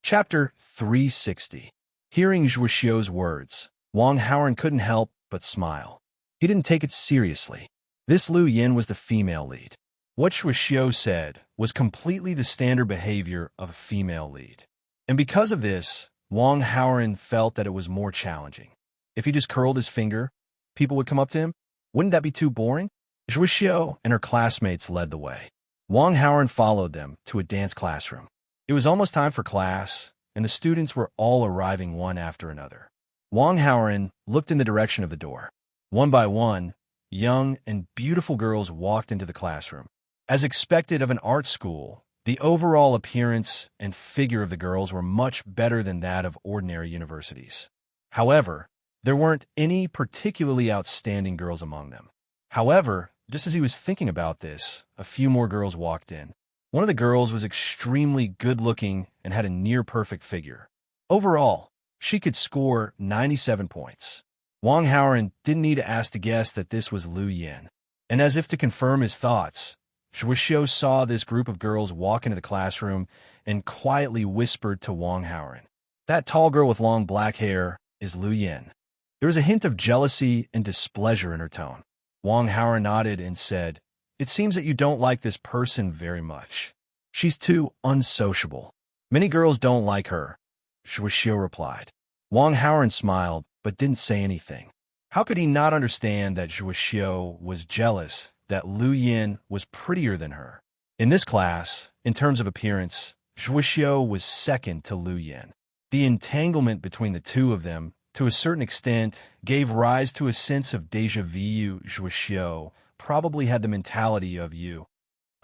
Chapter 360. Hearing Zhuoxiu's words, Wang Haoran couldn't help but smile. He didn't take it seriously. This Lu Yin was the female lead. What Zhuoxiu said was completely the standard behavior of a female lead. And because of this, Wang Haoran felt that it was more challenging. If he just curled his finger, people would come up to him? Wouldn't that be too boring? Zhuoxiu and her classmates led the way. Wang Haoran followed them to a dance classroom. It was almost time for class, and the students were all arriving one after another. Wang Haoran looked in the direction of the door. One by one, young and beautiful girls walked into the classroom. As expected of an art school, the overall appearance and figure of the girls were much better than that of ordinary universities. However, there weren't any particularly outstanding girls among them. However, just as he was thinking about this, a few more girls walked in. One of the girls was extremely good-looking and had a near-perfect figure. Overall, she could score 97 points. Wang Haoran didn't need to ask to guess that this was Lu Yin. And as if to confirm his thoughts, Zhuoxiu saw this group of girls walk into the classroom and quietly whispered to Wang Haoran, "That tall girl with long black hair is Lu Yin." There was a hint of jealousy and displeasure in her tone. Wang Haoran nodded and said, "It seems that you don't like this person very much. She's too unsociable. Many girls don't like her," Zhuoxiu replied. Wang Haoran smiled, but didn't say anything. How could he not understand that Zhuoxiu was jealous that Lu Yin was prettier than her? In this class, in terms of appearance, Zhuoxiu was second to Lu Yin. The entanglement between the two of them, to a certain extent, gave rise to a sense of déjà vu. Zhuoxiu probably had the mentality of you.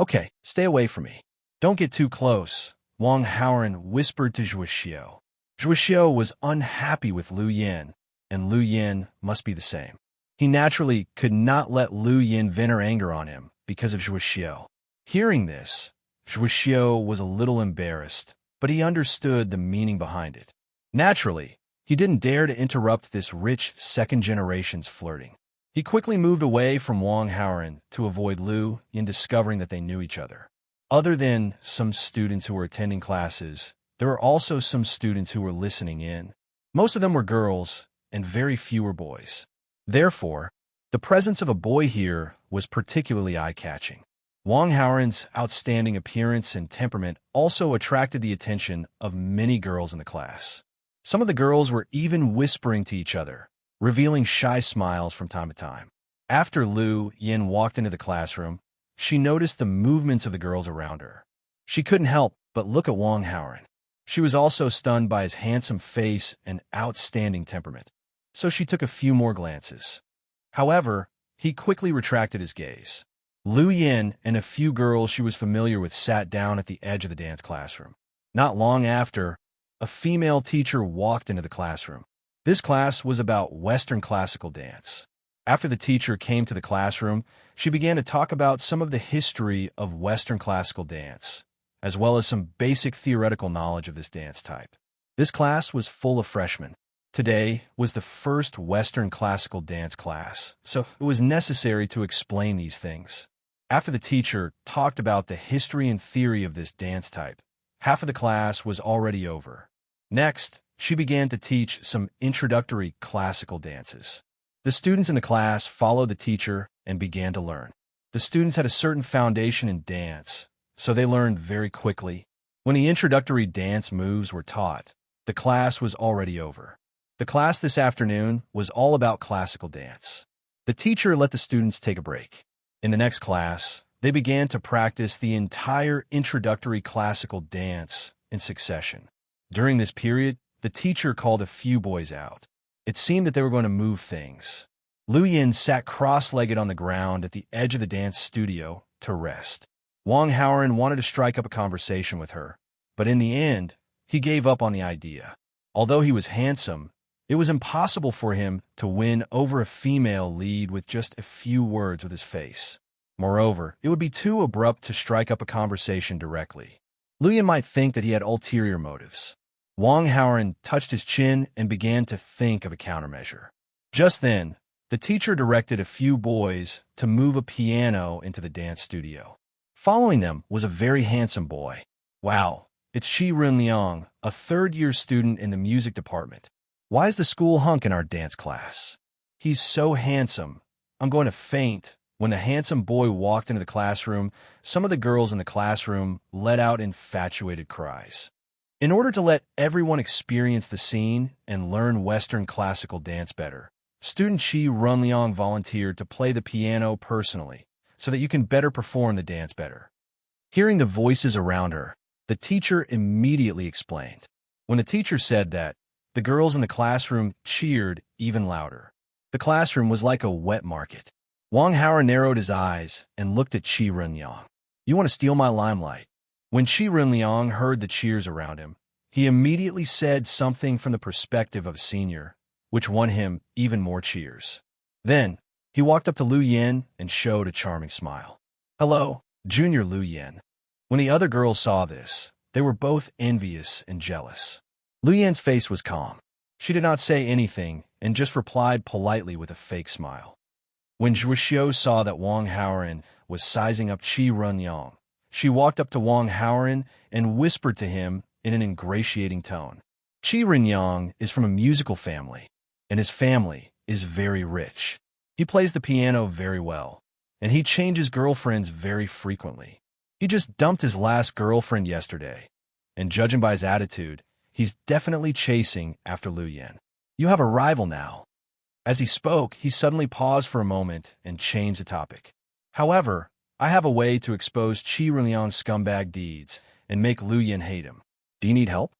"Okay, stay away from me. Don't get too close," Wang Haoran whispered to Zhuoxiu. Zhuoxiu was unhappy with Lu Yin, and Lu Yin must be the same. He naturally could not let Lu Yin vent her anger on him because of Zhuoxiu. Hearing this, Zhuoxiu was a little embarrassed, but he understood the meaning behind it. Naturally, he didn't dare to interrupt this rich second-generation's flirting. He quickly moved away from Wang Haoran to avoid Lu Yin discovering that they knew each other. Other than some students who were attending classes, there were also some students who were listening in. Most of them were girls, and very few were boys. Therefore, the presence of a boy here was particularly eye-catching. Wang Haoran's outstanding appearance and temperament also attracted the attention of many girls in the class. Some of the girls were even whispering to each other, revealing shy smiles from time to time. After Lu Yin walked into the classroom, she noticed the movements of the girls around her. She couldn't help but look at Wang Haoran. She was also stunned by his handsome face and outstanding temperament, so she took a few more glances. However, he quickly retracted his gaze. Lu Yin and a few girls she was familiar with sat down at the edge of the dance classroom. Not long after, a female teacher walked into the classroom. This class was about Western classical dance. After the teacher came to the classroom, she began to talk about some of the history of Western classical dance, as well as some basic theoretical knowledge of this dance type. This class was full of freshmen. Today was the first Western classical dance class, so it was necessary to explain these things. After the teacher talked about the history and theory of this dance type, half of the class was already over. Next, she began to teach some introductory classical dances. The students in the class followed the teacher and began to learn. The students had a certain foundation in dance, so they learned very quickly. When the introductory dance moves were taught, the class was already over. The class this afternoon was all about classical dance. The teacher let the students take a break. In the next class, they began to practice the entire introductory classical dance in succession. During this period, the teacher called a few boys out. It seemed that they were going to move things. Lu Yin sat cross-legged on the ground at the edge of the dance studio to rest. Wang Haoran wanted to strike up a conversation with her, but in the end, he gave up on the idea. Although he was handsome, it was impossible for him to win over a female lead with just a few words with his face. Moreover, it would be too abrupt to strike up a conversation directly. Lu Yin might think that he had ulterior motives. Wang Haoran touched his chin and began to think of a countermeasure. Just then, the teacher directed a few boys to move a piano into the dance studio. Following them was a very handsome boy. Wow, it's Shi Runliang, a third-year student in the music department. Why is the school hunk in our dance class? He's so handsome. I'm going to faint. When the handsome boy walked into the classroom, some of the girls in the classroom let out infatuated cries. In order to let everyone experience the scene and learn Western classical dance better, student Shi Runliang volunteered to play the piano personally so that you can better perform the dance better. Hearing the voices around her, the teacher immediately explained. When the teacher said that, the girls in the classroom cheered even louder. The classroom was like a wet market. Wang Hao narrowed his eyes and looked at Shi Runliang. You want to steal my limelight? When Shi Runliang heard the cheers around him, he immediately said something from the perspective of a senior, which won him even more cheers. Then, he walked up to Lu Yin and showed a charming smile. Hello, Junior Lu Yin. When the other girls saw this, they were both envious and jealous. Lu Yin's face was calm. She did not say anything and just replied politely with a fake smile. When Zhuo Xiu saw that Wang Haoran was sizing up Shi Runliang, she walked up to Wang Haoran and whispered to him in an ingratiating tone. Shi Runliang is from a musical family, and his family is very rich. He plays the piano very well, and he changes girlfriends very frequently. He just dumped his last girlfriend yesterday, and judging by his attitude, he's definitely chasing after Lu Yin. You have a rival now. As he spoke, he suddenly paused for a moment and changed the topic. However, I have a way to expose Shi Runliang's scumbag deeds and make Lu Yin hate him. Do you need help?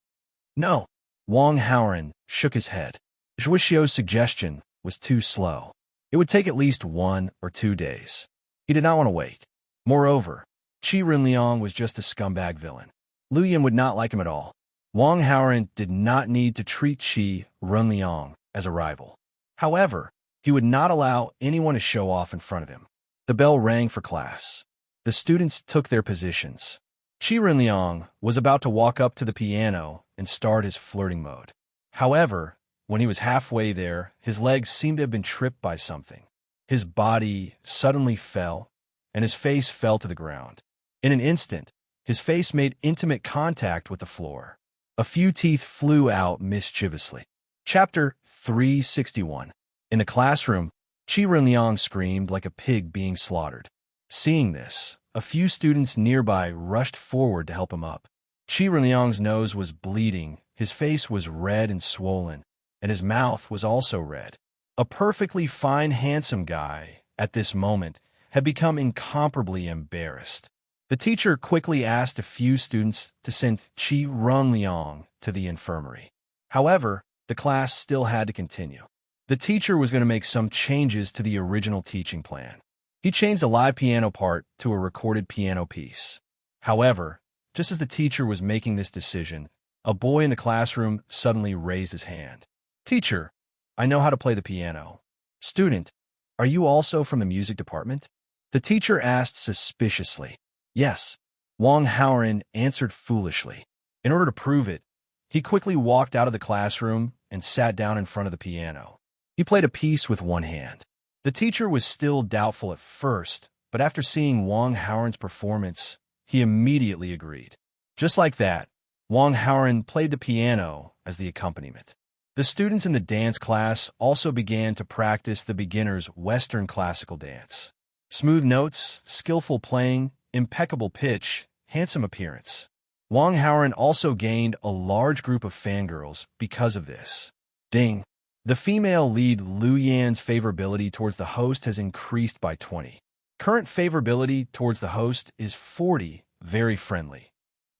No. Wang Haoran shook his head. Zhuo Xiu's suggestion was too slow. It would take at least 1 or 2 days. He did not want to wait. Moreover, Shi Runliang was just a scumbag villain. Lu Yin would not like him at all. Wang Haoran did not need to treat Shi Runliang as a rival. However, he would not allow anyone to show off in front of him. The bell rang for class. The students took their positions. Shi Runliang was about to walk up to the piano and start his flirting mode. However, when he was halfway there, his legs seemed to have been tripped by something. His body suddenly fell, and his face fell to the ground. In an instant, his face made intimate contact with the floor. A few teeth flew out mischievously. Chapter 361. In the classroom, Shi Runliang screamed like a pig being slaughtered. Seeing this, a few students nearby rushed forward to help him up. Shi Runliang's nose was bleeding, his face was red and swollen, and his mouth was also red. A perfectly fine, handsome guy, at this moment, had become incomparably embarrassed. The teacher quickly asked a few students to send Shi Runliang to the infirmary. However, the class still had to continue. The teacher was going to make some changes to the original teaching plan. He changed the live piano part to a recorded piano piece. However, just as the teacher was making this decision, a boy in the classroom suddenly raised his hand. Teacher, I know how to play the piano. Student, are you also from the music department? The teacher asked suspiciously. Yes. Wang Haoran answered foolishly. In order to prove it, he quickly walked out of the classroom and sat down in front of the piano. He played a piece with one hand. The teacher was still doubtful at first, but after seeing Wang Haoran's performance, he immediately agreed. Just like that, Wang Haoran played the piano as the accompaniment. The students in the dance class also began to practice the beginner's Western classical dance. Smooth notes, skillful playing, impeccable pitch, handsome appearance. Wang Haoran also gained a large group of fangirls because of this. Ding. The female lead Lu Yan's favorability towards the host has increased by 20. Current favorability towards the host is 40, very friendly.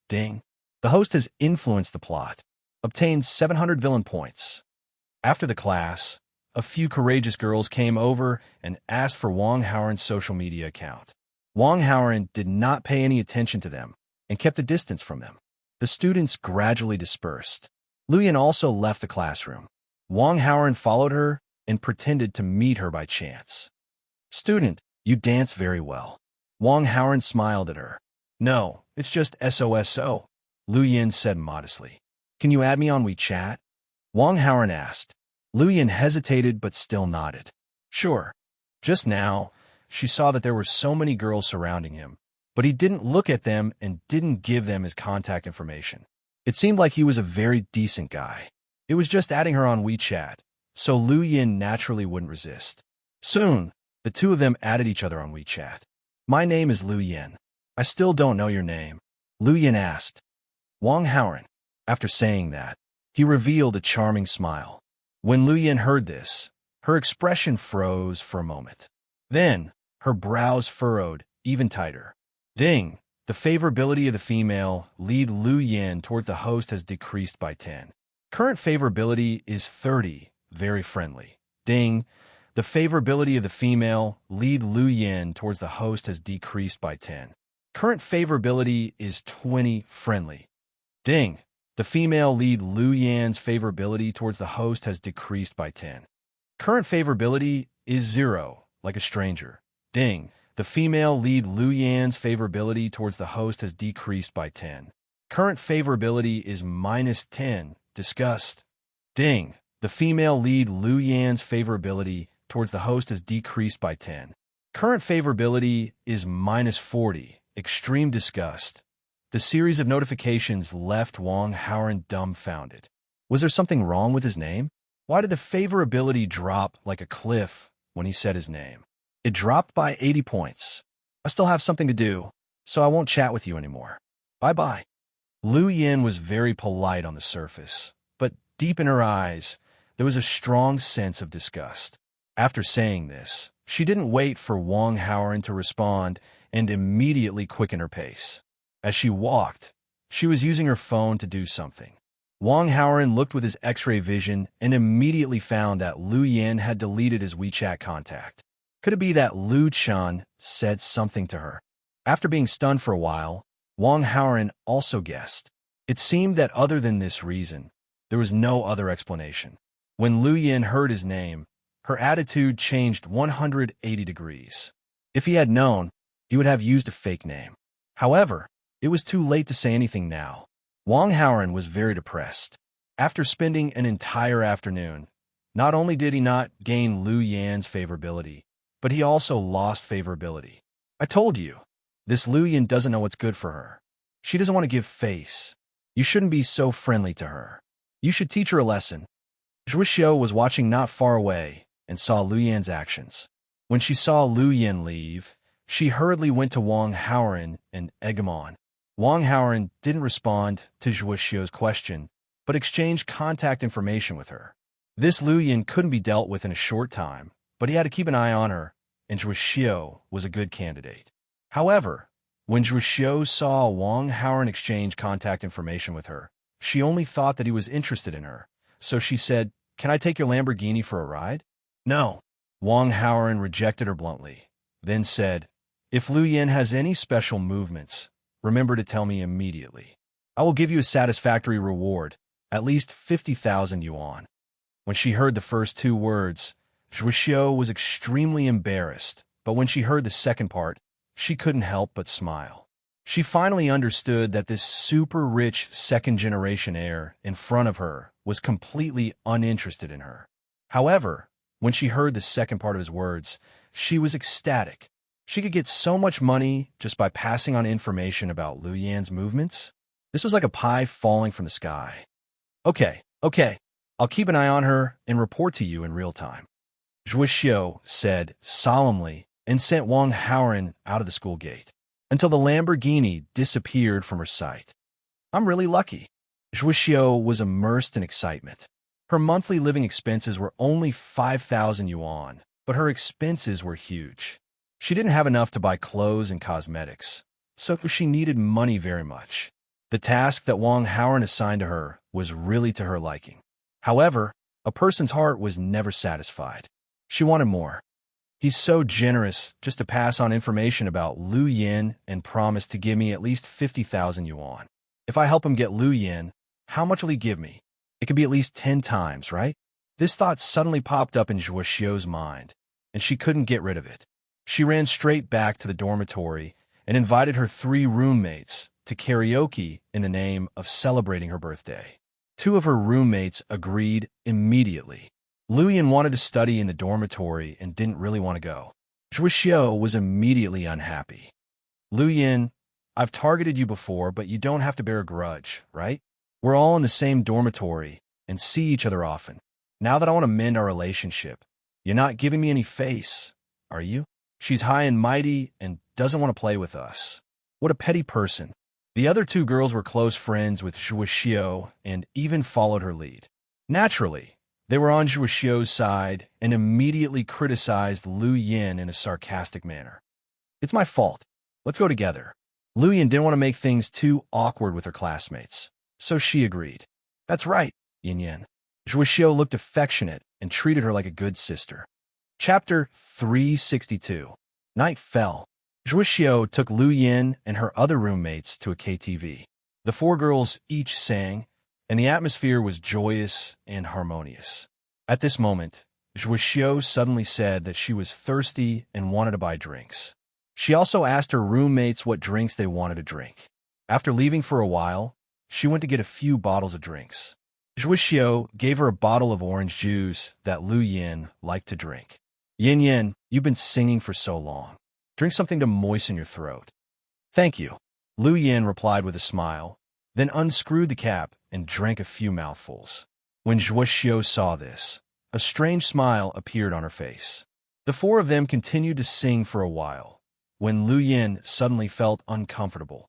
Ding. The host has influenced the plot. Obtained 700 villain points. After the class, a few courageous girls came over and asked for Wang Haoran's social media account. Wang Haoran did not pay any attention to them and kept a distance from them. The students gradually dispersed. Lu Yan also left the classroom. Wang Haoran followed her and pretended to meet her by chance. Student, you dance very well. Wang Haoran smiled at her. No, it's just SOSO, Lu Yan said modestly. Can you add me on WeChat? Wang Haoran asked. Lu Yan hesitated but still nodded. Sure. Just now, she saw that there were so many girls surrounding him, but he didn't look at them and didn't give them his contact information. It seemed like he was a very decent guy. It was just adding her on WeChat, so Lu Yin naturally wouldn't resist. Soon, the two of them added each other on WeChat. "My name is Lu Yin. I still don't know your name," Lu Yin asked. Wang Haoran. After saying that, he revealed a charming smile. When Lu Yin heard this, her expression froze for a moment. Then, her brows furrowed even tighter. Ding! The favorability of the female lead Lu Yin toward the host has decreased by 10. Current favorability is 30, very friendly. Ding! The favorability of the female lead Lu Yin towards the host has decreased by 10. Current favorability is 20, friendly. Ding! The female lead Lu Yin's favorability towards the host has decreased by 10. Current favorability is 0, like a stranger. Ding! The female lead Lu Yin's favorability towards the host has decreased by 10. Current favorability is -10, disgust. Ding! The female lead Lu Yin's favorability towards the host has decreased by 10. Current favorability is -40, extreme disgust. The series of notifications left Wang Haoran dumbfounded. Was there something wrong with his name? Why did the favorability drop like a cliff when he said his name? It dropped by 80 points. I still have something to do, so I won't chat with you anymore. Bye-bye. Lu Yin was very polite on the surface, but deep in her eyes, there was a strong sense of disgust. After saying this, she didn't wait for Wang Haoran to respond and immediately quickened her pace. As she walked, she was using her phone to do something. Wang Haoran looked with his X-ray vision and immediately found that Lu Yin had deleted his WeChat contact. Could it be that Lu Chan said something to her? After being stunned for a while, Wang Haoran also guessed. It seemed that other than this reason, there was no other explanation. When Lu Yin heard his name, her attitude changed 180 degrees. If he had known, he would have used a fake name. However, it was too late to say anything now. Wang Haoran was very depressed. After spending an entire afternoon, not only did he not gain Lu Yin's favorability, but he also lost favorability. I told you, this Lu Yin doesn't know what's good for her. She doesn't want to give face. You shouldn't be so friendly to her. You should teach her a lesson. Zhuo Xiu was watching not far away and saw Lu Yin's actions. When she saw Lu Yin leave, she hurriedly went to Wang Haoran and egged him on. Wang Haoran didn't respond to Zhuo Xiu's question, but exchanged contact information with her. This Lu Yin couldn't be dealt with in a short time, but he had to keep an eye on her, and Zhuo Xiu was a good candidate. However, when Zhuo Xiu saw Wang Haoran exchange contact information with her, she only thought that he was interested in her, so she said, "Can I take your Lamborghini for a ride?" "No." Wang Haoran rejected her bluntly, then said, "If Lu Yin has any special movements, remember to tell me immediately. I will give you a satisfactory reward, at least 50,000 yuan." When she heard the first two words, Zhuo Xiu was extremely embarrassed, but when she heard the second part, she couldn't help but smile. She finally understood that this super-rich second-generation heir in front of her was completely uninterested in her. However, when she heard the second part of his words, she was ecstatic. She could get so much money just by passing on information about Lu Yin's movements. This was like a pie falling from the sky. Okay, I'll keep an eye on her and report to you in real time," Zhuo Xiu said solemnly and sent Wang Haoran out of the school gate until the Lamborghini disappeared from her sight. "I'm really lucky." Zhuo Xiu was immersed in excitement. Her monthly living expenses were only 5,000 yuan, but her expenses were huge. She didn't have enough to buy clothes and cosmetics, so she needed money very much. The task that Wang Haoran assigned to her was really to her liking. However, a person's heart was never satisfied. She wanted more. "He's so generous just to pass on information about Lu Yin and promise to give me at least 50,000 yuan. If I help him get Lu Yin, how much will he give me? It could be at least 10 times, right?" This thought suddenly popped up in Zhuo Xiu's mind, and she couldn't get rid of it. She ran straight back to the dormitory and invited her 3 roommates to karaoke in the name of celebrating her birthday. 2 of her roommates agreed immediately. Lu Yin wanted to study in the dormitory and didn't really want to go. Zhuo Xiu was immediately unhappy. Lu Yin, I've targeted you before, but you don't have to bear a grudge, right? We're all in the same dormitory and see each other often. Now that I want to mend our relationship, you're not giving me any face, are you? She's high and mighty and doesn't want to play with us. What a petty person. The other two girls were close friends with Zhuo Xiao and even followed her lead. Naturally, they were on Zhuo Xiao's side and immediately criticized Lu Yin in a sarcastic manner. It's my fault. Let's go together. Lu Yin didn't want to make things too awkward with her classmates, so she agreed. That's right, Yin Yin. Zhuo Xiao looked affectionate and treated her like a good sister. Chapter 362. Night fell. Zhuo Xiao took Lu Yin and her other roommates to a KTV. The four girls each sang, and the atmosphere was joyous and harmonious. At this moment, Zhuo Xiao suddenly said that she was thirsty and wanted to buy drinks. She also asked her roommates what drinks they wanted to drink. After leaving for a while, she went to get a few bottles of drinks. Zhuo Xiao gave her a bottle of orange juice that Lu Yin liked to drink. Yin Yin, you've been singing for so long. Drink something to moisten your throat. Thank you, Lu Yin replied with a smile, then unscrewed the cap and drank a few mouthfuls. When Zhuo Xiao saw this, a strange smile appeared on her face. The four of them continued to sing for a while, when Lu Yin suddenly felt uncomfortable.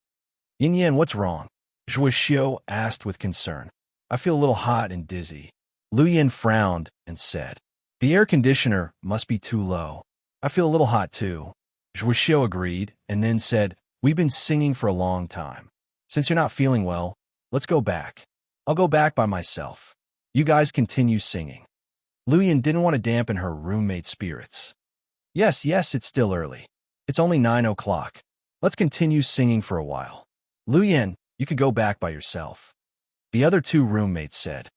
Yin Yin, what's wrong? Zhuo Xiao asked with concern. I feel a little hot and dizzy. Lu Yin frowned and said, the air conditioner must be too low. I feel a little hot too. Zhuo Xiao agreed and then said, we've been singing for a long time. Since you're not feeling well, let's go back. I'll go back by myself. You guys continue singing. Lu Yin didn't want to dampen her roommate's spirits. Yes, it's still early. It's only 9 o'clock. Let's continue singing for a while. Lu Yin, you could go back by yourself. The other two roommates said,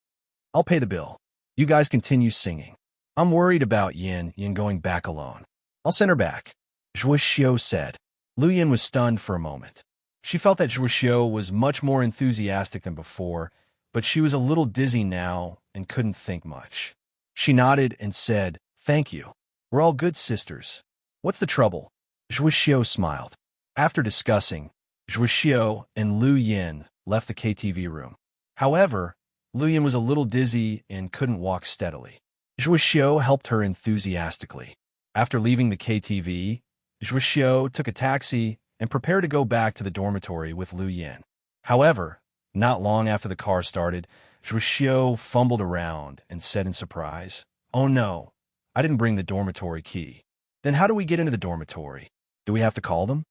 I'll pay the bill. You guys continue singing. I'm worried about Yin going back alone. I'll send her back. Zhuo Xiao said. Lu Yin was stunned for a moment. She felt that Zhuo Xiao was much more enthusiastic than before, but she was a little dizzy now and couldn't think much. She nodded and said, thank you. We're all good sisters. What's the trouble? Zhuo Xiao smiled. After discussing, Zhuo Xiao and Lu Yin left the KTV room. However, Lu Yin was a little dizzy and couldn't walk steadily. Zhuo Xiao helped her enthusiastically. After leaving the KTV, Zhuo Xiao took a taxi and prepared to go back to the dormitory with Lu Yin. However, not long after the car started, Zhuo Xiao fumbled around and said in surprise, oh no, I didn't bring the dormitory key. Then how do we get into the dormitory? Do we have to call them?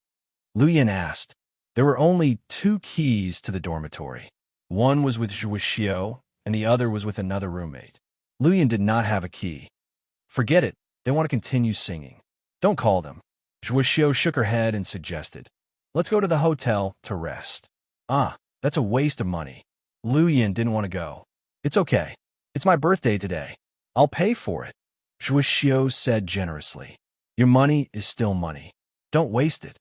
Lu Yin asked. There were only 2 keys to the dormitory. One was with Zhuo Xiao, and the other was with another roommate. Lu Yin did not have a key. Forget it, they want to continue singing. Don't call them. Zhuo Xiao shook her head and suggested, let's go to the hotel to rest. Ah, that's a waste of money. Lu Yin didn't want to go. It's okay. It's my birthday today. I'll pay for it. Zhuo Xiao said generously. Your money is still money. Don't waste it.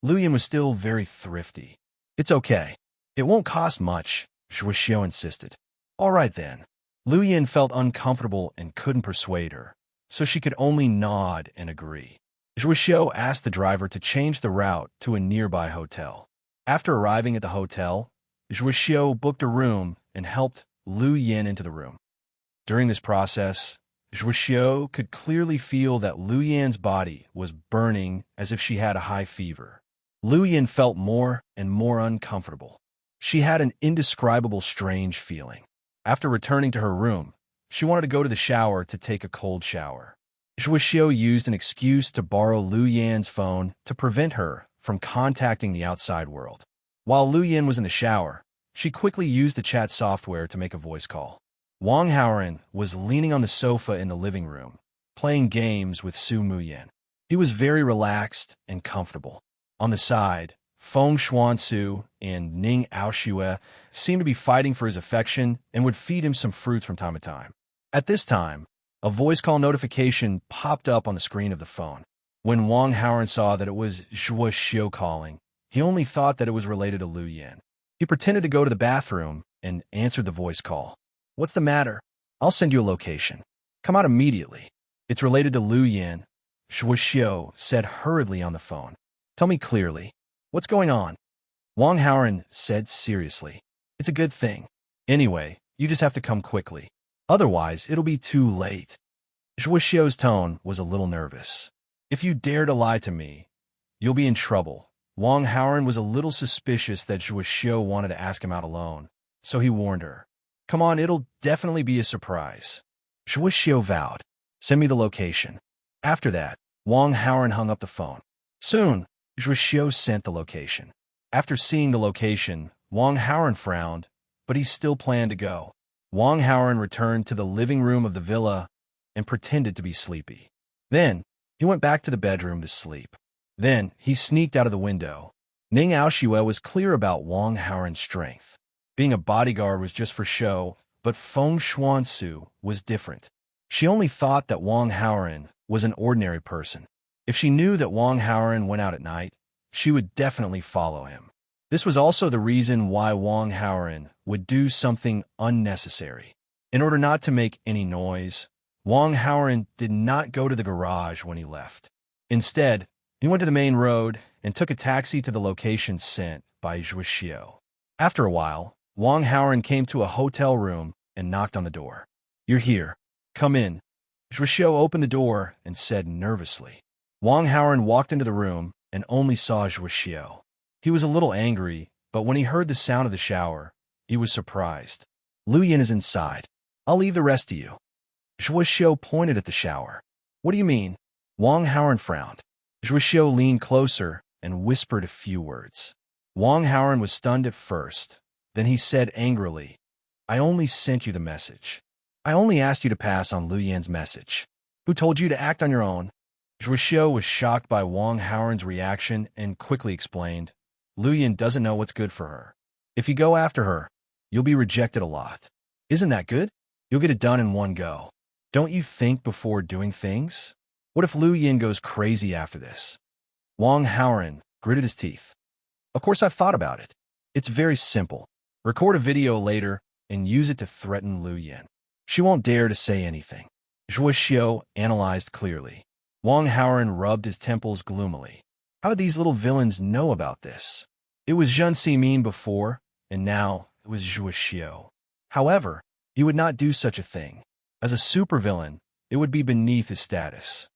Lu Yin was still very thrifty. It's okay. It won't cost much, Zhuo Xiao insisted. All right then. Lu Yin felt uncomfortable and couldn't persuade her, so she could only nod and agree. Zhuo Xiao asked the driver to change the route to a nearby hotel. After arriving at the hotel, Zhuo Xiao booked a room and helped Lu Yin into the room. During this process, Zhuo Xiao could clearly feel that Lu Yin's body was burning as if she had a high fever. Lu Yin felt more and more uncomfortable. She had an indescribable strange feeling. After returning to her room, she wanted to go to the shower to take a cold shower. Zhuo Xiao used an excuse to borrow Lu Yin's phone to prevent her from contacting the outside world. While Lu Yin was in the shower, she quickly used the chat software to make a voice call. Wang Haoren was leaning on the sofa in the living room, playing games with Su Muyin. He was very relaxed and comfortable. On the side, Feng Xuansu and Ning Aoxue seemed to be fighting for his affection and would feed him some fruits from time to time. At this time, a voice call notification popped up on the screen of the phone. When Wang Haoren saw that it was Zhuo Xiao calling, he only thought that it was related to Lu Yin. He pretended to go to the bathroom and answered the voice call. What's the matter? I'll send you a location. Come out immediately. It's related to Lu Yin, Zhuo Xiao said hurriedly on the phone. Tell me clearly. What's going on? Wang Haoran said seriously. It's a good thing. Anyway, you just have to come quickly. Otherwise, it'll be too late. Zhuo Xiu's tone was a little nervous. If you dare to lie to me, you'll be in trouble. Wang Haoran was a little suspicious that Zhuo Xiu wanted to ask him out alone, so he warned her. Come on, it'll definitely be a surprise. Zhuo Xiu vowed. Send me the location. After that, Wang Haoran hung up the phone. Soon, Zhuo Xiu sent the location. After seeing the location, Wang Haoran frowned, but he still planned to go. Wang Haoran returned to the living room of the villa and pretended to be sleepy. Then, he went back to the bedroom to sleep. Then, he sneaked out of the window. Ning Aoxue was clear about Wang Haoran's strength. Being a bodyguard was just for show, but Feng Xuansu was different. She only thought that Wang Haoran was an ordinary person. If she knew that Wang Haoran went out at night, she would definitely follow him. This was also the reason why Wang Haoran would do something unnecessary. In order not to make any noise, Wang Haoran did not go to the garage when he left. Instead, he went to the main road and took a taxi to the location sent by Zhuo Xiu. After a while, Wang Haoran came to a hotel room and knocked on the door. You're here. Come in. Zhuo Xiu opened the door and said nervously. Wang Haoran walked into the room and only saw Zhuo Xiu. He was a little angry, but when he heard the sound of the shower, he was surprised. Lu Yin is inside. I'll leave the rest to you. Zhuo Xiu pointed at the shower. What do you mean? Wang Haoran frowned. Zhuo Xiu leaned closer and whispered a few words. Wang Haoran was stunned at first. Then he said angrily, I only sent you the message. I only asked you to pass on Lu Yin's message. Who told you to act on your own? Zhuo Xiu was shocked by Wang Haoran's reaction and quickly explained, Lu Yin doesn't know what's good for her. If you go after her, you'll be rejected a lot. Isn't that good? You'll get it done in one go. Don't you think before doing things? What if Lu Yin goes crazy after this? Wang Haoran gritted his teeth. Of course I've thought about it. It's very simple. Record a video later and use it to threaten Lu Yin. She won't dare to say anything. Zhuo Xiu analyzed clearly. Wang Haoran rubbed his temples gloomily. How did these little villains know about this? It was Zhen Simin before, and now it was Zhuo Xiu. However, he would not do such a thing. As a supervillain, it would be beneath his status.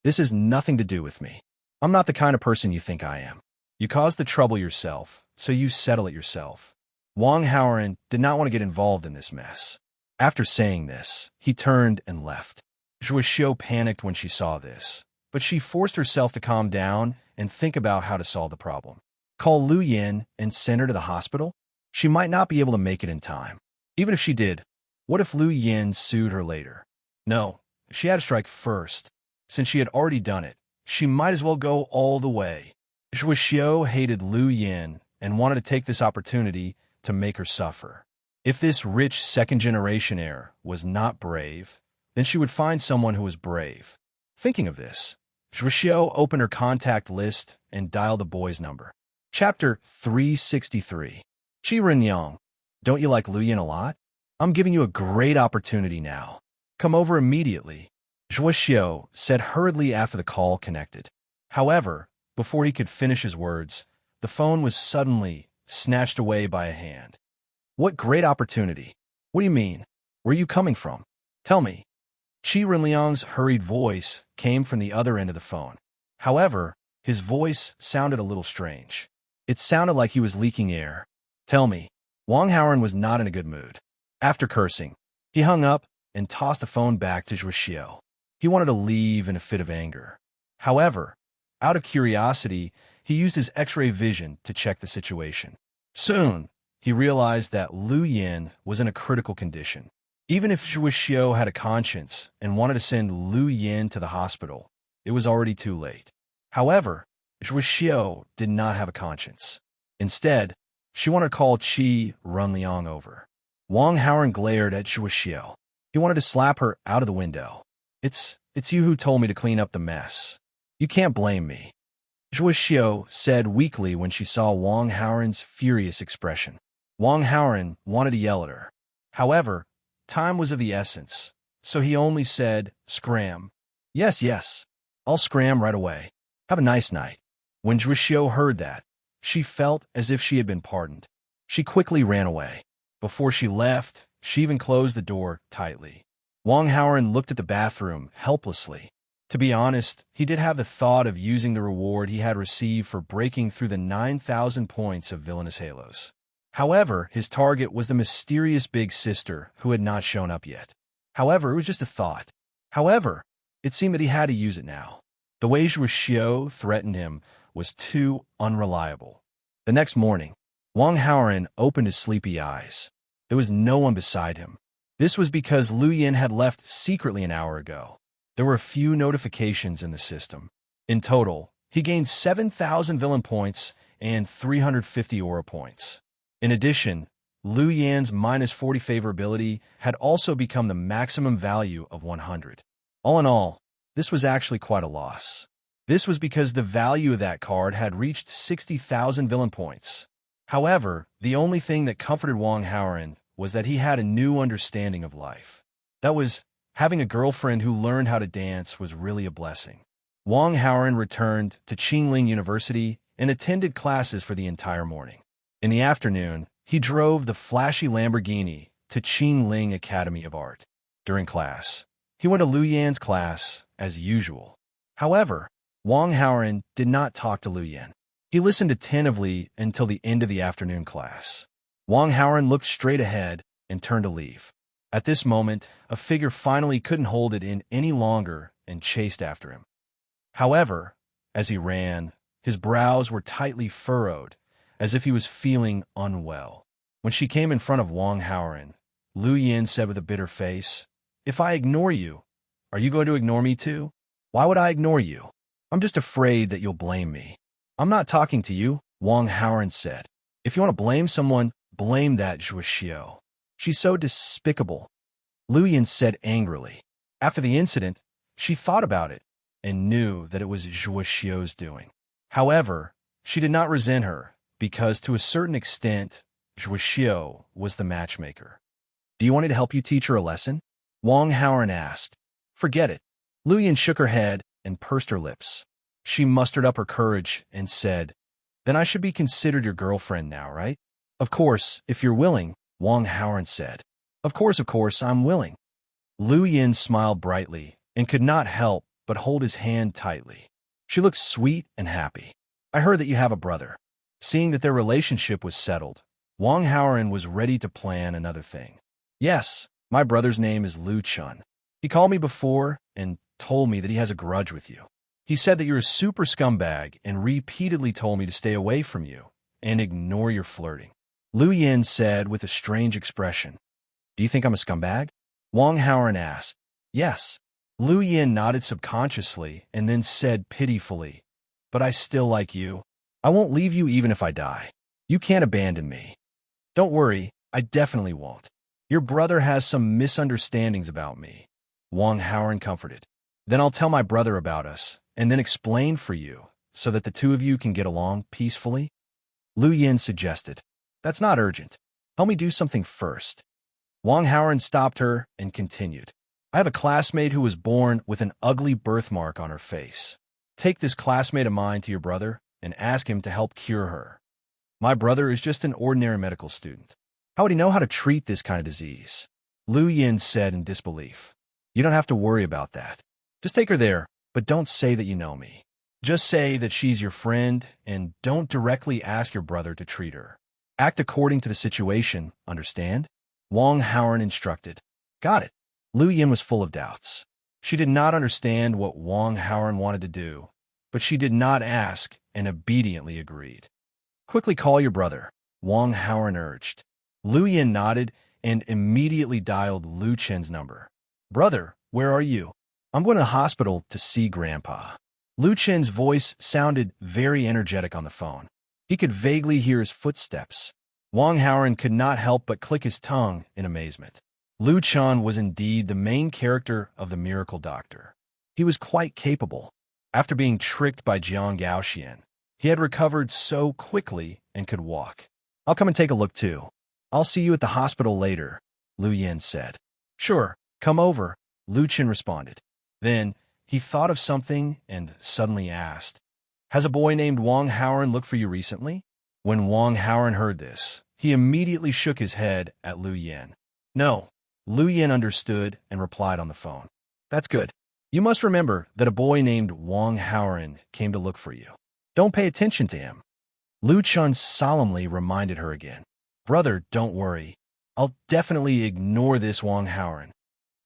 This has nothing to do with me. I'm not the kind of person you think I am. You caused the trouble yourself, so you settle it yourself. Wang Haoran did not want to get involved in this mess. After saying this, he turned and left. Zhuo Xiu panicked when she saw this, but she forced herself to calm down and think about how to solve the problem. Call Lu Yin and send her to the hospital? She might not be able to make it in time. Even if she did, what if Lu Yin sued her later? No, she had to strike first. Since she had already done it, she might as well go all the way. Zhuo Xiu hated Lu Yin and wanted to take this opportunity to make her suffer. If this rich second-generation heir was not brave, then she would find someone who was brave. Thinking of this, Zhuo Xiu opened her contact list and dialed the boy's number. Chapter 363. Qi Renyang, don't you like Lu Yin a lot? I'm giving you a great opportunity now. Come over immediately, Zhuo Xiu said hurriedly after the call connected. However, before he could finish his words, the phone was suddenly snatched away by a hand. What great opportunity? What do you mean? Where are you coming from? Tell me. Qi Renliang's hurried voice came from the other end of the phone. However, his voice sounded a little strange. It sounded like he was leaking air. Tell me. Wang Haoran was not in a good mood. After cursing, he hung up and tossed the phone back to Zhuo Xiu. He wanted to leave in a fit of anger. However, out of curiosity, he used his X-ray vision to check the situation. Soon, he realized that Lu Yin was in a critical condition. Even if Zhuo Xiu had a conscience and wanted to send Lu Yin to the hospital, it was already too late. However, Zhuo Xiu did not have a conscience. Instead, she wanted to call Qi Renliang over. Wang Haoran glared at Zhuo Xiu. He wanted to slap her out of the window. It's you who told me to clean up the mess. You can't blame me. Zhuo Xiu said weakly when she saw Wang Haoran's furious expression. Wang Haoran wanted to yell at her. However, time was of the essence, so he only said, scram. Yes, I'll scram right away. Have a nice night. When Zhuo Xiu heard that, She felt as if she had been pardoned. She quickly ran away. Before she left, she even closed the door tightly. Wang Haoran looked at the bathroom helplessly. To be honest, he did have the thought of using the reward he had received for breaking through the 9,000 points of villainous halos. However, his target was the mysterious big sister who had not shown up yet. However, it was just a thought. However, it seemed that he had to use it now. The way Zhuo Xiu threatened him was too unreliable. The next morning, Wang Haoran opened his sleepy eyes. There was no one beside him. This was because Lu Yin had left secretly an hour ago. There were a few notifications in the system. In total, he gained 7,000 villain points and 350 aura points. In addition, Lu Yan's -40 favorability had also become the maximum value of 100. All in all, this was actually quite a loss. This was because the value of that card had reached 60,000 villain points. However, the only thing that comforted Wang Haoran was that he had a new understanding of life. That was, having a girlfriend who learned how to dance was really a blessing. Wang Haoran returned to Qingling University and attended classes for the entire morning. In the afternoon, he drove the flashy Lamborghini to Qingling Academy of Art. During class, he went to Lu Yan's class as usual. However, Wang Haoran did not talk to Lu Yan. He listened attentively until the end of the afternoon class. Wang Haoran looked straight ahead and turned to leave. At this moment, a figure finally couldn't hold it in any longer and chased after him. However, as he ran, his brows were tightly furrowed, as if he was feeling unwell. When she came in front of Wang Haoran, Lu Yin said with a bitter face, "If I ignore you, are you going to ignore me too? Why would I ignore you? I'm just afraid that you'll blame me." "I'm not talking to you," Wang Haoran said. "If you want to blame someone, blame that Zhuo Xiu. She's so despicable," Lu Yin said angrily. After the incident, she thought about it and knew that it was Zhuo Xiu's doing. However, she did not resent her because, to a certain extent, Zhuo Xiu was the matchmaker. "Do you want me to help you teach her a lesson?" Wang Haoran asked. "Forget it." Lu Yin shook her head and pursed her lips. She mustered up her courage and said, "Then I should be considered your girlfriend now, right?" "Of course, if you're willing," Wang Haoran said. Of course, I'm willing." Lu Yin smiled brightly and could not help but hold his hand tightly. She looked sweet and happy. "I heard that you have a brother." Seeing that their relationship was settled, Wang Haoran was ready to plan another thing. "Yes, my brother's name is Lu Chun. He called me before and told me that he has a grudge with you. He said that you're a super scumbag and repeatedly told me to stay away from you and ignore your flirting." Lu Yin said with a strange expression. "Do you think I'm a scumbag?" Wang Haoran asked. "Yes." Lu Yin nodded subconsciously and then said pitifully, "But I still like you. I won't leave you even if I die. You can't abandon me." "Don't worry, I definitely won't. Your brother has some misunderstandings about me," Wang Haoran comforted. "Then I'll tell my brother about us and then explain for you so that the two of you can get along peacefully," Lu Yin suggested. "That's not urgent. Help me do something first." Wang Haoran stopped her and continued. "I have a classmate who was born with an ugly birthmark on her face. Take this classmate of mine to your brother and ask him to help cure her. My brother is just an ordinary medical student. How would he know how to treat this kind of disease?" Lu Yin said in disbelief. "You don't have to worry about that. Just take her there, but don't say that you know me. Just say that she's your friend and don't directly ask your brother to treat her. Act according to the situation, understand?" Wang Haoran instructed. "Got it." Lu Yin was full of doubts. She did not understand what Wang Haoran wanted to do, but she did not ask and obediently agreed. "Quickly call your brother," Wang Haoran urged. Lu Yin nodded and immediately dialed Lu Chen's number. "Brother, where are you?" "I'm going to the hospital to see Grandpa." Lu Chen's voice sounded very energetic on the phone. He could vaguely hear his footsteps. Wang Haoran could not help but click his tongue in amazement. Lu Chen was indeed the main character of the Miracle Doctor. He was quite capable. After being tricked by Jiang Gaoxian, he had recovered so quickly and could walk. "I'll come and take a look too. I'll see you at the hospital later," Lu Yin said. "Sure, come over," Lu Chen responded. Then he thought of something and suddenly asked, "Has a boy named Wang Haoran looked for you recently?" When Wang Haoran heard this, he immediately shook his head at Lu Yin. No, Lu Yin understood and replied on the phone. That's good. You must remember that a boy named Wang Haoran came to look for you. Don't pay attention to him. Lu Chun solemnly reminded her again. Brother, don't worry. I'll definitely ignore this Wang Haoran.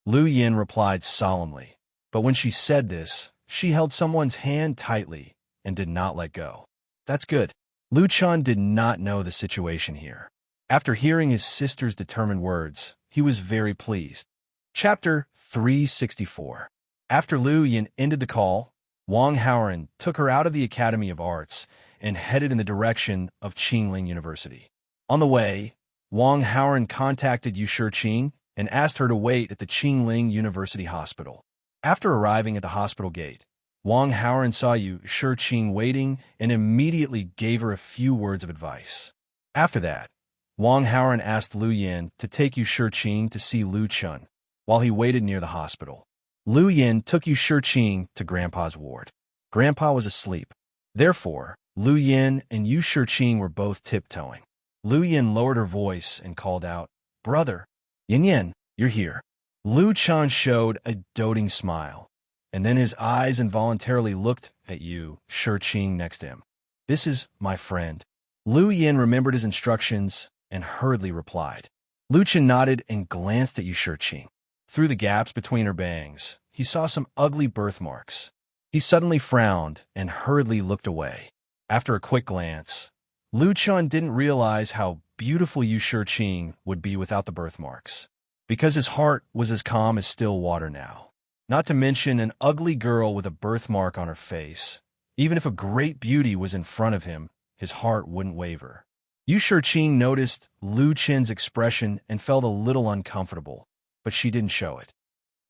Lu Yin replied solemnly, but when she said this, she held someone's hand tightly and did not let go. That's good. Lu Chun did not know the situation here. After hearing his sister's determined words, he was very pleased. Chapter 364. After Lu Yin ended the call, Wang Haoran took her out of the Academy of Arts and headed in the direction of Qingling University. On the way, Wang Haoran contacted Yu Shiqing and asked her to wait at the Qingling University Hospital. After arriving at the hospital gate, Wang Haoran saw Yu Shiqing waiting and immediately gave her a few words of advice. After that, Wang Haoran asked Lu Yin to take Yu Shiqing to see Lu Chun while he waited near the hospital. Lu Yin took Yu Shiqing to Grandpa's ward. Grandpa was asleep. Therefore, Lu Yin and Yu Shiqing were both tiptoeing. Lu Yin lowered her voice and called out, Brother, Yin Yin, you're here. Lu Chun showed a doting smile, and then his eyes involuntarily looked at Yu Shiqing next to him. This is my friend. Lu Yin remembered his instructions and hurriedly replied. Lu Chun nodded and glanced at Yu Shiqing. Through the gaps between her bangs, he saw some ugly birthmarks. He suddenly frowned and hurriedly looked away. After a quick glance, Lu Chun didn't realize how beautiful Yu Shiqing would be without the birthmarks, because his heart was as calm as still water now. Not to mention an ugly girl with a birthmark on her face. Even if a great beauty was in front of him, his heart wouldn't waver. Yu Shiqing noticed Lu Chun's expression and felt a little uncomfortable, but she didn't show it.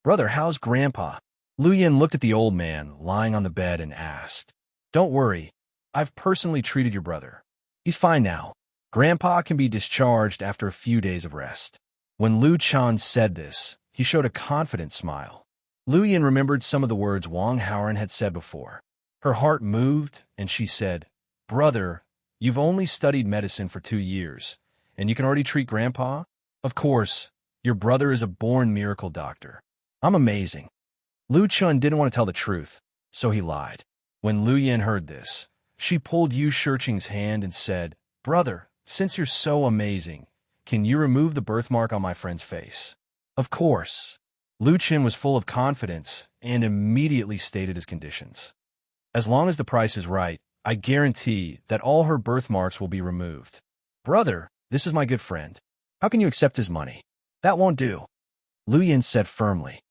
Brother, how's Grandpa? Lu Yin looked at the old man lying on the bed and asked. Don't worry, I've personally treated your brother. He's fine now. Grandpa can be discharged after a few days of rest. When Lu Chun said this, he showed a confident smile. Lu Yin remembered some of the words Wang Haoran had said before. Her heart moved, and she said, Brother, you've only studied medicine for 2 years, and you can already treat Grandpa? Of course, your brother is a born miracle doctor. I'm amazing. Lu Chun didn't want to tell the truth, so he lied. When Lu Yin heard this, she pulled Yu Shiqing's hand and said, Brother, since you're so amazing, can you remove the birthmark on my friend's face? Of course. Lu Chun was full of confidence and immediately stated his conditions. As long as the price is right, I guarantee that all her birthmarks will be removed. Brother, this is my good friend. How can you accept his money? That won't do. Lu Yin said firmly.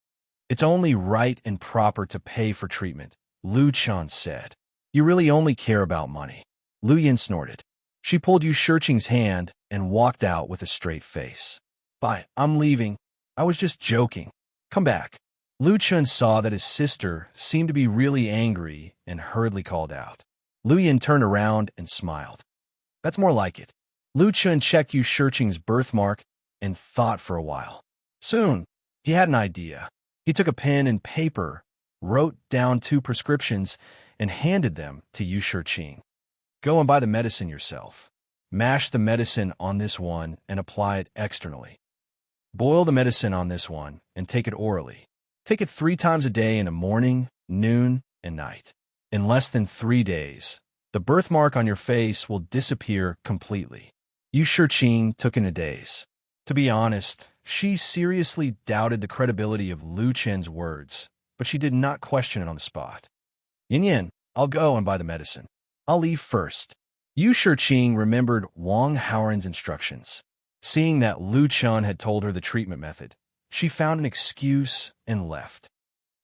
It's only right and proper to pay for treatment, Lu Chun said. You really only care about money. Lu Yin snorted. She pulled Yu Shiqing's hand and walked out with a straight face. Bye, I'm leaving. I was just joking. Come back. Lu Chun saw that his sister seemed to be really angry and hurriedly called out. Lu Yin turned around and smiled. That's more like it. Lu Chun checked Yu Shiqing's birthmark and thought for a while. Soon, he had an idea. He took a pen and paper, wrote down 2 prescriptions, and handed them to Yu Shiqing. Go and buy the medicine yourself. Mash the medicine on this one and apply it externally. Boil the medicine on this one and take it orally. Take it 3 times a day in the morning, noon, and night. In less than 3 days, the birthmark on your face will disappear completely. Yu Shiqing took in a daze. To be honest, she seriously doubted the credibility of Lu Chun's words, but she did not question it on the spot. Yin Yin, I'll go and buy the medicine. I'll leave first. Yu Shiqing remembered Wang Haoran's instructions. Seeing that Lu Chun had told her the treatment method, she found an excuse and left.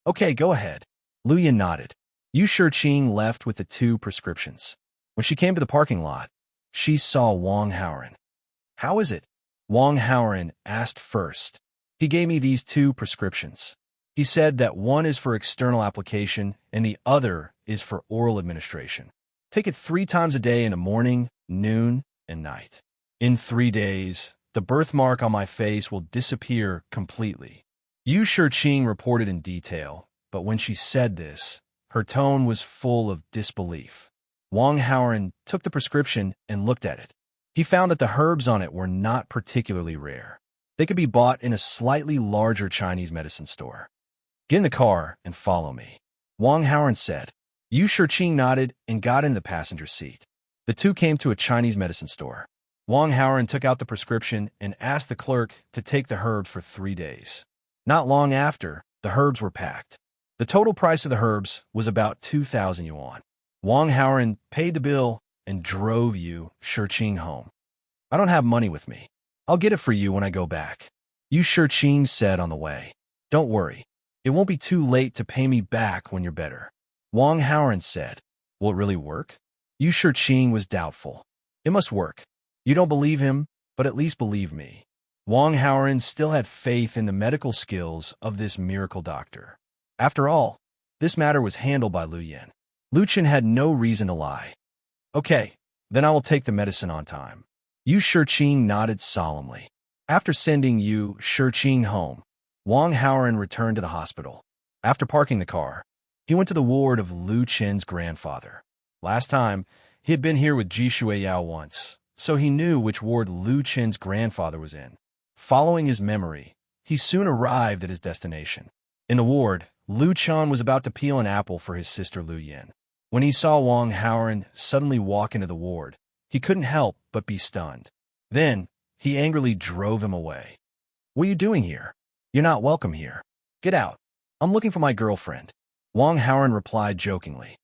Okay, go ahead. Lu Yin nodded. Yu Shiqing left with the 2 prescriptions. When she came to the parking lot, she saw Wang Haoran. How is it? Wang Haoran asked first. He gave me these 2 prescriptions. He said that one is for external application and the other is for oral administration. Take it 3 times a day in the morning, noon, and night. In 3 days, the birthmark on my face will disappear completely. Yu Shiqing reported in detail, but when she said this, her tone was full of disbelief. Wang Haoran took the prescription and looked at it. He found that the herbs on it were not particularly rare. They could be bought in a slightly larger Chinese medicine store. Get in the car and follow me, Wang Haoran said. Yu Shiqing nodded and got in the passenger seat. The two came to a Chinese medicine store. Wang Haoran took out the prescription and asked the clerk to take the herbs for 3 days. Not long after, the herbs were packed. The total price of the herbs was about 2,000 yuan. Wang Haoran paid the bill and drove Yu Shiqing home. I don't have money with me. I'll get it for you when I go back, Yu Shiqing said on the way. Don't worry. It won't be too late to pay me back when you're better, Wang Haoran said. Will it really work? Yu Shiqing was doubtful. It must work. You don't believe him, but at least believe me. Wang Haoran still had faith in the medical skills of this miracle doctor. After all, this matter was handled by Lu Yin. Lu Chen had no reason to lie. Okay, then I will take the medicine on time. Yu Shiqing nodded solemnly. After sending Yu Shiqing home, Wang Haoran returned to the hospital. After parking the car, he went to the ward of Lu Chen's grandfather. Last time, he had been here with Ji Shuiyao once, so he knew which ward Lu Chen's grandfather was in. Following his memory, he soon arrived at his destination. In the ward, Lu Chen was about to peel an apple for his sister Lu Yin. When he saw Wang Haoran suddenly walk into the ward, he couldn't help but be stunned. Then, he angrily drove him away. What are you doing here? You're not welcome here. Get out. I'm looking for my girlfriend. Wang Haoran replied jokingly.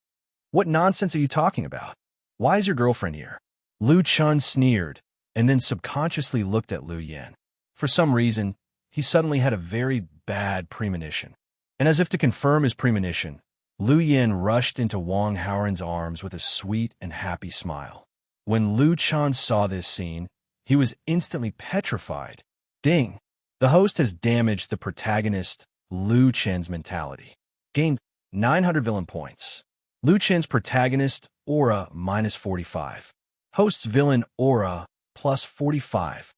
What nonsense are you talking about? Why is your girlfriend here? Lu Chen sneered, and then subconsciously looked at Lu Yin. For some reason, he suddenly had a very bad premonition. And as if to confirm his premonition, Lu Yin rushed into Wang Haoran's arms with a sweet and happy smile. When Lu Chen saw this scene, he was instantly petrified. Ding! The host has damaged the protagonist Lu Chen's mentality. Gained 900 villain points. Lu Chen's protagonist aura -45. Host's villain aura +45.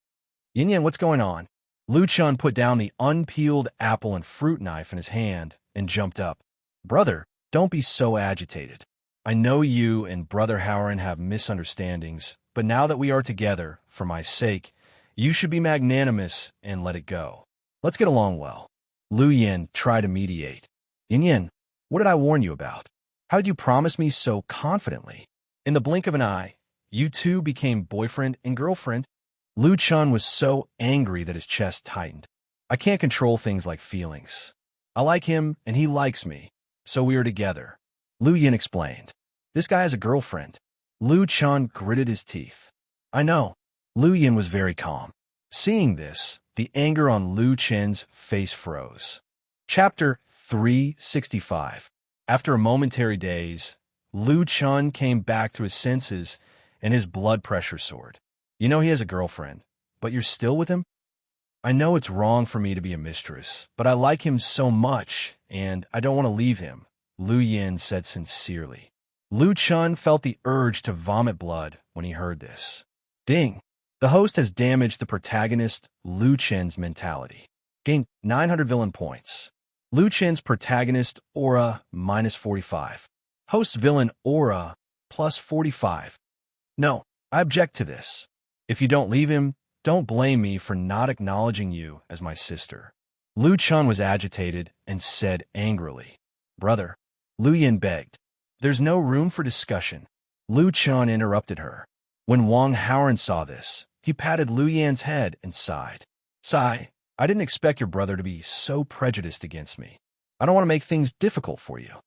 Yin Yan, what's going on? Lu Chen put down the unpeeled apple and fruit knife in his hand and jumped up. Brother, don't be so agitated. I know you and Brother Haoran have misunderstandings, but now that we are together, for my sake, you should be magnanimous and let it go. Let's get along well. Lu Yin tried to mediate. Yin Yin, what did I warn you about? How did you promise me so confidently? In the blink of an eye, you two became boyfriend and girlfriend. Lu Chen was so angry that his chest tightened. I can't control things like feelings. I like him and he likes me, so we are together. Lu Yin explained. This guy has a girlfriend. Lu Chen gritted his teeth. I know. Lu Yin was very calm. Seeing this, the anger on Lu Chen's face froze. Chapter 365. After a momentary daze, Lu Chen came back to his senses and his blood pressure soared. You know he has a girlfriend, but you're still with him? I know it's wrong for me to be a mistress, but I like him so much, and I don't want to leave him, Lu Yin said sincerely. Lu Chen felt the urge to vomit blood when he heard this. Ding! The host has damaged the protagonist Lu Chen's mentality. Gained 900 villain points. Lu Chen's protagonist aura -45. Host's villain aura +45. No, I object to this. If you don't leave him, don't blame me for not acknowledging you as my sister. Lu Chen was agitated and said angrily. Brother, Lu Yin begged. There's no room for discussion. Lu Chen interrupted her. When Wang Haoran saw this, he patted Lu Yan's head and sighed. Sigh, I didn't expect your brother to be so prejudiced against me. I don't want to make things difficult for you.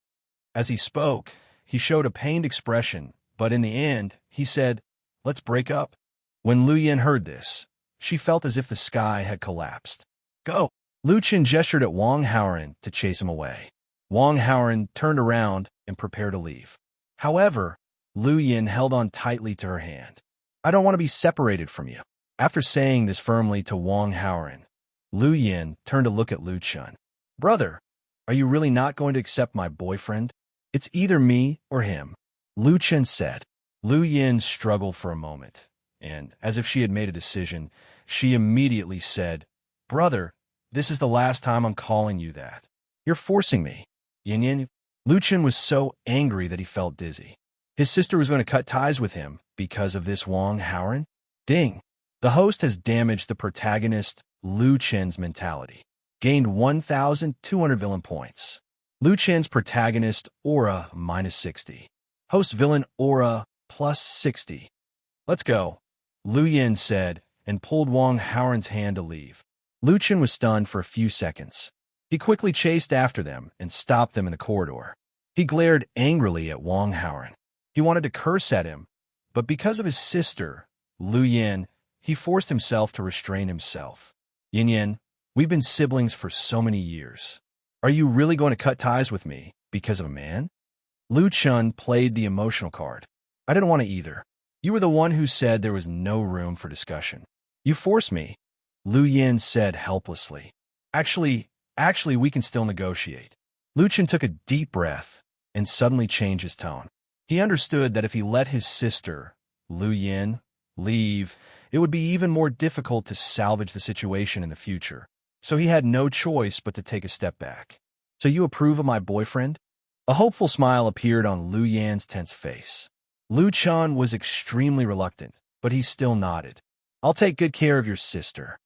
As he spoke, he showed a pained expression, but in the end, he said, let's break up. When Lu Yin heard this, she felt as if the sky had collapsed. Go! Lu Chen gestured at Wang Haoran to chase him away. Wang Haoran turned around and prepared to leave. However, Lu Yin held on tightly to her hand. I don't want to be separated from you. After saying this firmly to Wang Haoran, Lu Yin turned to look at Lu Chen. Brother, are you really not going to accept my boyfriend? It's either me or him, Lu Chen said. Lu Yin struggled for a moment, and as if she had made a decision, she immediately said, Brother, this is the last time I'm calling you that. You're forcing me. Yin Yin. Lu Chen was so angry that he felt dizzy. His sister was going to cut ties with him because of this Wang Haoran? Ding! The host has damaged the protagonist Lu Chen's mentality. Gained 1,200 villain points. Lu Chen's protagonist aura -60. Host villain aura +60. Let's go, Lu Yin said, and pulled Wang Haoran's hand to leave. Lu Chen was stunned for a few seconds. He quickly chased after them and stopped them in the corridor. He glared angrily at Wang Haoran. He wanted to curse at him, but because of his sister, Lu Yin, he forced himself to restrain himself. Yin Yin, we've been siblings for so many years. Are you really going to cut ties with me because of a man? Lu Chun played the emotional card. I didn't want to either. You were the one who said there was no room for discussion. You forced me, Lu Yin said helplessly. Actually, we can still negotiate. Lu Chen took a deep breath and suddenly changed his tone. He understood that if he let his sister, Lu Yin, leave, it would be even more difficult to salvage the situation in the future. So he had no choice but to take a step back. So you approve of my boyfriend? A hopeful smile appeared on Lu Yan's tense face. Lu Chun was extremely reluctant, but he still nodded. I'll take good care of your sister.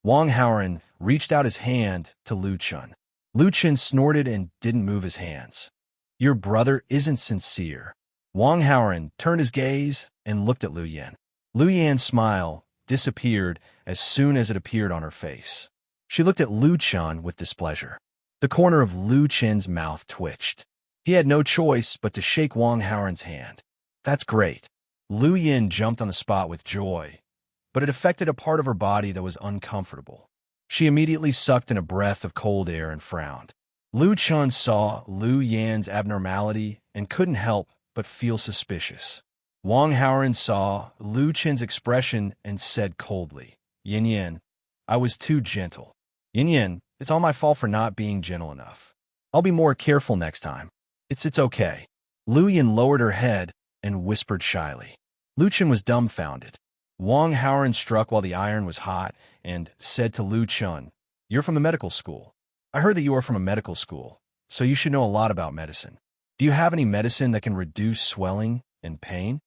Wang Haoran reached out his hand to Lu Chun. Lu Chun snorted and didn't move his hands. Your brother isn't sincere. Wang Haoran turned his gaze and looked at Lu Yan. Lu Yan's smile disappeared as soon as it appeared on her face. She looked at Lu Chun with displeasure. The corner of Lu Chen's mouth twitched. He had no choice but to shake Wang Haoran's hand. That's great. Lu Yin jumped on the spot with joy, but it affected a part of her body that was uncomfortable. She immediately sucked in a breath of cold air and frowned. Lu Chun saw Lu Yan's abnormality and couldn't help but feel suspicious. Wang Haoran saw Lu Chen's expression and said coldly, Yin Yin, I was too gentle. Yin Yin, it's all my fault for not being gentle enough. I'll be more careful next time. It's okay. Lu Yin lowered her head and whispered shyly. Lu Chen was dumbfounded. Wang Haoran struck while the iron was hot and said to Lu Chun, You're from the medical school. I heard that you are from a medical school, so you should know a lot about medicine. Do you have any medicine that can reduce swelling and pain?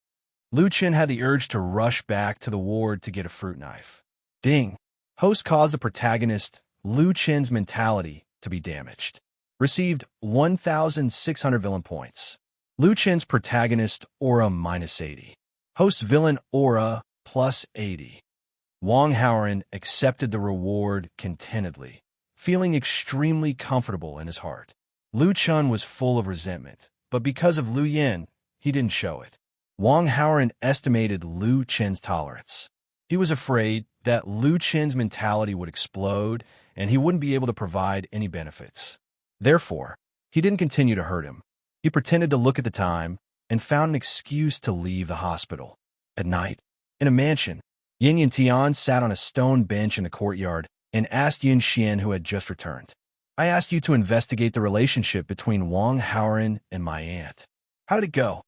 Lu Chen had the urge to rush back to the ward to get a fruit knife. Ding! Host caused the protagonist, Lu Chen's mentality, to be damaged. Received 1,600 villain points. Lu Chen's protagonist, aura -80. Host villain aura +80. Wang Haoran accepted the reward contentedly, feeling extremely comfortable in his heart. Lu Chun was full of resentment, but because of Lu Yin, he didn't show it. Wang Haoran estimated Lu Chen's tolerance. He was afraid that Lu Chen's mentality would explode and he wouldn't be able to provide any benefits. Therefore, he didn't continue to hurt him. He pretended to look at the time and found an excuse to leave the hospital. At night, in a mansion, Yin Yin Tian sat on a stone bench in the courtyard and asked Yin Xian, who had just returned. I asked you to investigate the relationship between Wang Haoran and my aunt. How did it go?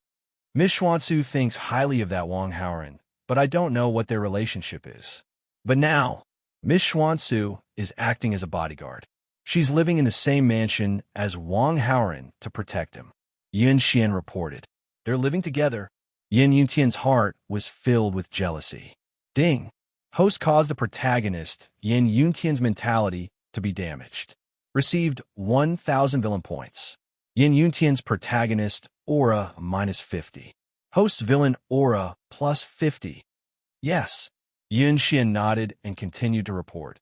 Miss Xuansu thinks highly of that Wang Haoran, but I don't know what their relationship is. But now, Miss Xuansu is acting as a bodyguard. She's living in the same mansion as Wang Haoran to protect him. Yin Xian reported. They're living together. Yin Yuntian's heart was filled with jealousy. Ding! Host caused the protagonist, Yin Yuntian's mentality, to be damaged. Received 1,000 villain points. Yin Yuntian's protagonist, aura -50. Host villain aura +50. Yes. Yin Xian nodded and continued to report.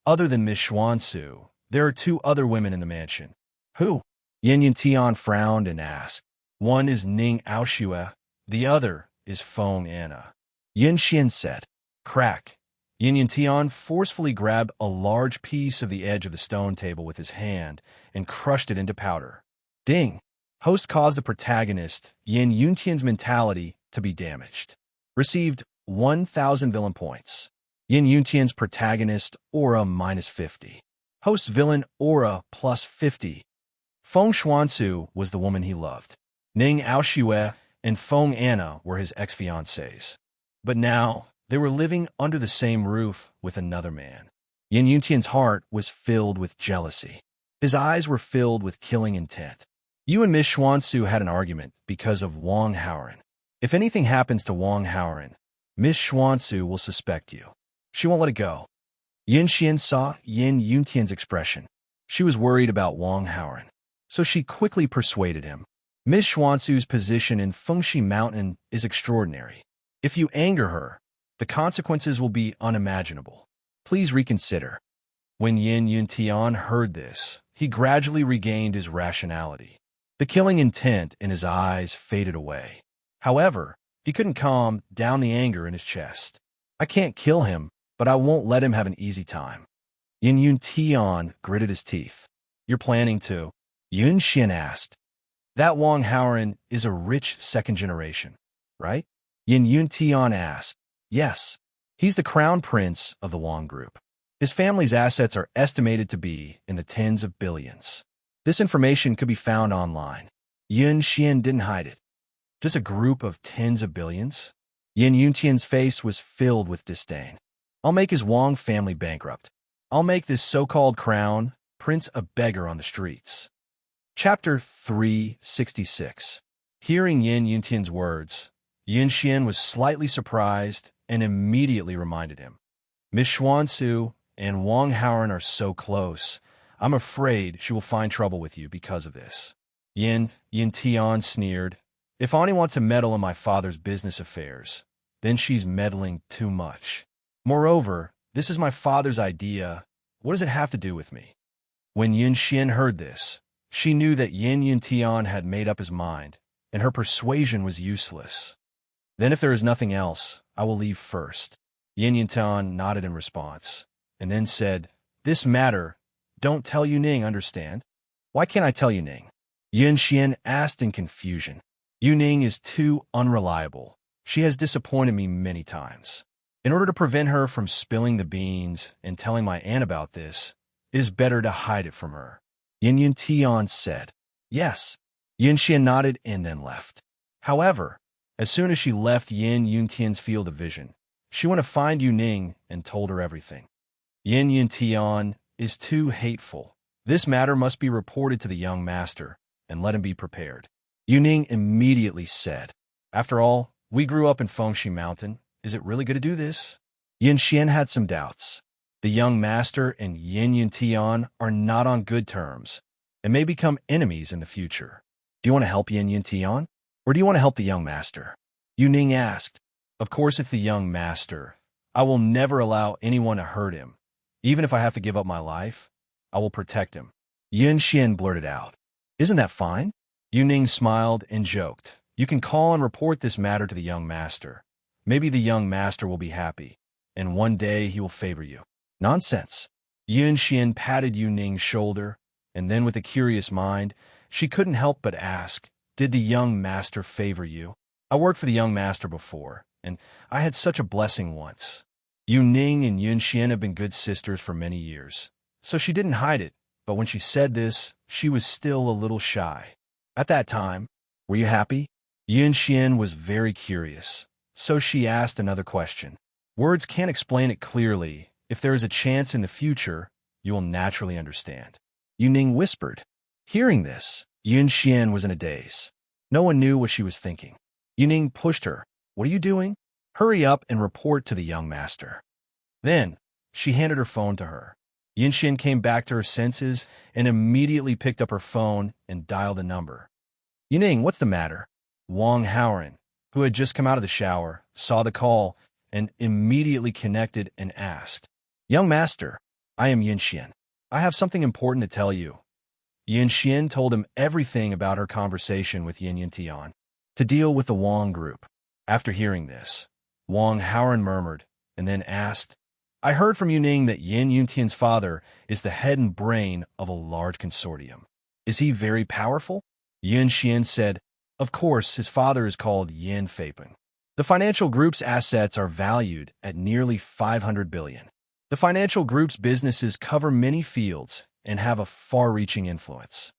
Other than Miss Xuansu, there are 2 other women in the mansion. Who? Yin Yin Tian frowned and asked. One is Ning Aoxue, the other is Feng Anna. Yin Xian said. Crack. Yin Yin Tian forcefully grabbed a large piece of the edge of the stone table with his hand and crushed it into powder. Ding! Host caused the protagonist, Yin Yuntian's mentality, to be damaged. Received 1,000 villain points. Yin Yuntian's protagonist, aura -50. Host villain aura +50. Feng Xuansu was the woman he loved. Ning Aoxue and Feng Anna were his ex-fiancées. But now, they were living under the same roof with another man. Yin Yuntian's heart was filled with jealousy. His eyes were filled with killing intent. You and Miss Xuansu had an argument because of Wang Haoran. If anything happens to Wang Haoran, Miss Xuansu will suspect you. She won't let it go. Yin Xian saw Yin Yuntian's expression. She was worried about Wang Haoran, so she quickly persuaded him. Miss Xuansu's position in Fengxi Mountain is extraordinary. If you anger her, the consequences will be unimaginable. Please reconsider. When Yin Yuntian heard this, he gradually regained his rationality. The killing intent in his eyes faded away. However, he couldn't calm down the anger in his chest. I can't kill him, but I won't let him have an easy time. Yin Yuntian gritted his teeth. You're planning to? Yun Xian asked. That Wang Haoran is a rich second generation, right? Yin Yuntian asked. Yes. He's the crown prince of the Wang group. His family's assets are estimated to be in the tens of billions. This information could be found online. Yun Xian didn't hide it. Just a group of tens of billions? Yin Yuntian's face was filled with disdain. I'll make his Wang family bankrupt. I'll make this so-called crown prince a beggar on the streets. Chapter 366. Hearing Yin Yuntian's words, Yin Xian was slightly surprised and immediately reminded him. Miss Xuansu and Wang Haoran are so close. I'm afraid she will find trouble with you because of this. Yin Tian sneered. If Ani wants to meddle in my father's business affairs, then she's meddling too much. Moreover, this is my father's idea. What does it have to do with me? When Yin Xian heard this, she knew that Yin Yuntian had made up his mind, and her persuasion was useless. Then if there is nothing else, I will leave first. Yin Yuntian nodded in response, and then said, This matter, don't tell Yuning, understand? Why can't I tell Yuning? Yin Xian asked in confusion. Yuning is too unreliable. She has disappointed me many times. In order to prevent her from spilling the beans and telling my aunt about this, it is better to hide it from her. Yin Yuntian said. Yes. Yin Xian nodded and then left. However, as soon as she left Yin Yuntian's field of vision, she went to find Yuning and told her everything. Yin Yuntian is too hateful. This matter must be reported to the young master, and let him be prepared. Yuning immediately said, After all, we grew up in Fengxi Mountain. Is it really good to do this? Yin Xian had some doubts. The young master and Yin Yuntian are not on good terms, and may become enemies in the future. Do you want to help Yin Yuntian, or do you want to help the young master? Yuning asked. Of course it's the young master. I will never allow anyone to hurt him. Even if I have to give up my life, I will protect him. Yin Xian blurted out. Isn't that fine? Yuning smiled and joked. You can call and report this matter to the young master. Maybe the young master will be happy, and one day he will favor you. Nonsense. Yin Xian patted Yuning's shoulder, and then with a curious mind, she couldn't help but ask, Did the young master favor you? I worked for the young master before, and I had such a blessing once. Yuning and Yin Xian have been good sisters for many years, so she didn't hide it, but when she said this, she was still a little shy. At that time, were you happy? Yin Xian was very curious, so she asked another question. Words can't explain it clearly. If there is a chance in the future, you will naturally understand. Yuning whispered. Hearing this, Yin Xian was in a daze. No one knew what she was thinking. Yuning pushed her. What are you doing? Hurry up and report to the young master. Then, she handed her phone to her. Yin Xian came back to her senses and immediately picked up her phone and dialed a number. Yuning, what's the matter? Wang Haoran, who had just come out of the shower, saw the call and immediately connected and asked, Young master, I am Yin Xian. I have something important to tell you. Yin Xian told him everything about her conversation with Yin Yuntian to deal with the Wang group. After hearing this, Wang Haoran murmured and then asked, I heard from Yuning that Yin Yuntian's father is the head and brain of a large consortium. Is he very powerful? Yin Xian said, Of course, his father is called Yin Feipeng. The financial group's assets are valued at nearly 500 billion. The financial group's businesses cover many fields and have a far-reaching influence.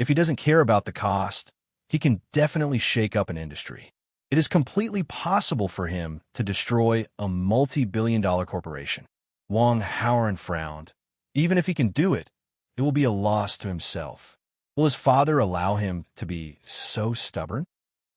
If he doesn't care about the cost, he can definitely shake up an industry. It is completely possible for him to destroy a multi-billion-dollar corporation. Wang Haoran frowned. Even if he can do it, it will be a loss to himself. Will his father allow him to be so stubborn?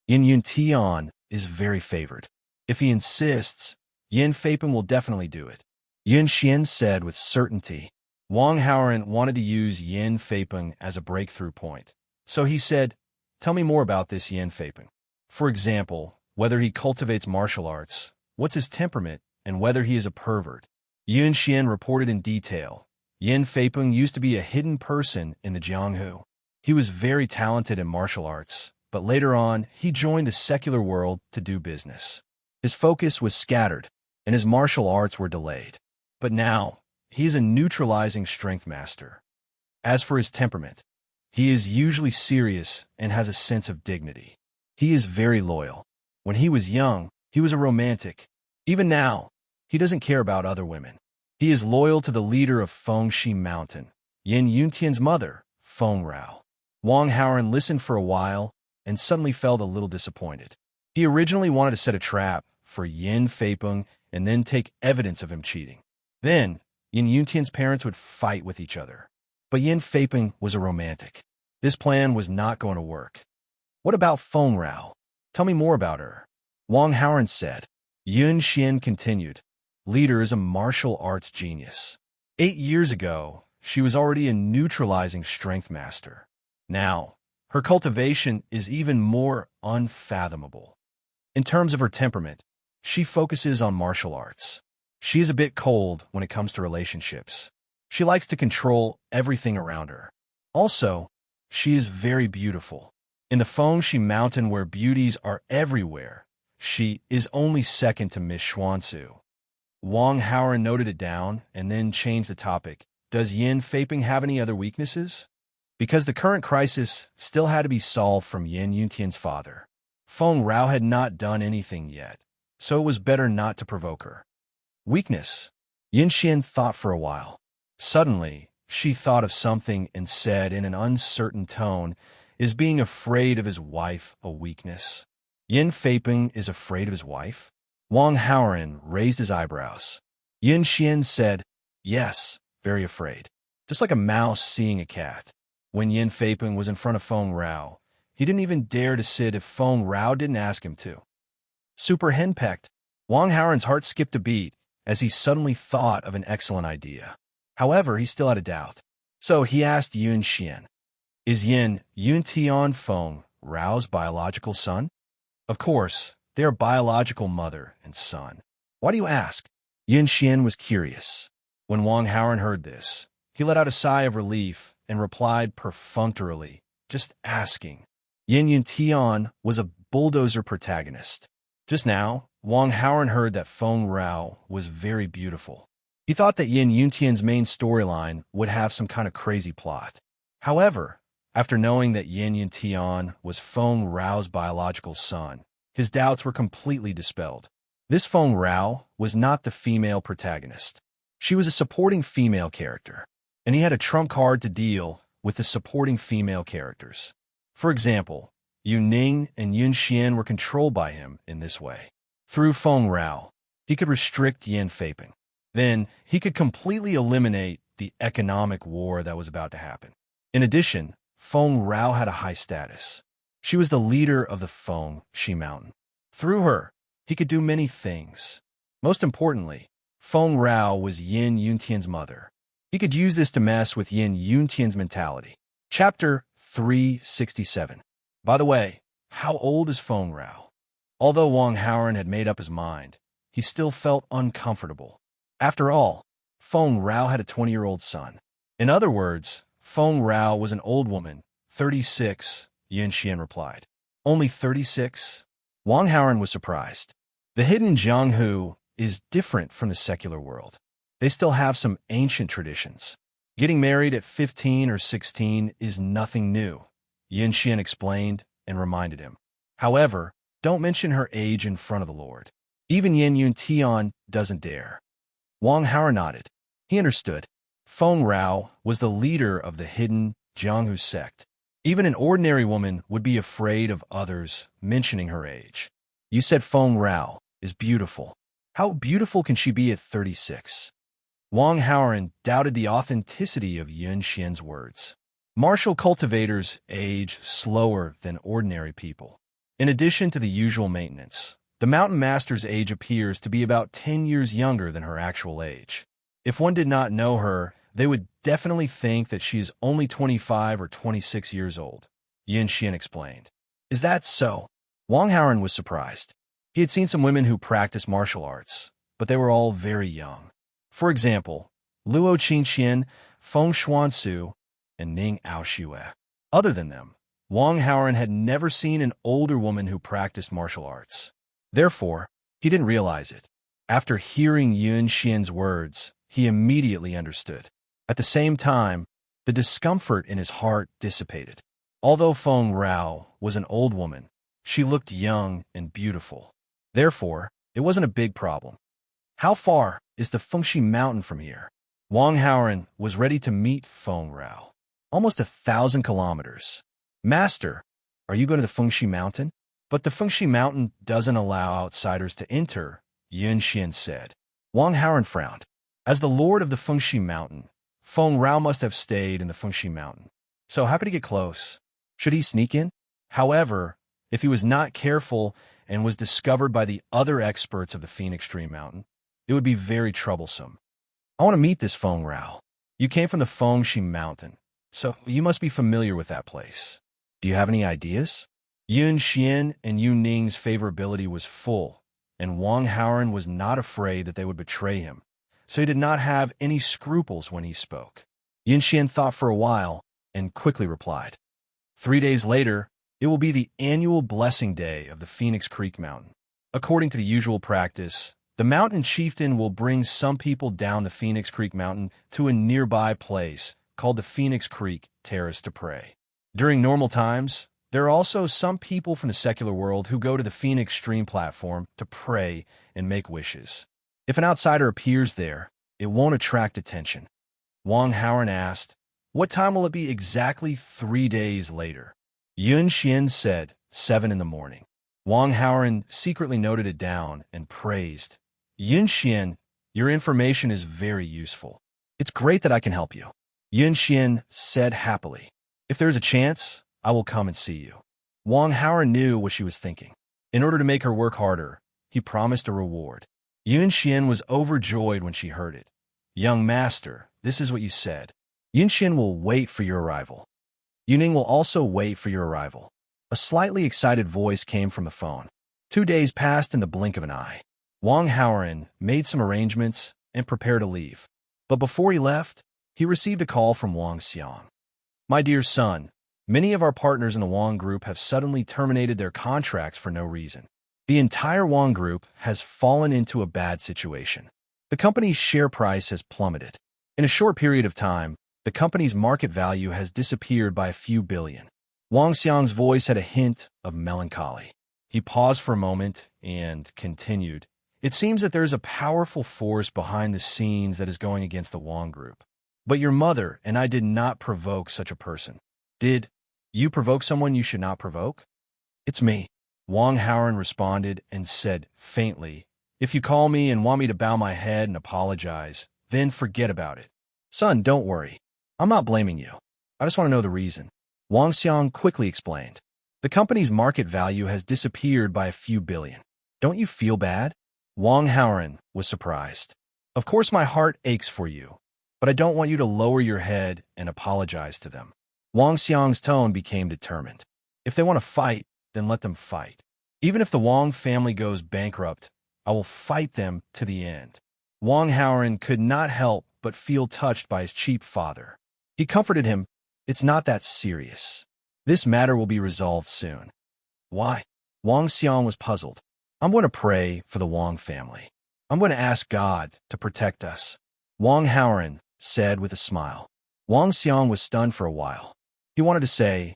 Yin Yuntian is very favored. If he insists, Yin Feipeng will definitely do it. Yin Xian said with certainty. Wang Haoren wanted to use Yin Feipeng as a breakthrough point. So he said, "Tell me more about this Yin Feipeng. For example, whether he cultivates martial arts, what's his temperament, and whether he is a pervert." Yun Xian reported in detail. Yin Feipeng used to be a hidden person in the Jianghu. He was very talented in martial arts, but later on, he joined the secular world to do business. His focus was scattered, and his martial arts were delayed. But now, he is a neutralizing strength master. As for his temperament, he is usually serious and has a sense of dignity. He is very loyal. When he was young, he was a romantic. Even now, he doesn't care about other women. He is loyal to the leader of Fengxi Mountain, Yin Yuntian's mother, Feng Rao. Wang Haoren listened for a while and suddenly felt a little disappointed. He originally wanted to set a trap for Yin Feipeng and then take evidence of him cheating. Then, Yin Yuntian's parents would fight with each other. But Yin Feipeng was a romantic. This plan was not going to work. What about Feng Rao? Tell me more about her. Wang Haoren said. Yun Xian continued. Leader is a martial arts genius. 8 years ago, she was already a neutralizing strength master. Now, her cultivation is even more unfathomable. In terms of her temperament, she focuses on martial arts. She is a bit cold when it comes to relationships. She likes to control everything around her. Also, she is very beautiful. In the Fengxi Mountain where beauties are everywhere, she is only second to Miss Xuansu. Wang Haoren noted it down and then changed the topic. Does Yin Feipeng have any other weaknesses? Because the current crisis still had to be solved from Yin Yuntian's father. Feng Rao had not done anything yet, so it was better not to provoke her. Weakness. Yin Xian thought for a while. Suddenly, she thought of something and said in an uncertain tone, "Is being afraid of his wife a weakness?" Yin Feipeng is afraid of his wife? Wang Haoren raised his eyebrows. Yin Xian said, "Yes, very afraid. Just like a mouse seeing a cat." When Yin Feipeng was in front of Feng Rao, he didn't even dare to sit if Feng Rao didn't ask him to. Super henpecked, Wang Haoren's heart skipped a beat as he suddenly thought of an excellent idea. However, he still had a doubt. So he asked Yun Xian, "Is Yin Yuntian Feng Rao's biological son?" Of course, they are biological mother and son. Why do you ask? Yin Xian was curious. When Wang Haoren heard this, he let out a sigh of relief and replied perfunctorily, "Just asking." Yin Yuntian was a bulldozer protagonist. Just now, Wang Haoren heard that Feng Rao was very beautiful. He thought that Yin Yuntian's main storyline would have some kind of crazy plot. However, after knowing that Yin Yuntian was Feng Rao's biological son, his doubts were completely dispelled. This Feng Rao was not the female protagonist. She was a supporting female character, and he had a trump card to deal with the supporting female characters. For example, Yu Ning and Yun Xian were controlled by him in this way. Through Feng Rao, he could restrict Yin Feipeng. Then, he could completely eliminate the economic war that was about to happen. In addition, Feng Rao had a high status. She was the leader of the Fengxi Mountain. Through her, he could do many things. Most importantly, Feng Rao was Yin Yuntian's mother. He could use this to mess with Yin Yuntian's mentality. Chapter 367. By the way, how old is Feng Rao? Although Wang Haoren had made up his mind, he still felt uncomfortable. After all, Feng Rao had a 20-year-old son. In other words, Feng Rao was an old woman, 36, Yin Xian replied. Only 36? Wang Haoren was surprised. The hidden Jianghu is different from the secular world. They still have some ancient traditions. Getting married at 15 or 16 is nothing new, Yin Xian explained and reminded him. However, don't mention her age in front of the Lord. Even Yin Yuntian doesn't dare. Wang Haoren nodded. He understood. Feng Rao was the leader of the hidden Jianghu sect. Even an ordinary woman would be afraid of others mentioning her age. You said Feng Rao is beautiful. How beautiful can she be at 36? Wang Haoren doubted the authenticity of Yun Xian's words. Martial cultivators age slower than ordinary people. In addition to the usual maintenance, the mountain master's age appears to be about 10 years younger than her actual age. If one did not know her, they would definitely think that she is only 25 or 26 years old, Yin Xian explained. Is that so? Wang Haoren was surprised. He had seen some women who practiced martial arts, but they were all very young. For example, Luo Qingqian, Feng Xuansu, and Ning Aoxue. Other than them, Wang Haoren had never seen an older woman who practiced martial arts. Therefore, he didn't realize it. After hearing Yun Xian's words, he immediately understood. At the same time, the discomfort in his heart dissipated. Although Feng Rao was an old woman, she looked young and beautiful. Therefore, it wasn't a big problem. How far is the Fengxi mountain from here? Wang Haoren was ready to meet Feng Rao. Almost 1,000 kilometers. Master, are you going to the Fengxi mountain? But the Fengxi mountain doesn't allow outsiders to enter, Yun Xian said. Wang Haoren frowned. As the lord of the Fengxi mountain, Feng Rao must have stayed in the Fengxi mountain. So how could he get close? Should he sneak in? However, if he was not careful and was discovered by the other experts of the Phoenix Tree Mountain, it would be very troublesome. I want to meet this Feng Rao. You came from the Fengxi mountain, so you must be familiar with that place. Do you have any ideas? Yun Xian and Yu Ning's favorability was full, and Wang Haoren was not afraid that they would betray him, so he did not have any scruples when he spoke. Yun Xian thought for a while and quickly replied. 3 days later, it will be the annual blessing day of the Phoenix Creek Mountain. According to the usual practice, the mountain chieftain will bring some people down the Phoenix Creek Mountain to a nearby place called the Phoenix Creek Terrace to pray. During normal times, there are also some people from the secular world who go to the Phoenix Stream platform to pray and make wishes. If an outsider appears there, it won't attract attention. Wang Haoren asked, what time will it be exactly 3 days later? Yun Xian said, 7 in the morning. Wang Haoren secretly noted it down and praised. Yun Xian, your information is very useful. It's great that I can help you. Yun Xian said happily. If there's a chance, I will come and see you. Wang Haoren knew what she was thinking. In order to make her work harder, he promised a reward. Yun Xian was overjoyed when she heard it. Young master, this is what you said. Yun Xian will wait for your arrival. Yu Ning will also wait for your arrival. A slightly excited voice came from the phone. 2 days passed in the blink of an eye. Wang Haoren made some arrangements and prepared to leave. But before he left, he received a call from Wang Xiang. My dear son, many of our partners in the Wang Group have suddenly terminated their contracts for no reason. The entire Wang Group has fallen into a bad situation. The company's share price has plummeted. In a short period of time, the company's market value has disappeared by a few billion. Wang Xiang's voice had a hint of melancholy. He paused for a moment and continued. It seems that there is a powerful force behind the scenes that is going against the Wang Group. But your mother and I did not provoke such a person. Did you provoke someone you should not provoke? It's me. Wang Haoren responded and said faintly, if you call me and want me to bow my head and apologize, then forget about it. Son, don't worry. I'm not blaming you. I just want to know the reason. Wang Xiang quickly explained. The company's market value has disappeared by a few billion. Don't you feel bad? Wang Haoren was surprised. Of course my heart aches for you, but I don't want you to lower your head and apologize to them. Wang Xiang's tone became determined. If they want to fight, then let them fight. Even if the Wang family goes bankrupt, I will fight them to the end. Wang Haoren could not help but feel touched by his cheap father. He comforted him. It's not that serious. This matter will be resolved soon. Why? Wang Xiang was puzzled. I'm going to pray for the Wang family. I'm going to ask God to protect us. Wang Haoren said with a smile. Wang Xiang was stunned for a while. He wanted to say,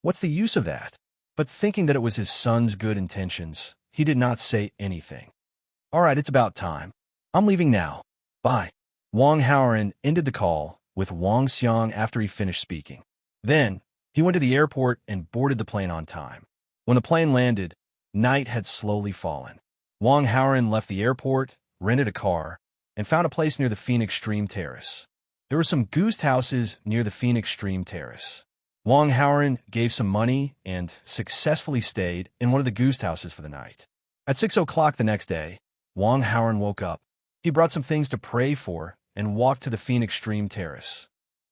what's the use of that? But thinking that it was his son's good intentions, he did not say anything. All right, it's about time. I'm leaving now. Bye. Wang Haoren ended the call with Wang Xiang after he finished speaking. Then, he went to the airport and boarded the plane on time. When the plane landed, night had slowly fallen. Wang Haoren left the airport, rented a car, and found a place near the Phoenix Stream Terrace. There were some goose houses near the Phoenix Stream Terrace. Wang Haoren gave some money and successfully stayed in one of the goose houses for the night. At 6 o'clock the next day, Wang Haoren woke up. He brought some things to pray for and walked to the Phoenix Stream Terrace.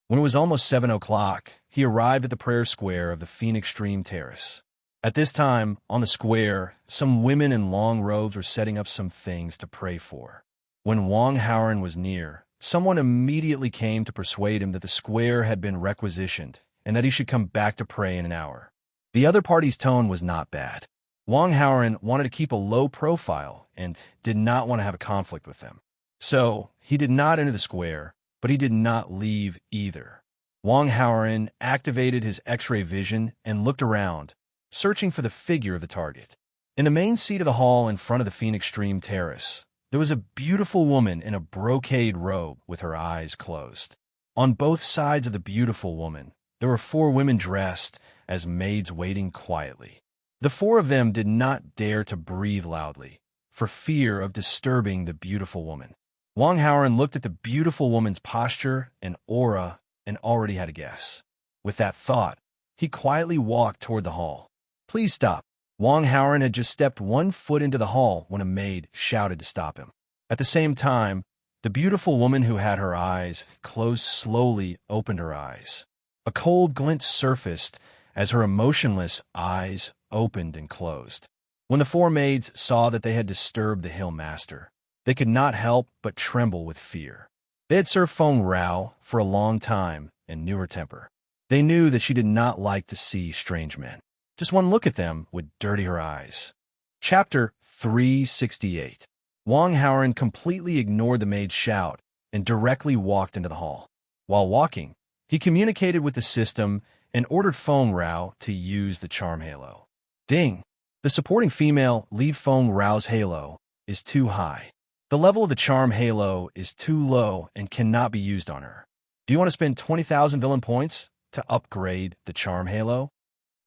When it was almost 7 o'clock, he arrived at the prayer square of the Phoenix Stream Terrace. At this time, on the square, some women in long robes were setting up some things to pray for. When Wang Haoren was near, someone immediately came to persuade him that the square had been requisitioned and that he should come back to pray in an hour. The other party's tone was not bad. Wang Haoren wanted to keep a low profile and did not want to have a conflict with them. So, he did not enter the square, but he did not leave either. Wang Haoren activated his X-ray vision and looked around, searching for the figure of the target. In the main seat of the hall in front of the Phoenix Stream Terrace, there was a beautiful woman in a brocade robe with her eyes closed. On both sides of the beautiful woman, there were 4 women dressed as maids waiting quietly. The 4 of them did not dare to breathe loudly, for fear of disturbing the beautiful woman. Wang Haoren looked at the beautiful woman's posture and aura and already had a guess. With that thought, he quietly walked toward the hall. "Please stop." Wang Haoren had just stepped 1 foot into the hall when a maid shouted to stop him. At the same time, the beautiful woman who had her eyes closed slowly opened her eyes. A cold glint surfaced as her emotionless eyes opened and closed. When the 4 maids saw that they had disturbed the Hill Master, they could not help but tremble with fear. They had served Feng Rao for a long time and knew her temper. They knew that she did not like to see strange men. Just one look at them would dirty her eyes. Chapter 368. Wang Haoren completely ignored the maid's shout and directly walked into the hall. While walking, he communicated with the system and ordered Feng Rao to use the charm halo. Ding! The supporting female lead Feng Rao's halo is too high. The level of the charm halo is too low and cannot be used on her. Do you want to spend 20,000 villain points to upgrade the charm halo?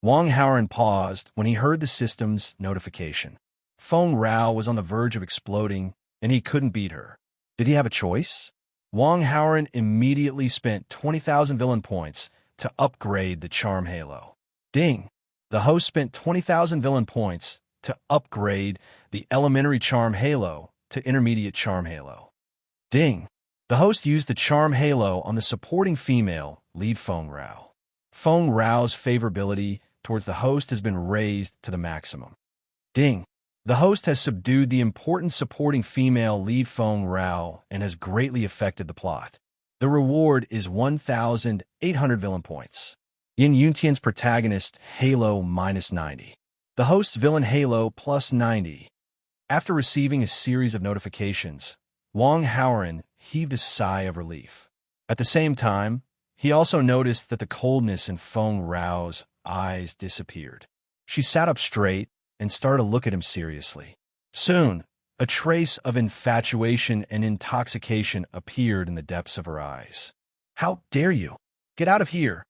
Wang Haoren paused when he heard the system's notification. Feng Rao was on the verge of exploding, and he couldn't beat her. Did he have a choice? Wang Haoren immediately spent 20,000 villain points to upgrade the charm halo. Ding! The host spent 20,000 villain points to upgrade the elementary charm halo to intermediate charm halo. Ding! The host used the charm halo on the supporting female lead Feng Rao. Feng Rao's favorability towards the host has been raised to the maximum. Ding! The host has subdued the important supporting female lead Feng Rao and has greatly affected the plot. The reward is 1,800 villain points. Yin Yuntian's protagonist Halo -90. The host's villain Halo +90. After receiving a series of notifications, Wang Haoren heaved a sigh of relief. At the same time, he also noticed that the coldness in Feng Rao's eyes disappeared. She sat up straight and started to look at him seriously. Soon, a trace of infatuation and intoxication appeared in the depths of her eyes. "How dare you? Get out of here!"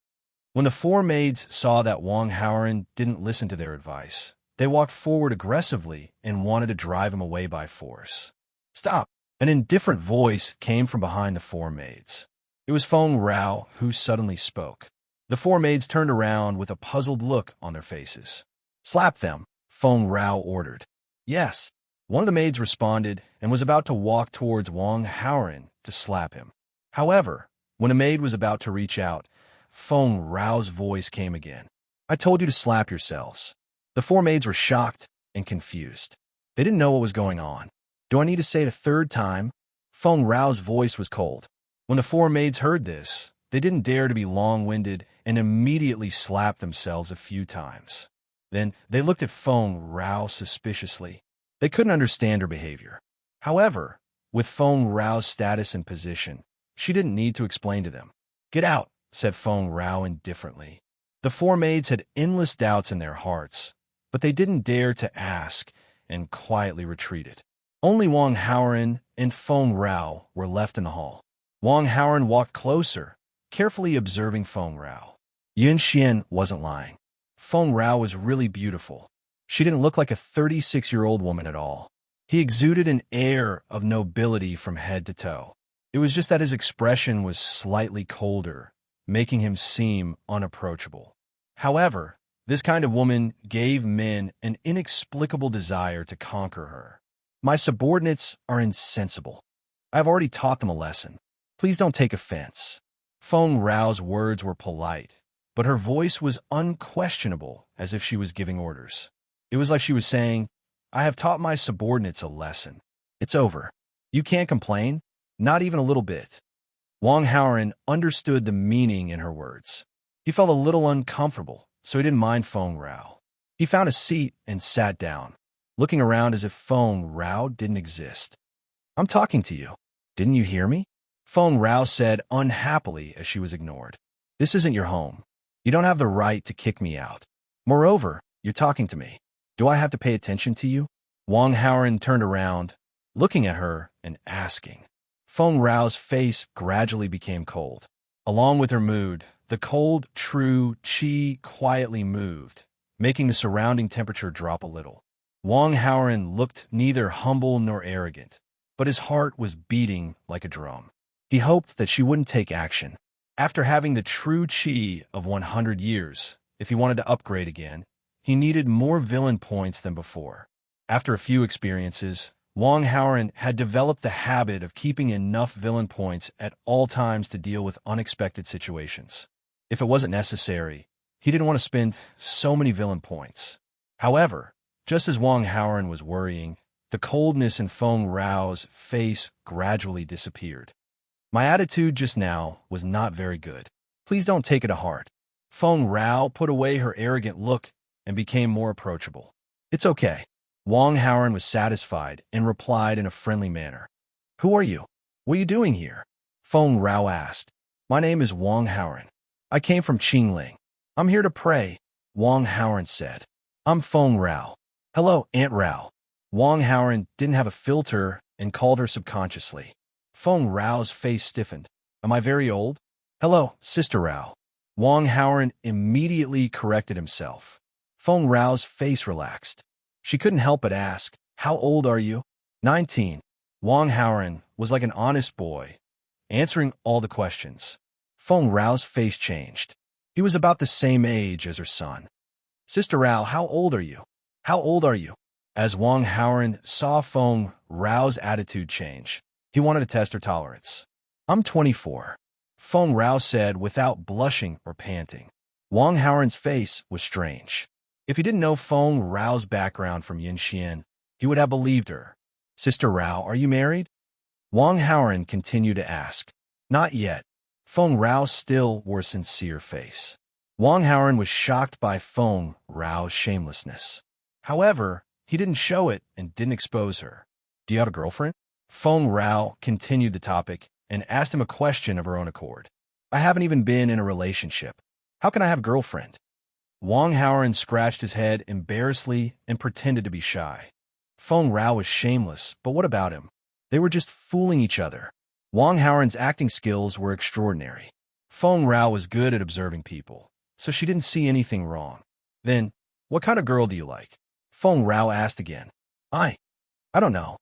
When the 4 maids saw that Wang Haoren didn't listen to their advice, they walked forward aggressively and wanted to drive him away by force. "Stop!" An indifferent voice came from behind the 4 maids. It was Feng Rao who suddenly spoke. The 4 maids turned around with a puzzled look on their faces. "Slap them," Feng Rao ordered. "Yes." One of the maids responded and was about to walk towards Wang Haoren to slap him. However, when a maid was about to reach out, Feng Rao's voice came again. "I told you to slap yourselves." The 4 maids were shocked and confused. They didn't know what was going on. "Do I need to say it a 3rd time?" Feng Rao's voice was cold. When the 4 maids heard this, they didn't dare to be long-winded and immediately slapped themselves a few times. Then they looked at Feng Rao suspiciously. They couldn't understand her behavior. However, with Feng Rao's status and position, she didn't need to explain to them. "Get out," said Feng Rao indifferently. The 4 maids had endless doubts in their hearts, but they didn't dare to ask and quietly retreated. Only Wang Haoren and Feng Rao were left in the hall. Wang Haoren walked closer, carefully observing Feng Rao. Yun Xian wasn't lying. Feng Rao was really beautiful. She didn't look like a 36-year-old woman at all. He exuded an air of nobility from head to toe. It was just that his expression was slightly colder, making him seem unapproachable. However, this kind of woman gave men an inexplicable desire to conquer her. My subordinates are insensible. I've already taught them a lesson. Please don't take offense. Feng Rao's words were polite, but her voice was unquestionable, as if she was giving orders. It was like she was saying, I have taught my subordinates a lesson. It's over. You can't complain, not even a little bit. Wang Haoran understood the meaning in her words. He felt a little uncomfortable, so he didn't mind Feng Rao. He found a seat and sat down, looking around as if Feng Rao didn't exist. I'm talking to you. Didn't you hear me? Feng Rao said unhappily as she was ignored. This isn't your home. You don't have the right to kick me out. Moreover, you're talking to me. Do I have to pay attention to you? Wang Haoran turned around, looking at her and asking. Feng Rao's face gradually became cold. Along with her mood, the cold, true qi quietly moved, making the surrounding temperature drop a little. Wang Haoran looked neither humble nor arrogant, but his heart was beating like a drum. He hoped that she wouldn't take action. After having the true qi of 100 years, if he wanted to upgrade again, he needed more villain points than before. After a few experiences, Wang Haoran had developed the habit of keeping enough villain points at all times to deal with unexpected situations. If it wasn't necessary, he didn't want to spend so many villain points. However, just as Wang Haoran was worrying, the coldness in Feng Rao's face gradually disappeared. My attitude just now was not very good. Please don't take it to heart. Feng Rao put away her arrogant look and became more approachable. It's okay. Wang Haoran was satisfied and replied in a friendly manner. Who are you? What are you doing here? Feng Rao asked. My name is Wang Haoran. I came from Qingling. I'm here to pray, Wang Haoran said. I'm Feng Rao. Hello, Aunt Rao. Wang Haoran didn't have a filter and called her subconsciously. Feng Rao's face stiffened. Am I very old? Hello, Sister Rao. Wang Haoran immediately corrected himself. Feng Rao's face relaxed. She couldn't help but ask, how old are you? 19. Wang Haoran was like an honest boy, answering all the questions. Feng Rao's face changed. He was about the same age as her son. Sister Rao, how old are you? How old are you? As Wang Haoran saw Feng Rao's attitude change, he wanted to test her tolerance. I'm 24. Feng Rao said without blushing or panting. Wang Haoran's face was strange. If he didn't know Feng Rao's background from Yinxian, he would have believed her. Sister Rao, are you married? Wang Haoran continued to ask. Not yet. Feng Rao still wore a sincere face. Wang Haoran was shocked by Feng Rao's shamelessness. However, he didn't show it and didn't expose her. Do you have a girlfriend? Feng Rao continued the topic and asked him a question of her own accord. I haven't even been in a relationship. How can I have a girlfriend? Wang Haoran scratched his head embarrassedly and pretended to be shy. Feng Rao was shameless, but what about him? They were just fooling each other. Wang Haoran's acting skills were extraordinary. Feng Rao was good at observing people, so she didn't see anything wrong. Then, what kind of girl do you like? Feng Rao asked again. I don't know.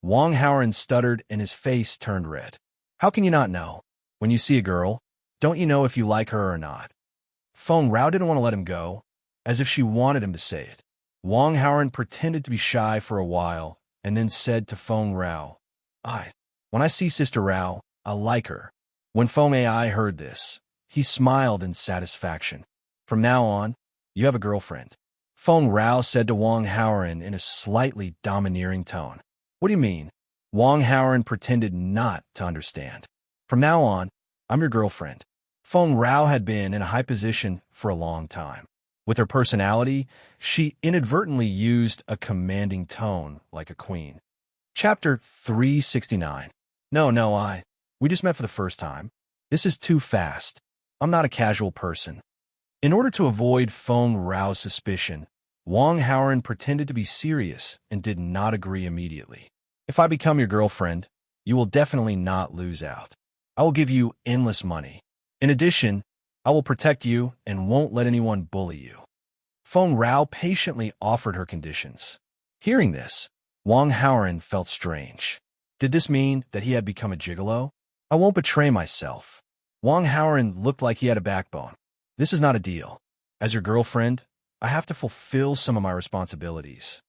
Wang Haoran stuttered and his face turned red. How can you not know? When you see a girl, don't you know if you like her or not? Feng Rao didn't want to let him go, as if she wanted him to say it. Wang Haoran pretended to be shy for a while, and then said to Feng Rao, when I see Sister Rao, I like her. When Feng Ai heard this, he smiled in satisfaction. From now on, you have a girlfriend. Feng Rao said to Wang Haoran in a slightly domineering tone. What do you mean? Wang Haoran pretended not to understand. From now on, I'm your girlfriend. Feng Rao had been in a high position for a long time. With her personality, she inadvertently used a commanding tone like a queen. Chapter 369. No, we just met for the first time. This is too fast. I'm not a casual person. In order to avoid Feng Rao's suspicion, Wang Haoran pretended to be serious and did not agree immediately. If I become your girlfriend, you will definitely not lose out. I will give you endless money. In addition, I will protect you and won't let anyone bully you. Feng Rao patiently offered her conditions. Hearing this, Wang Haoran felt strange. Did this mean that he had become a gigolo? I won't betray myself. Wang Haoran looked like he had a backbone. This is not a deal. As your girlfriend, I have to fulfill some of my responsibilities.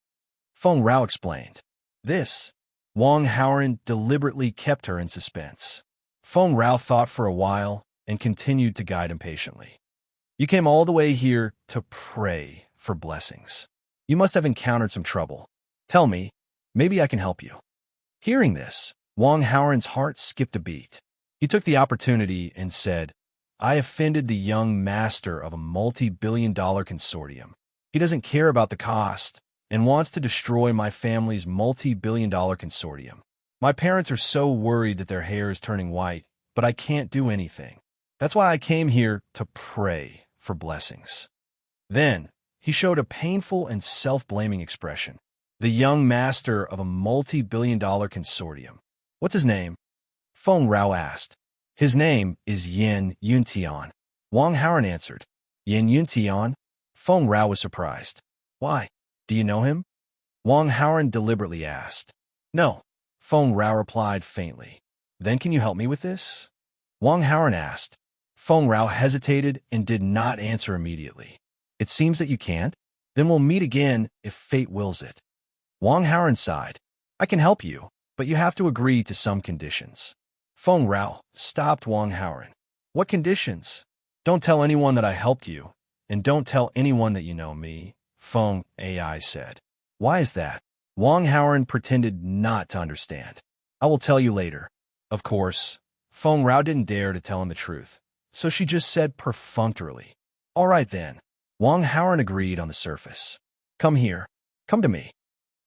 Feng Rao explained. This, Wang Haoran deliberately kept her in suspense. Feng Rao thought for a while and continued to guide him patiently. You came all the way here to pray for blessings. You must have encountered some trouble. Tell me, maybe I can help you. Hearing this, Wang Haoran's heart skipped a beat. He took the opportunity and said, I offended the young master of a multi-billion-dollar consortium. He doesn't care about the cost and wants to destroy my family's multi-billion-dollar consortium. My parents are so worried that their hair is turning white, but I can't do anything. That's why I came here to pray for blessings. Then, he showed a painful and self-blaming expression. The young master of a multi-billion-dollar consortium. What's his name? Feng Rao asked. His name is Yin Yuntian. Wang Haoran answered. Yin Yuntian? Feng Rao was surprised. Why? Do you know him? Wang Haoran deliberately asked. No, Feng Rao replied faintly. Then can you help me with this? Wang Haoran asked. Feng Rao hesitated and did not answer immediately. It seems that you can't? Then we'll meet again if fate wills it. Wang Haoran sighed. I can help you, but you have to agree to some conditions. Feng Rao stopped Wang Haoran. What conditions? Don't tell anyone that I helped you, and don't tell anyone that you know me, Feng AI said. Why is that? Wang Haoran pretended not to understand. I will tell you later. Of course, Feng Rao didn't dare to tell him the truth, so she just said perfunctorily. All right then. Wang Haoran agreed on the surface. Come here. Come to me.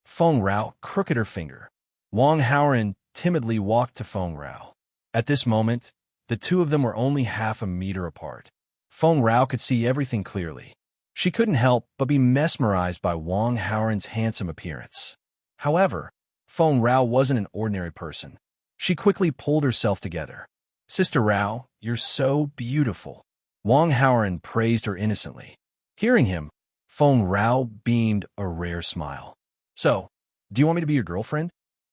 Feng Rao crooked her finger. Wang Haoran timidly walked to Feng Rao. At this moment, the two of them were only half a meter apart. Feng Rao could see everything clearly. She couldn't help but be mesmerized by Wang Haoran's handsome appearance. However, Feng Rao wasn't an ordinary person. She quickly pulled herself together. Sister Rao, you're so beautiful. Wang Haoran praised her innocently. Hearing him, Feng Rao beamed a rare smile. So, do you want me to be your girlfriend?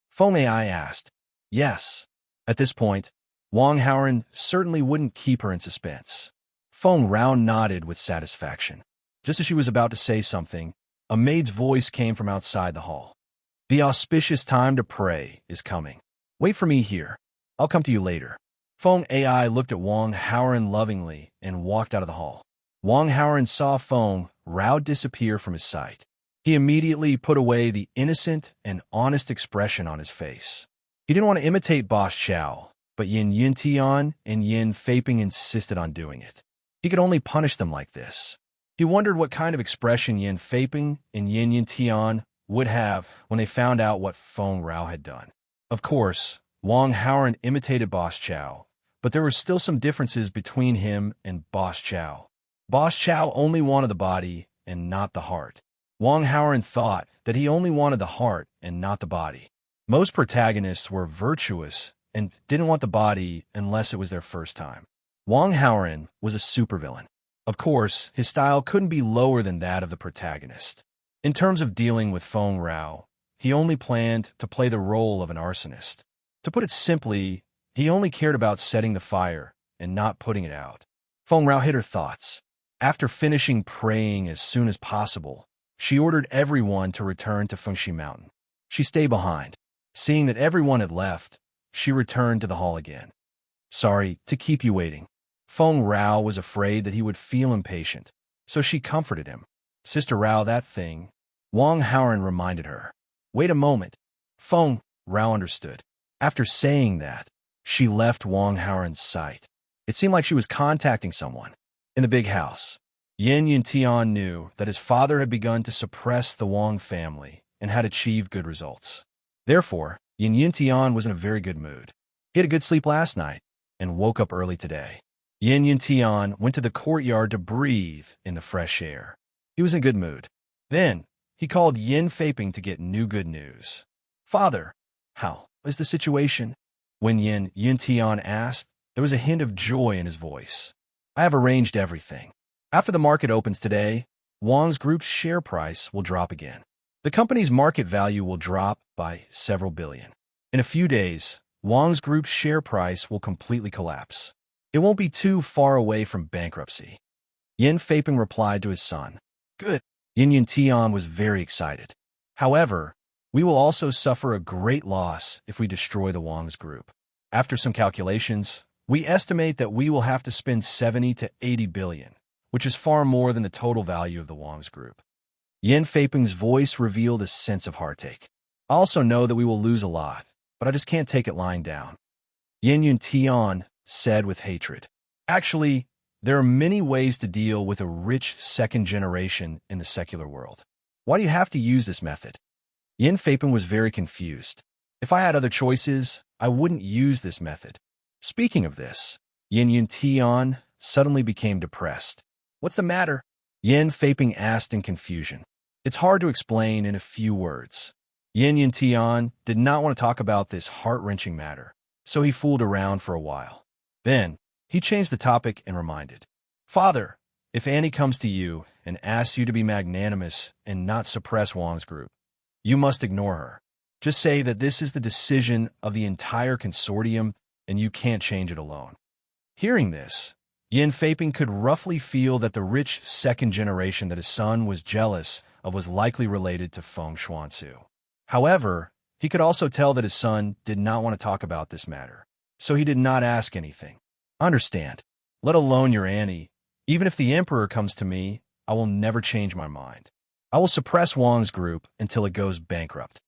Feng AI asked. Yes. At this point, Wang Haoran certainly wouldn't keep her in suspense. Feng Rao nodded with satisfaction. Just as she was about to say something, a maid's voice came from outside the hall. The auspicious time to pray is coming. Wait for me here. I'll come to you later. Feng AI looked at Wang Haoran lovingly and walked out of the hall. Wang Haoran saw Feng Rao disappear from his sight. He immediately put away the innocent and honest expression on his face. He didn't want to imitate Boss Chow, but Yin Yuntian and Yin Faping insisted on doing it. He could only punish them like this. He wondered what kind of expression Yin Faping and Yin Yuntian would have when they found out what Feng Rao had done. Of course, Wang Haoran imitated Boss Chow, but there were still some differences between him and Boss Chow. Boss Chow only wanted the body and not the heart. Wang Haoran thought that he only wanted the heart and not the body. Most protagonists were virtuous and didn't want the body unless it was their first time. Wang Haoran was a supervillain. Of course, his style couldn't be lower than that of the protagonist. In terms of dealing with Feng Rao, he only planned to play the role of an arsonist. To put it simply, he only cared about setting the fire and not putting it out. Feng Rao hid her thoughts. After finishing praying as soon as possible, she ordered everyone to return to Fengxi Mountain. She stayed behind. Seeing that everyone had left, she returned to the hall again. Sorry to keep you waiting. Feng Rao was afraid that he would feel impatient, so she comforted him. Sister Rao, that thing. Wang Haoran reminded her. Wait a moment. Feng Rao understood. After saying that, she left Wang Haoran's sight. It seemed like she was contacting someone. In the big house, Yin Yuntian knew that his father had begun to suppress the Wang family and had achieved good results. Therefore, Yin Yuntian was in a very good mood. He had a good sleep last night and woke up early today. Yin Yuntian went to the courtyard to breathe in the fresh air. He was in a good mood. Then, he called Yin Faping to get new good news. Father, how is the situation? When Yin Yuntian asked, there was a hint of joy in his voice. I have arranged everything. After the market opens today, Wang's group's share price will drop again. The company's market value will drop by several billion. In a few days, Wang's group's share price will completely collapse. It won't be too far away from bankruptcy. Yin Feiping replied to his son. Good. Yin Yuntian was very excited. However, we will also suffer a great loss if we destroy the Wang's group. After some calculations, we estimate that we will have to spend 70 to 80 billion, which is far more than the total value of the Wang's group. Yin Feiping's voice revealed a sense of heartache. I also know that we will lose a lot, but I just can't take it lying down. Yin Yuntian said with hatred. Actually, there are many ways to deal with a rich second generation in the secular world. Why do you have to use this method? Yin Feiping was very confused. If I had other choices, I wouldn't use this method. Speaking of this, Yin Yuntian suddenly became depressed. What's the matter? Yin Feiping asked in confusion. It's hard to explain in a few words. Yin Yuntian did not want to talk about this heart-wrenching matter, so he fooled around for a while. Then, he changed the topic and reminded. Father, if Annie comes to you and asks you to be magnanimous and not suppress Wang's group, you must ignore her. Just say that this is the decision of the entire consortium and you can't change it alone. Hearing this, Yin Feiping could roughly feel that the rich second generation that his son was jealous of was likely related to Feng Xuansu. However, he could also tell that his son did not want to talk about this matter, so he did not ask anything. Understand, let alone your Annie. Even if the emperor comes to me, I will never change my mind. I will suppress Wang's group until it goes bankrupt.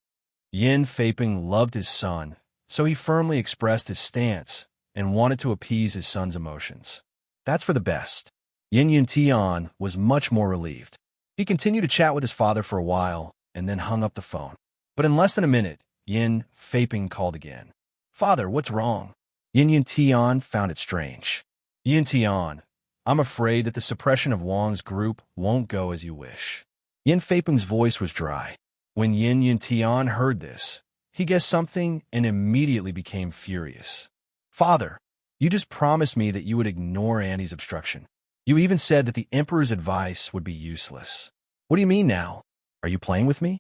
Yin Feiping loved his son, so he firmly expressed his stance and wanted to appease his son's emotions. That's for the best. Yin Yuntian was much more relieved. He continued to chat with his father for a while and then hung up the phone. But in less than a minute, Yin Feiping called again. Father, what's wrong? Yin Yuntian found it strange. Yuntian, I'm afraid that the suppression of Wang's group won't go as you wish. Yin Feiping's voice was dry. When Yin Yuntian heard this, he guessed something and immediately became furious. Father, you just promised me that you would ignore Annie's obstruction. You even said that the emperor's advice would be useless. What do you mean now? Are you playing with me?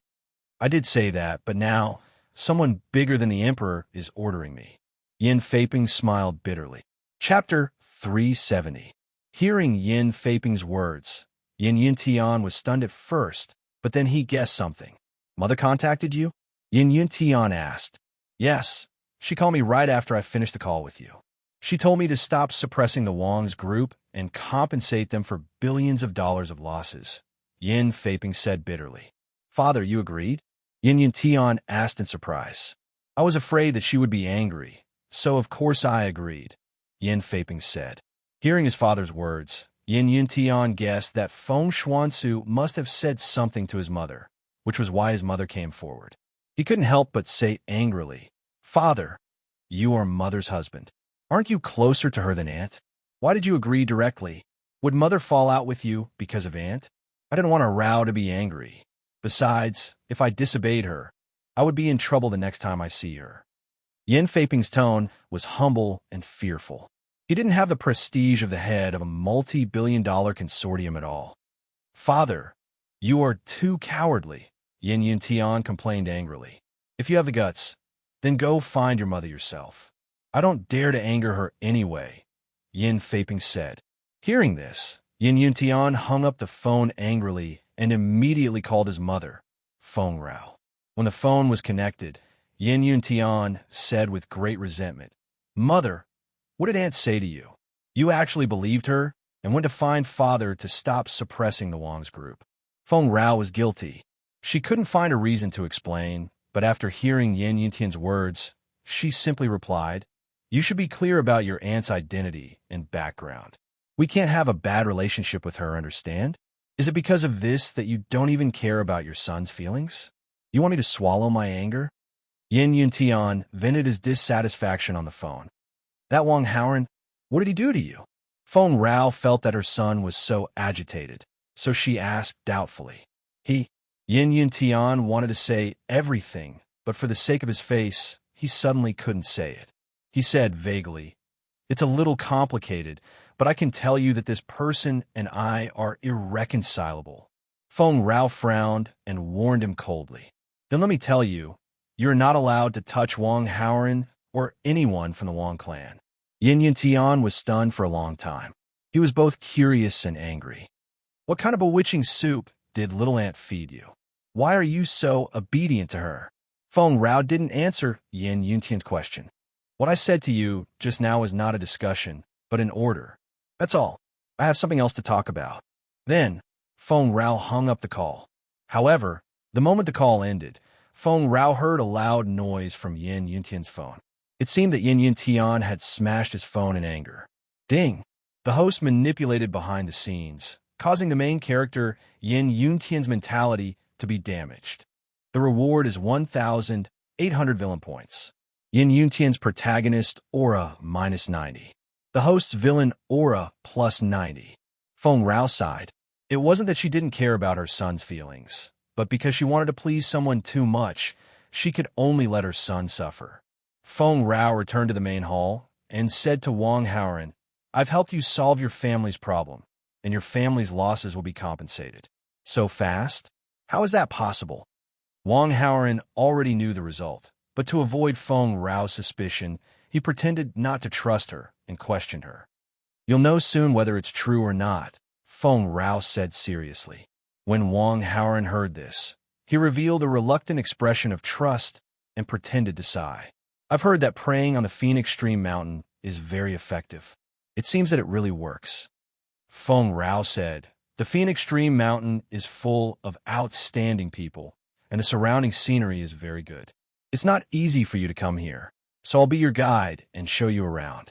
I did say that, but now someone bigger than the emperor is ordering me. Yin Feiping smiled bitterly. Chapter 370. Hearing Yin Feiping's words, Yin Yuntian was stunned at first, but then he guessed something. Mother contacted you? Yin Yuntian asked. Yes, she called me right after I finished the call with you. She told me to stop suppressing the Wang's group and compensate them for billions of dollars of losses. Yin Feiping said bitterly. Father, you agreed? Yin Yuntian asked in surprise. I was afraid that she would be angry, so of course I agreed, Yin Feiping said. Hearing his father's words, Yin Yuntian guessed that Feng Xuansu must have said something to his mother, which was why his mother came forward. He couldn't help but say angrily, Father, you are Mother's husband. Aren't you closer to her than Aunt? Why did you agree directly? Would Mother fall out with you because of Aunt? I didn't want a row to be angry. Besides, if I disobeyed her, I would be in trouble the next time I see her. Yin Feiping's tone was humble and fearful. He didn't have the prestige of the head of a multi-billion-dollar consortium at all. Father, you are too cowardly, Yin Yuntian complained angrily. If you have the guts, then go find your mother yourself. I don't dare to anger her anyway, Yin Feiping said. Hearing this, Yin Yuntian hung up the phone angrily and immediately called his mother, Feng Rao. When the phone was connected, Yin Yuntian said with great resentment, Mother, what did Aunt say to you? You actually believed her and went to find Father to stop suppressing the Wang's group. Feng Rao was guilty. She couldn't find a reason to explain, but after hearing Yin Yuntian's words, she simply replied, You should be clear about your aunt's identity and background. We can't have a bad relationship with her, understand? Is it because of this that you don't even care about your son's feelings? You want me to swallow my anger? Yin Yuntian vented his dissatisfaction on the phone. That Wang Haoran, what did he do to you? Feng Rao felt that her son was so agitated, so she asked doubtfully. Yin Yuntian wanted to say everything, but for the sake of his face, he suddenly couldn't say it. He said vaguely, It's a little complicated, but I can tell you that this person and I are irreconcilable. Feng Rao frowned and warned him coldly. Then let me tell you, you're not allowed to touch Wang Haoran or anyone from the Wang clan. Yin Yuntian was stunned for a long time. He was both curious and angry. What kind of bewitching soup did Little Aunt feed you? Why are you so obedient to her? Feng Rao didn't answer Yin Yuntian's question. What I said to you just now is not a discussion, but an order. That's all. I have something else to talk about. Then, Feng Rao hung up the call. However, the moment the call ended, Feng Rao heard a loud noise from Yin Yuntian's phone. It seemed that Yin Yuntian had smashed his phone in anger. Ding! The host manipulated behind the scenes, causing the main character Yin Yuntian's mentality to be damaged. The reward is 1,800 villain points. Yin Yuntian's protagonist aura -90. The host's villain aura +90. Feng Rao sighed. It wasn't that she didn't care about her son's feelings, but because she wanted to please someone too much, she could only let her son suffer. Feng Rao returned to the main hall and said to Wang Haoran, I've helped you solve your family's problem, and your family's losses will be compensated. So fast? How is that possible? Wang Haoran already knew the result, but to avoid Feng Rao's suspicion, he pretended not to trust her and questioned her. You'll know soon whether it's true or not, Feng Rao said seriously. When Wang Haoran heard this, he revealed a reluctant expression of trust and pretended to sigh. I've heard that praying on the Phoenix Stream Mountain is very effective. It seems that it really works. Feng Rao said, the Phoenix Stream Mountain is full of outstanding people, and the surrounding scenery is very good. It's not easy for you to come here, so I'll be your guide and show you around.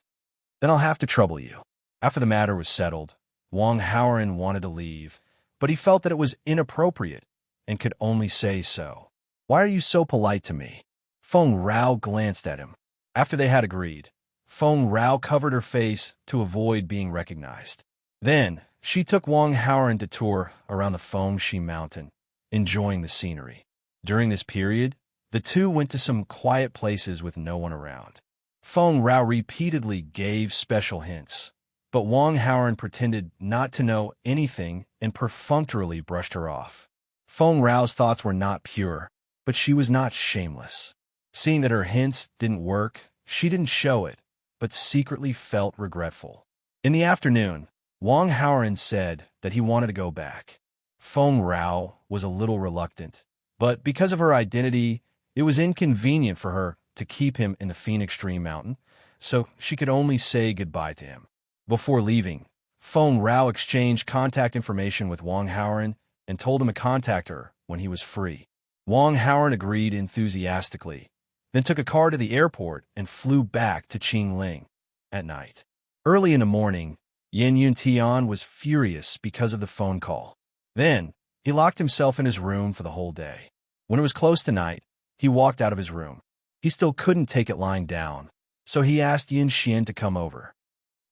Then I'll have to trouble you. After the matter was settled, Wang Haoran wanted to leave, but he felt that it was inappropriate and could only say so. Why are you so polite to me? Feng Rao glanced at him. After they had agreed, Feng Rao covered her face to avoid being recognized. Then, she took Wang Haoran to tour around the Fengshi Mountain, enjoying the scenery. During this period, the two went to some quiet places with no one around. Feng Rao repeatedly gave special hints, but Wang Haoran pretended not to know anything and perfunctorily brushed her off. Feng Rao's thoughts were not pure, but she was not shameless. Seeing that her hints didn't work, she didn't show it, but secretly felt regretful. In the afternoon, Wang Haoran said that he wanted to go back. Feng Rao was a little reluctant, but because of her identity, it was inconvenient for her to keep him in the Phoenix Stream Mountain, so she could only say goodbye to him. Before leaving, Feng Rao exchanged contact information with Wang Haoran and told him to contact her when he was free. Wang Haoran agreed enthusiastically, then took a car to the airport and flew back to Qingling at night. Early in the morning, Yin Yuntian was furious because of the phone call. Then, he locked himself in his room for the whole day. When it was close to night, he walked out of his room. He still couldn't take it lying down, so he asked Yin Xian to come over.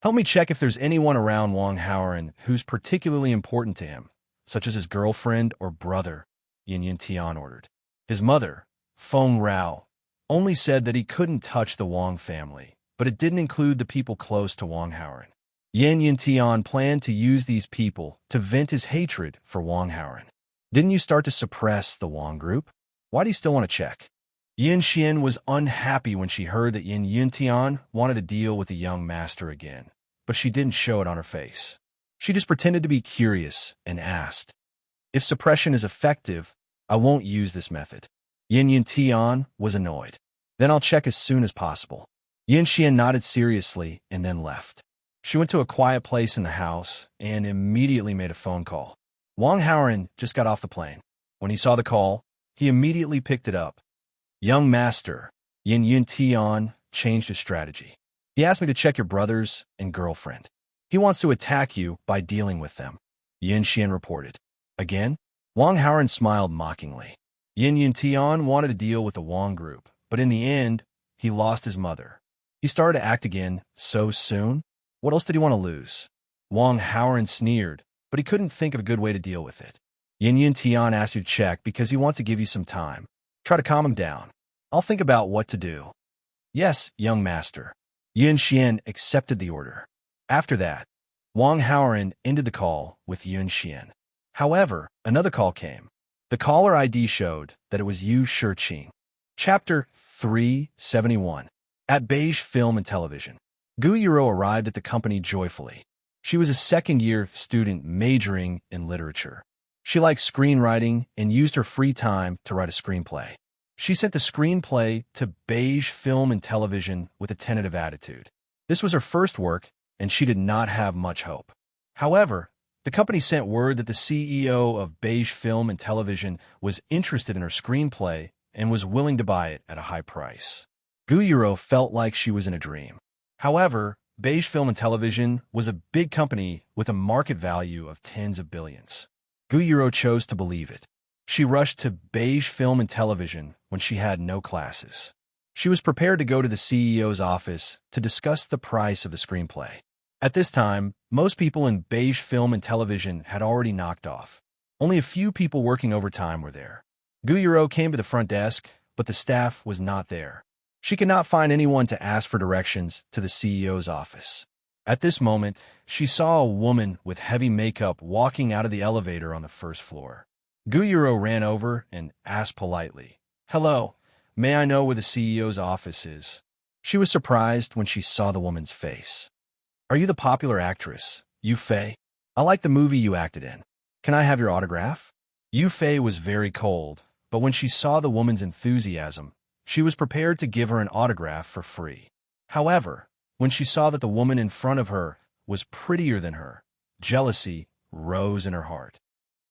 Help me check if there's anyone around Wang Haoran who's particularly important to him, such as his girlfriend or brother, Yin Yuntian ordered. His mother, Feng Rao, only said that he couldn't touch the Wang family, but it didn't include the people close to Wang Haoran. Yin Yuntian planned to use these people to vent his hatred for Wang Haoran. Didn't you start to suppress the Wang group? Why do you still want to check? Yin Xian was unhappy when she heard that Yin Yuntian wanted to deal with the young master again, but she didn't show it on her face. She just pretended to be curious and asked, if suppression is effective, I won't use this method. Yin Yuntian was annoyed. Then I'll check as soon as possible. Yin Xian nodded seriously and then left. She went to a quiet place in the house and immediately made a phone call. Wang Haoran just got off the plane. When he saw the call, he immediately picked it up. Young master, Yin Yuntian changed his strategy. He asked me to check your brothers and girlfriend. He wants to attack you by dealing with them, Yin Xian reported. Again? Wang Haoran smiled mockingly. Yin Yuntian wanted to deal with the Wang group, but in the end, he lost his mother. He started to act again so soon. What else did he want to lose? Wang Haoran sneered, but he couldn't think of a good way to deal with it. Yin Yuntian asked you to check because he wants to give you some time. Try to calm him down. I'll think about what to do. Yes, young master. Yin Xian accepted the order. After that, Wang Haoran ended the call with Yin Xian. However, another call came. The caller ID showed that it was Yu Shiqing. Chapter 371. At Beige Film and Television, Guyuro arrived at the company joyfully. She was a second-year student majoring in literature. She liked screenwriting and used her free time to write a screenplay. She sent the screenplay to Beige Film and Television with a tentative attitude. This was her first work, and she did not have much hope. However, the company sent word that the CEO of Beige Film and Television was interested in her screenplay and was willing to buy it at a high price. Guyuro felt like she was in a dream. However, Beige Film and Television was a big company with a market value of tens of billions. Guyuro chose to believe it. She rushed to Beige Film and Television when she had no classes. She was prepared to go to the CEO's office to discuss the price of the screenplay. At this time, most people in Beige Film and Television had already knocked off. Only a few people working overtime were there. Guyuro came to the front desk, but the staff was not there. She could not find anyone to ask for directions to the CEO's office. At this moment, she saw a woman with heavy makeup walking out of the elevator on the first floor. Guyuro ran over and asked politely, "Hello, may I know where the CEO's office is?" She was surprised when she saw the woman's face. "Are you the popular actress, Yu Fei? I like the movie you acted in. Can I have your autograph?" Yu Fei was very cold, but when she saw the woman's enthusiasm, she was prepared to give her an autograph for free. However, when she saw that the woman in front of her was prettier than her, jealousy rose in her heart.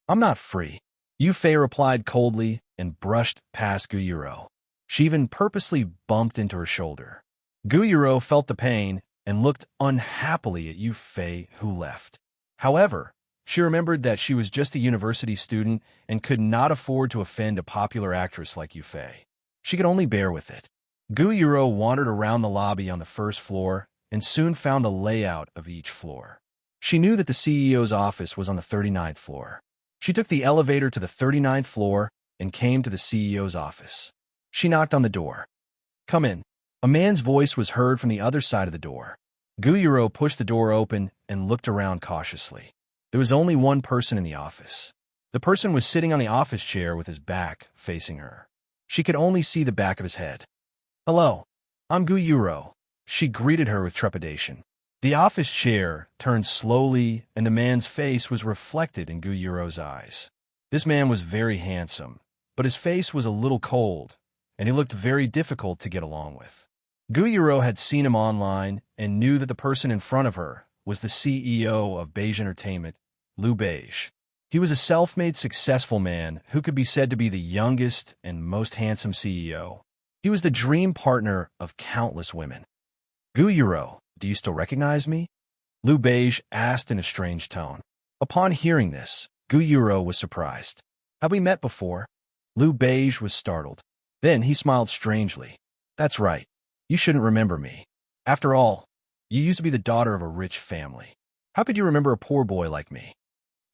"I'm not free," Yu Fei replied coldly and brushed past Guyuro. She even purposely bumped into her shoulder. Guyuro felt the pain and looked unhappily at Yu Fei, who left. However, she remembered that she was just a university student and could not afford to offend a popular actress like Yu Fei. She could only bear with it. Guyuro wandered around the lobby on the first floor and soon found the layout of each floor. She knew that the CEO's office was on the 39th floor. She took the elevator to the 39th floor and came to the CEO's office. She knocked on the door. "Come in." A man's voice was heard from the other side of the door. Guyuro pushed the door open and looked around cautiously. There was only one person in the office. The person was sitting on the office chair with his back facing her. She could only see the back of his head. "Hello, I'm Guyuro," she greeted her with trepidation. The office chair turned slowly, and the man's face was reflected in Guyuro's eyes. This man was very handsome, but his face was a little cold, and he looked very difficult to get along with. Guyuro had seen him online and knew that the person in front of her was the CEO of Beige Entertainment, Lou Beige. He was a self-made successful man who could be said to be the youngest and most handsome CEO. He was the dream partner of countless women. "Guyuro, do you still recognize me?" Lou Beige asked in a strange tone. Upon hearing this, Guyuro was surprised. "Have we met before?" Lou Beige was startled. Then he smiled strangely. "That's right. You shouldn't remember me. After all, you used to be the daughter of a rich family. How could you remember a poor boy like me?"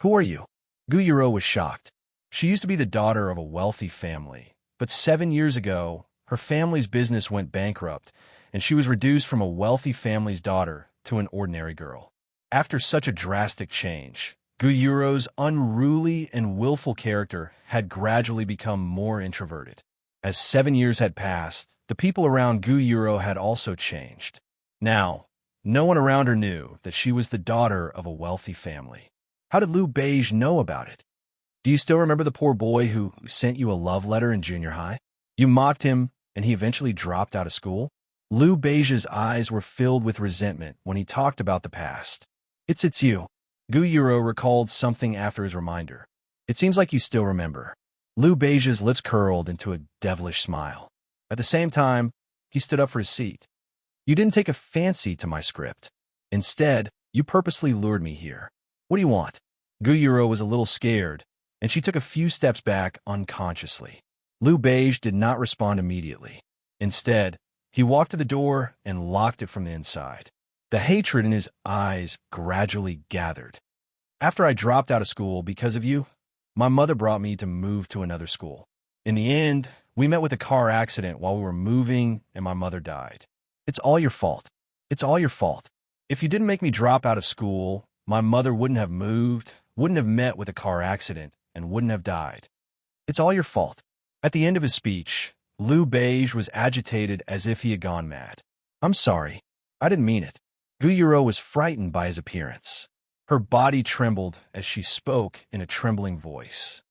"Who are you?" Guyuro was shocked. She used to be the daughter of a wealthy family, but 7 years ago, her family's business went bankrupt, and she was reduced from a wealthy family's daughter to an ordinary girl. After such a drastic change, Guyuro's unruly and willful character had gradually become more introverted. As 7 years had passed, the people around Guyuro had also changed. Now, no one around her knew that she was the daughter of a wealthy family. How did Lou Beige know about it? "Do you still remember the poor boy who sent you a love letter in junior high? You mocked him, and he eventually dropped out of school?" Lou Beige's eyes were filled with resentment when he talked about the past. It's you." Guyuro recalled something after his reminder. "It seems like you still remember." Lou Beige's lips curled into a devilish smile. At the same time, he stood up for his seat. "You didn't take a fancy to my script. Instead, you purposely lured me here. What do you want?" Guyuro was a little scared, and she took a few steps back unconsciously. Lou Beige did not respond immediately. Instead, he walked to the door and locked it from the inside. The hatred in his eyes gradually gathered. "After I dropped out of school because of you, my mother brought me to move to another school. In the end, we met with a car accident while we were moving, and my mother died. It's all your fault. It's all your fault. If you didn't make me drop out of school, my mother wouldn't have moved, wouldn't have met with a car accident, and wouldn't have died. It's all your fault." At the end of his speech, Lou Beige was agitated as if he had gone mad. I'm sorry. I didn't mean it. Guyuro was frightened by his appearance. Her body trembled as she spoke in a trembling voice.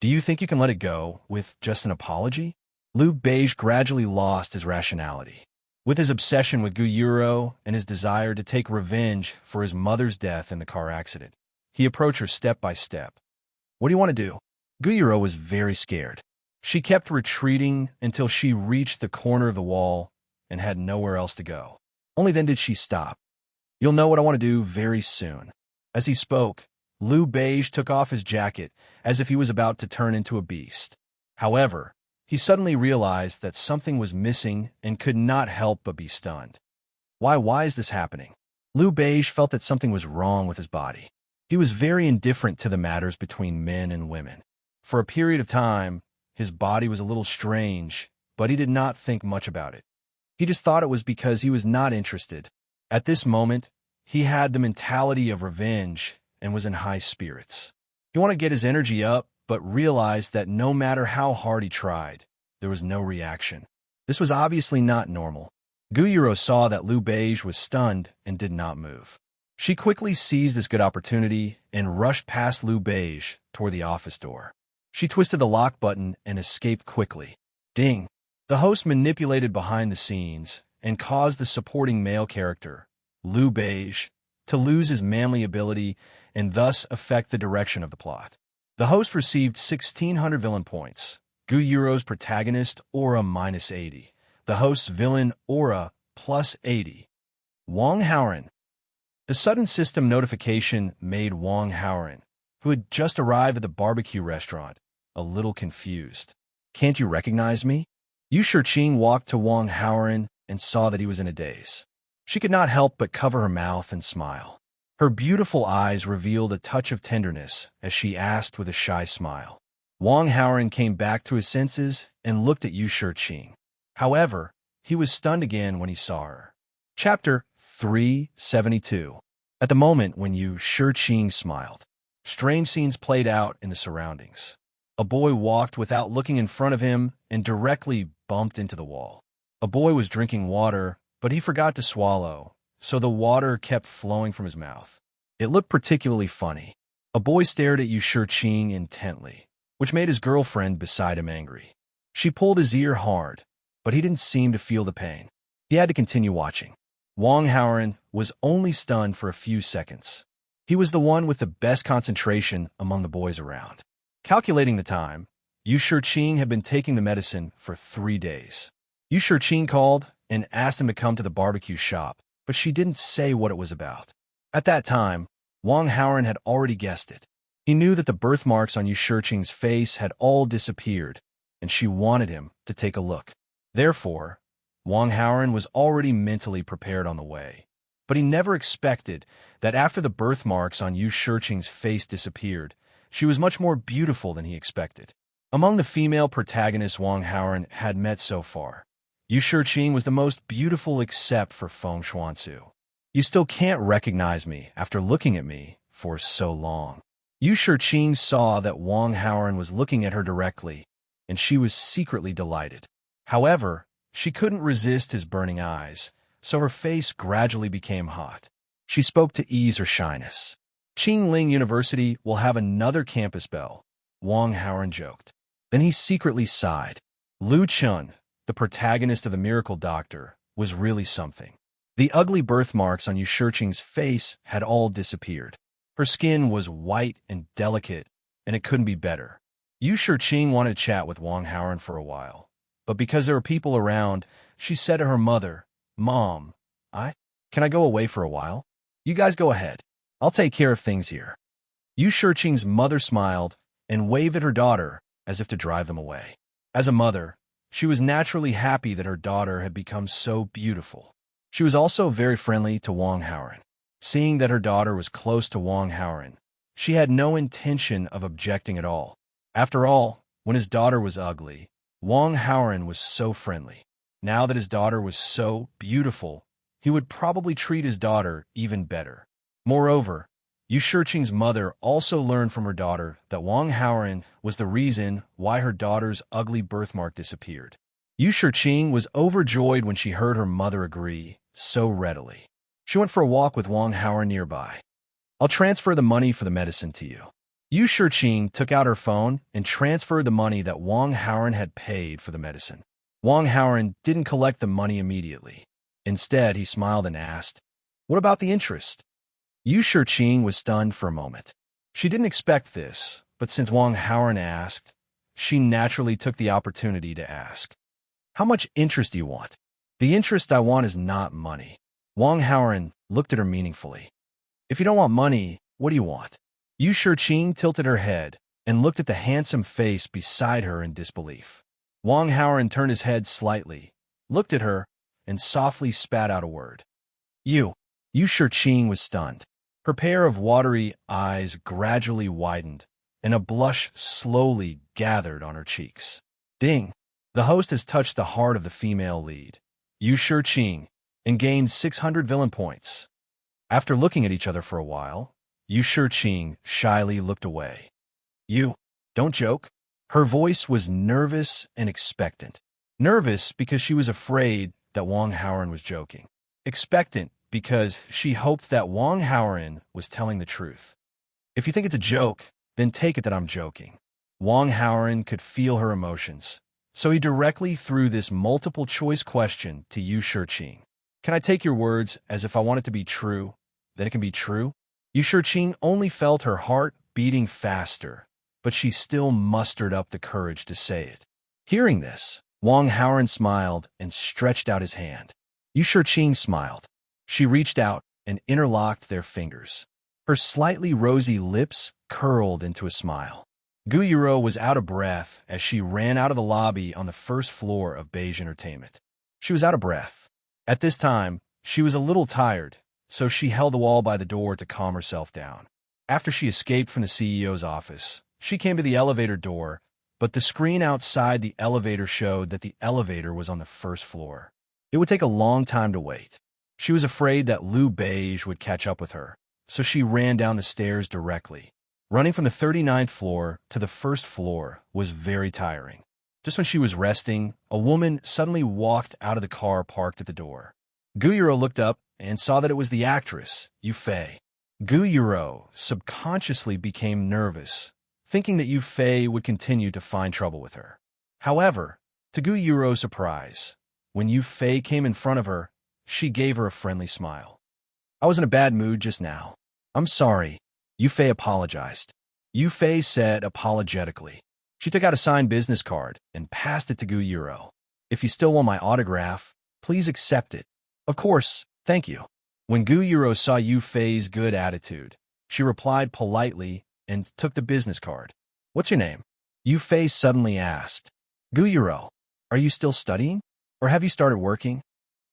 Do you think you can let it go with just an apology? Liu Beige gradually lost his rationality. With his obsession with Guyuro and his desire to take revenge for his mother's death in the car accident, he approached her step by step. What do you want to do? Guyuro was very scared. She kept retreating until she reached the corner of the wall and had nowhere else to go. Only then did she stop. You'll know what I want to do very soon. As he spoke, Liu Beige took off his jacket as if he was about to turn into a beast. However, he suddenly realized that something was missing and could not help but be stunned. Why is this happening? Liu Beige felt that something was wrong with his body. He was very indifferent to the matters between men and women. For a period of time, his body was a little strange, but he did not think much about it. He just thought it was because he was not interested. At this moment, he had the mentality of revenge and was in high spirits. He wanted to get his energy up, but realized that no matter how hard he tried, there was no reaction. This was obviously not normal. Guyuro saw that Liu Beige was stunned and did not move. She quickly seized this good opportunity and rushed past Liu Beige toward the office door. She twisted the lock button and escaped quickly. Ding! The host manipulated behind the scenes and caused the supporting male character, Liu Beige, to lose his manly ability and thus affect the direction of the plot. The host received 1,600 villain points. Guyuro's protagonist aura -80. The host's villain aura +80. Wang Haoran. The sudden system notification made Wang Haoran, who had just arrived at the barbecue restaurant, a little confused. Can't you recognize me? Yu Shiqing walked to Wang Haoran and saw that he was in a daze. She could not help but cover her mouth and smile. Her beautiful eyes revealed a touch of tenderness as she asked with a shy smile. Wang Haoran came back to his senses and looked at Yu Shiqing. However, he was stunned again when he saw her. Chapter 372. At the moment when Yu Shiqing smiled, strange scenes played out in the surroundings. A boy walked without looking in front of him and directly bumped into the wall. A boy was drinking water, but he forgot to swallow, so the water kept flowing from his mouth. It looked particularly funny. A boy stared at Yu Shiqing intently, which made his girlfriend beside him angry. She pulled his ear hard, but he didn't seem to feel the pain. He had to continue watching. Wang Haoran was only stunned for a few seconds. He was the one with the best concentration among the boys around. Calculating the time, Yu Shiqing had been taking the medicine for 3 days. Yu Shiqing called and asked him to come to the barbecue shop, but she didn't say what it was about. At that time, Wang Haoran had already guessed it. He knew that the birthmarks on Yu Shiqing's face had all disappeared, and she wanted him to take a look. Therefore, Wang Haoran was already mentally prepared on the way. But he never expected that after the birthmarks on Yu Shiqing's face disappeared, she was much more beautiful than he expected. Among the female protagonists Wang Haoran had met so far, Yu Shiqing was the most beautiful except for Feng Xuansu. You still can't recognize me after looking at me for so long. Yu Shiqing saw that Wang Haoran was looking at her directly, and she was secretly delighted. However, she couldn't resist his burning eyes, so her face gradually became hot. She spoke to ease her shyness. Qingling University will have another campus bell, Wang Haoran joked. Then he secretly sighed. Lu Chun, the protagonist of The Miracle Doctor, was really something. The ugly birthmarks on Yu Shiqing's face had all disappeared. Her skin was white and delicate, and it couldn't be better. Yu Shiqing wanted to chat with Wang Haoran for a while, but because there were people around, she said to her mother, "Mom, can I go away for a while? You guys go ahead. I'll take care of things here." Yu Shiqing's mother smiled and waved at her daughter as if to drive them away. As a mother, she was naturally happy that her daughter had become so beautiful. She was also very friendly to Wang Haoran. Seeing that her daughter was close to Wang Haoran, she had no intention of objecting at all. After all, when his daughter was ugly, Wang Haoran was so friendly. Now that his daughter was so beautiful, he would probably treat his daughter even better. Moreover, Yu Shiqing's mother also learned from her daughter that Wang Haoran was the reason why her daughter's ugly birthmark disappeared. Yu Shiqing was overjoyed when she heard her mother agree so readily. She went for a walk with Wang Hauer nearby. I'll transfer the money for the medicine to you. Yu Shiqing took out her phone and transferred the money that Wang Hauer had paid for the medicine. Wang Hauer didn't collect the money immediately. Instead, he smiled and asked, "What about the interest?" Yu Shiqing was stunned for a moment. She didn't expect this, but since Wang Hauer asked, she naturally took the opportunity to ask, "How much interest do you want?" "The interest I want is not money." Wang Hauer looked at her meaningfully. "If you don't want money, what do you want?" Yu Shiqing tilted her head and looked at the handsome face beside her in disbelief. Wang Hauer turned his head slightly, looked at her, and softly spat out a word. Yu Shiqing was stunned. Her pair of watery eyes gradually widened, and a blush slowly gathered on her cheeks. Ding! The host has touched the heart of the female lead, Yu Shiqing, and gained 600 villain points. After looking at each other for a while, Yu Shiqing shyly looked away. "You, don't joke." Her voice was nervous and expectant. Nervous because she was afraid that Wang Hauer was joking. Expectant because she hoped that Wang Hauer was telling the truth. "If you think it's a joke, then take it that I'm joking." Wang Hauer could feel her emotions, so he directly threw this multiple-choice question to Yu Shiqing. "Can I take your words as if I want it to be true? Then it can be true?" Yu Shiqing only felt her heart beating faster, but she still mustered up the courage to say it. Hearing this, Wang Hauer smiled and stretched out his hand. Yu Shiqing smiled. She reached out and interlocked their fingers. Her slightly rosy lips curled into a smile. Gu Yuro was out of breath as she ran out of the lobby on the first floor of Beige Entertainment. She was out of breath. At this time, she was a little tired, so she held the wall by the door to calm herself down. After she escaped from the CEO's office, she came to the elevator door, but the screen outside the elevator showed that the elevator was on the first floor. It would take a long time to wait. She was afraid that Liu Beige would catch up with her, so she ran down the stairs directly. Running from the 39th floor to the first floor was very tiring. Just when she was resting, a woman suddenly walked out of the car parked at the door. Gu Yuro looked up and saw that it was the actress, Yu Fei. Gu Yuro subconsciously became nervous, thinking that Yu Fei would continue to find trouble with her. However, to Gu Yuro's surprise, when Yu Fei came in front of her, she gave her a friendly smile. "I was in a bad mood just now. I'm sorry." Yu Fei apologized. Yu Fei said apologetically. She took out a signed business card and passed it to Gu Yuro. "If you still want my autograph, please accept it." "Of course, thank you." When Gu Yuro saw Yu Fei's good attitude, she replied politely and took the business card. "What's your name?" Yu Fei suddenly asked. "Gu Yuro, are you still studying? Or have you started working?"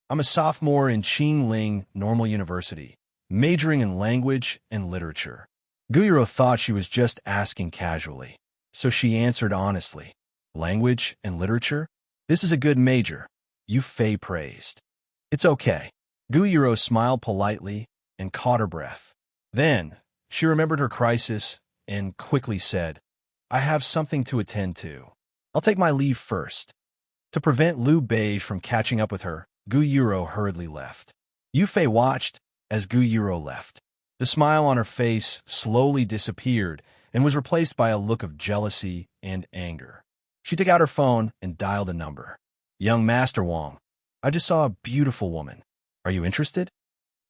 "I'm a sophomore in Qingling Normal University, majoring in language and literature." Gu Yuro thought she was just asking casually, so she answered honestly. "Language and literature? This is a good major," Yu Fei praised. "It's okay." Gu Yuro smiled politely and caught her breath. Then, she remembered her crisis and quickly said, "I have something to attend to. I'll take my leave first." To prevent Liu Beige from catching up with her, Gu Yuro hurriedly left. Yu Fei watched as Gu Yuro left. The smile on her face slowly disappeared and was replaced by a look of jealousy and anger. She took out her phone and dialed a number. "Young Master Wang, I just saw a beautiful woman. Are you interested?"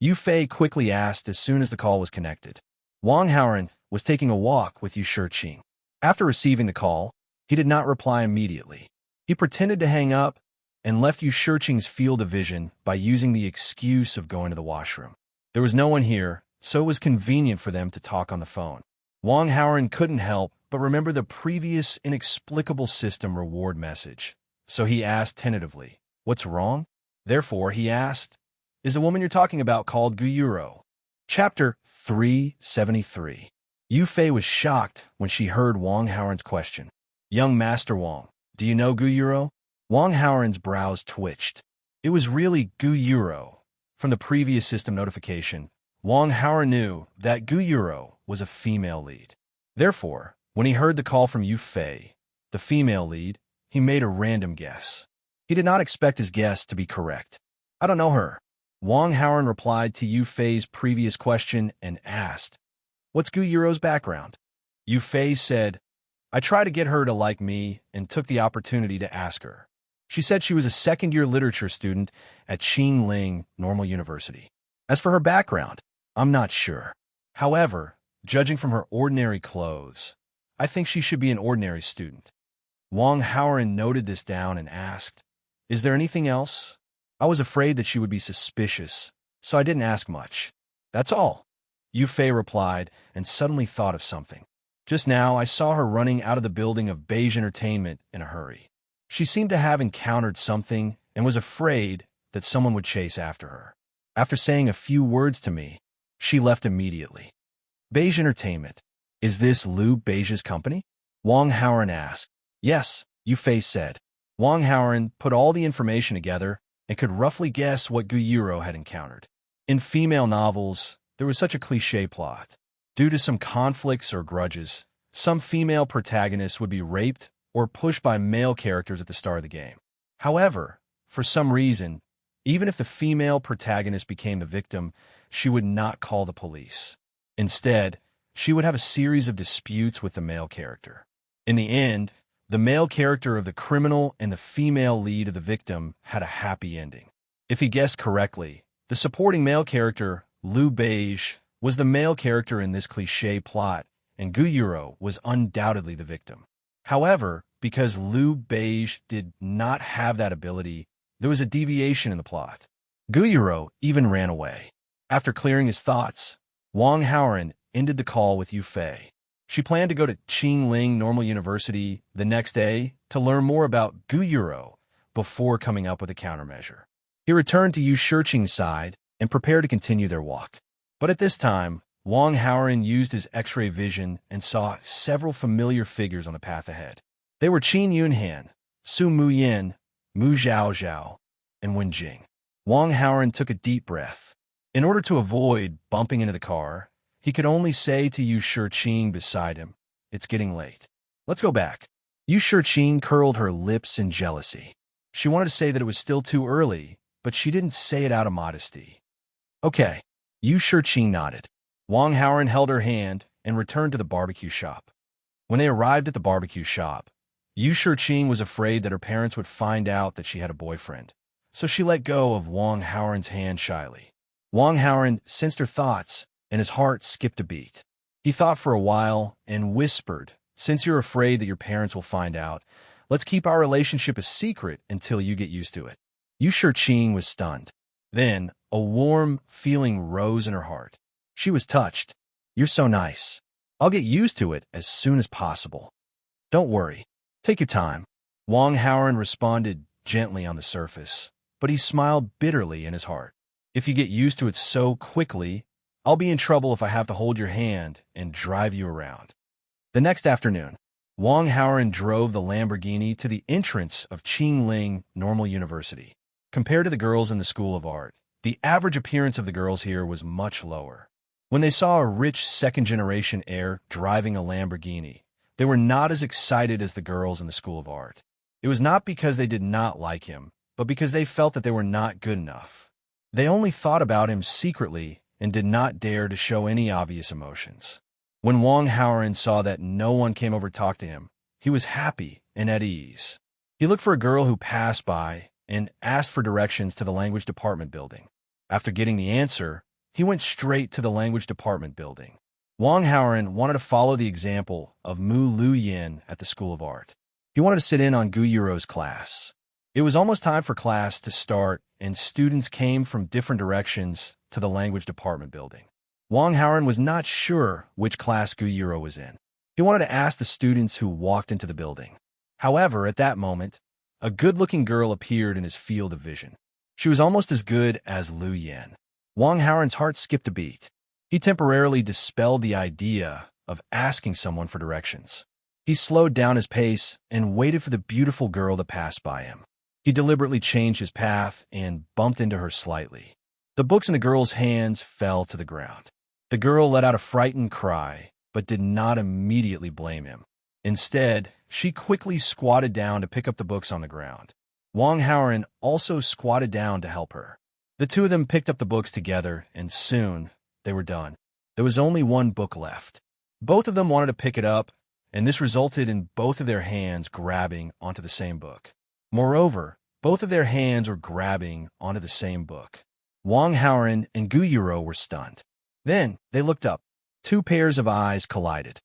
Yu Fei quickly asked as soon as the call was connected. Wang Hauer was taking a walk with Yu Shiqing. After receiving the call, he did not reply immediately. He pretended to hang up and left Yu Shiqing's field of vision by using the excuse of going to the washroom. There was no one here, so it was convenient for them to talk on the phone. Wang Hauer couldn't help but remember the previous inexplicable system reward message, so he asked tentatively, "What's wrong?" Therefore, he asked, "Is the woman you're talking about called Gu Yuro?" Chapter 373. Yu Fei was shocked when she heard Wang Hauer's question. "Young Master Wang, do you know Gu Yuro?" Wang Hauer's brows twitched. It was really Gu Yuro. From the previous system notification, Wang Hauer knew that Gu Yuro was a female lead. Therefore, when he heard the call from Yu Fei, the female lead, he made a random guess. He did not expect his guess to be correct. I don't know her. Wang Haoran replied to Yu Fei's previous question and asked, "What's Gu Yuro's background?" Yu Fei said, "I tried to get her to like me and took the opportunity to ask her." She said she was a second-year literature student at Qingling Normal University. As for her background, I'm not sure. However, judging from her ordinary clothes, I think she should be an ordinary student. Wang Haoran noted this down and asked, "Is there anything else?" I was afraid that she would be suspicious, so I didn't ask much. "That's all," Yu Fei replied and suddenly thought of something. Just now, I saw her running out of the building of Beige Entertainment in a hurry. She seemed to have encountered something and was afraid that someone would chase after her. After saying a few words to me, she left immediately. Beige Entertainment. Is this Liu Beige's company? Wang Haoran asked. Yes, Yu Fei said. Wang Haoran put all the information together and could roughly guess what Gu Yuro had encountered. In female novels, there was such a cliché plot. Due to some conflicts or grudges, some female protagonists would be raped or pushed by male characters at the start of the game. However, for some reason, even if the female protagonist became the victim, she would not call the police. Instead, she would have a series of disputes with the male character. In the end, the male character of the criminal and the female lead of the victim had a happy ending. If he guessed correctly, the supporting male character, Liu Beige, was the male character in this cliché plot, and Gu Yuro was undoubtedly the victim. However, because Liu Beige did not have that ability, there was a deviation in the plot. Gu Yuro even ran away. After clearing his thoughts, Wang Haoran ended the call with Yu Fei. She planned to go to Qingling Normal University the next day to learn more about Gu Yuro before coming up with a countermeasure. He returned to Yu Shiqing's side and prepared to continue their walk. But at this time, Wang Haoran used his X-ray vision and saw several familiar figures on the path ahead. They were Qin Yunhan, Su Muyin, Mu Zhaozhao, and Wen Jing. Wang Haoran took a deep breath. In order to avoid bumping into the car, he could only say to Yu Shiqing beside him, "It's getting late. Let's go back." Yu Shiqing curled her lips in jealousy. She wanted to say that it was still too early, but she didn't say it out of modesty. Okay. Yu Shiqing nodded. Wang Haoran held her hand and returned to the barbecue shop. When they arrived at the barbecue shop, Yu Shiqing was afraid that her parents would find out that she had a boyfriend, so she let go of Wang Haoran's hand shyly. Wang Haoran sensed her thoughts, and his heart skipped a beat. He thought for a while and whispered, "Since you're afraid that your parents will find out, let's keep our relationship a secret until you get used to it." Yu Shiqing was stunned. Then, a warm feeling rose in her heart. She was touched. "You're so nice. I'll get used to it as soon as possible." "Don't worry. Take your time." Wang Haoran responded gently on the surface, but he smiled bitterly in his heart. "If you get used to it so quickly, I'll be in trouble if I have to hold your hand and drive you around." The next afternoon, Wang Haoran drove the Lamborghini to the entrance of Qingling Normal University. Compared to the girls in the School of Art, the average appearance of the girls here was much lower. When they saw a rich second-generation heir driving a Lamborghini, they were not as excited as the girls in the School of Art. It was not because they did not like him, but because they felt that they were not good enough. They only thought about him secretly and did not dare to show any obvious emotions. When Wang Haoran saw that no one came over to talk to him, he was happy and at ease. He looked for a girl who passed by and asked for directions to the language department building. After getting the answer, he went straight to the language department building. Wang Haoran wanted to follow the example of Mu Lu Yin at the School of Art. He wanted to sit in on Gu Yuro's class. It was almost time for class to start, and students came from different directions to the language department building. Wang Haoran was not sure which class Gu Yuro was in. He wanted to ask the students who walked into the building. However, at that moment, a good-looking girl appeared in his field of vision. She was almost as good as Liu Yan. Wang Haoran's heart skipped a beat. He temporarily dispelled the idea of asking someone for directions. He slowed down his pace and waited for the beautiful girl to pass by him. He deliberately changed his path and bumped into her slightly. The books in the girl's hands fell to the ground. The girl let out a frightened cry, but did not immediately blame him. Instead, she quickly squatted down to pick up the books on the ground. Wang Haoran also squatted down to help her. The two of them picked up the books together, and soon they were done. There was only one book left. Both of them wanted to pick it up, and this resulted in both of their hands grabbing onto the same book. Moreover, both of their hands were grabbing onto the same book. Wang Haoran and Gu Yuro were stunned. Then they looked up. Two pairs of eyes collided.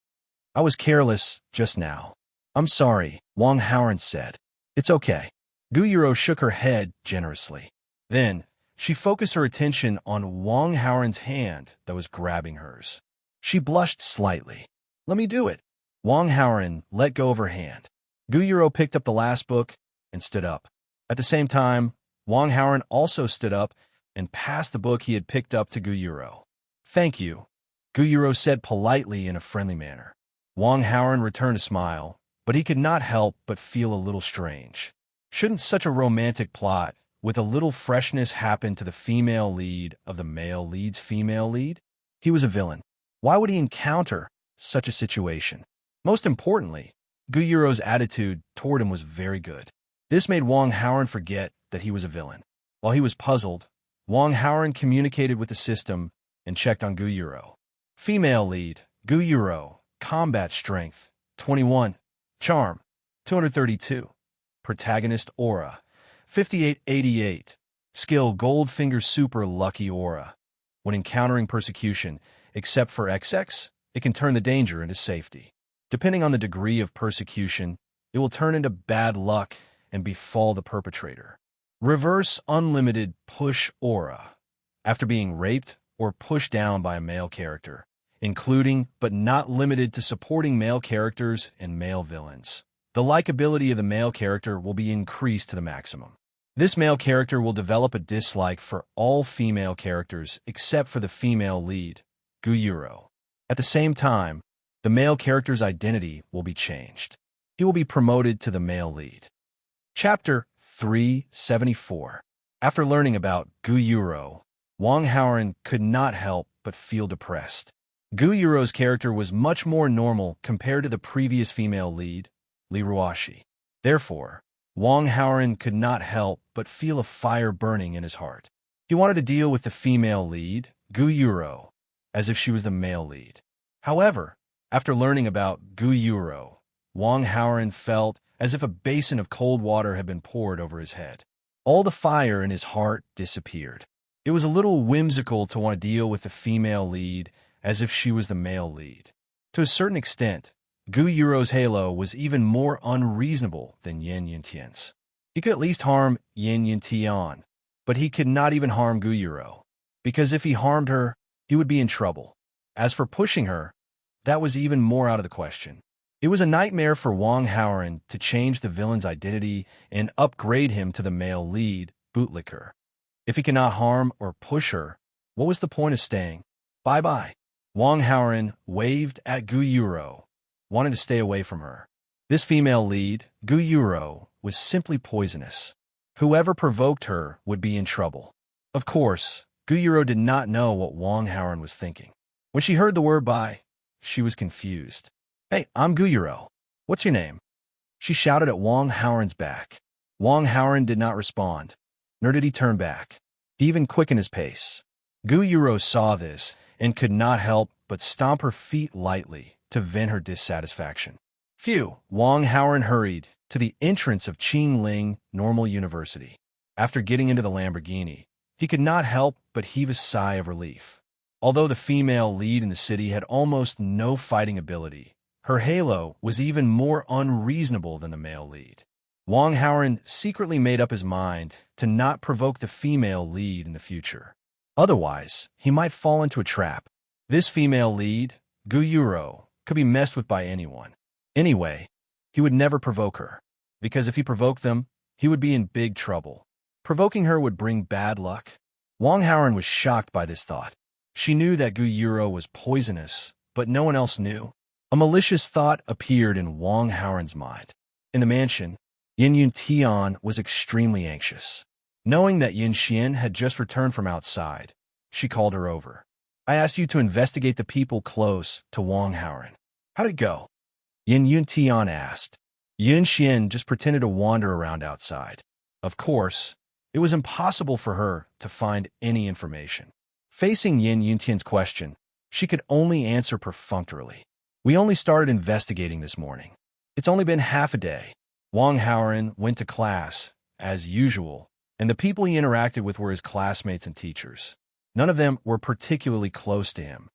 "I was careless just now." "I'm sorry," Wang Haoran said. "It's okay." Gu Yuro shook her head generously. Then she focused her attention on Wang Haoran's hand that was grabbing hers. She blushed slightly. "Let me do it." Wang Haoran let go of her hand. Gu Yuro picked up the last book and stood up. At the same time, Wang Haoran also stood up and passed the book he had picked up to Gu Yuro. "Thank you," Gu Yuro said politely in a friendly manner. Wang Haoran returned a smile, but he could not help but feel a little strange. Shouldn't such a romantic plot with a little freshness happen to the female lead of the male lead's female lead? He was a villain. Why would he encounter such a situation? Most importantly, Gu Yuro's attitude toward him was very good. This made Wang Haoran forget that he was a villain. While he was puzzled, Wang Haoran communicated with the system and checked on Gu Yuro. Female lead, Gu Yuro, combat strength, 21, charm, 232, protagonist aura, 5888, skill Goldfinger super lucky aura. When encountering persecution, except for XX, it can turn the danger into safety. Depending on the degree of persecution, it will turn into bad luck and befall the perpetrator. Reverse unlimited push aura. After being raped or pushed down by a male character, including but not limited to supporting male characters and male villains, the likability of the male character will be increased to the maximum. This male character will develop a dislike for all female characters except for the female lead, Gu Yuro. At the same time, the male character's identity will be changed. He will be promoted to the male lead. Chapter 374. After learning about Gu Yuro, Wang Haoran could not help but feel depressed. Gu Yuro's character was much more normal compared to the previous female lead, Li Ruashi. Therefore, Wang Haoran could not help but feel a fire burning in his heart. He wanted to deal with the female lead, Gu Yuro, as if she was the male lead. However, after learning about Gu Yuro, Wang Haoran felt as if a basin of cold water had been poured over his head. All the fire in his heart disappeared. It was a little whimsical to want to deal with the female lead as if she was the male lead. To a certain extent, Gu Yuro's halo was even more unreasonable than Yin Yintian's. He could at least harm Yin Yintian, but he could not even harm Gu Yuro, because if he harmed her, he would be in trouble. As for pushing her, that was even more out of the question. It was a nightmare for Wang Haoran to change the villain's identity and upgrade him to the male lead, bootlicker. If he cannot harm or push her, what was the point of staying? Bye-bye. Wang Haoran waved at Gu Yuro, wanting to stay away from her. This female lead, Gu Yuro, was simply poisonous. Whoever provoked her would be in trouble. Of course, Gu Yuro did not know what Wang Haoran was thinking. When she heard the word bye, she was confused. "Hey, I'm Gu Yuro. What's your name?" She shouted at Wang Haoran's back. Wang Haoran did not respond, nor did he turn back. He even quickened his pace. Gu Yuro saw this and could not help but stomp her feet lightly to vent her dissatisfaction. Phew! Wang Haoran hurried to the entrance of Qingling Normal University. After getting into the Lamborghini, he could not help but heave a sigh of relief. Although the female lead in the city had almost no fighting ability, her halo was even more unreasonable than the male lead. Wang Haoran secretly made up his mind to not provoke the female lead in the future. Otherwise, he might fall into a trap. This female lead, Gu Yuro, could be messed with by anyone. Anyway, he would never provoke her, because if he provoked them, he would be in big trouble. Provoking her would bring bad luck. Wang Haoran was shocked by this thought. She knew that Gu Yuro was poisonous, but no one else knew. A malicious thought appeared in Wang Haoran's mind. In the mansion, Yin Yuntian was extremely anxious. Knowing that Yin Xian had just returned from outside, she called her over. "I asked you to investigate the people close to Wang Haoran. How'd it go?" Yin Yuntian asked. Yin Xian just pretended to wander around outside. Of course, it was impossible for her to find any information. Facing Yin Yuntian's question, she could only answer perfunctorily. We only started investigating this morning. It's only been half a day. Wang Haoren went to class, as usual, and the people he interacted with were his classmates and teachers. None of them were particularly close to him.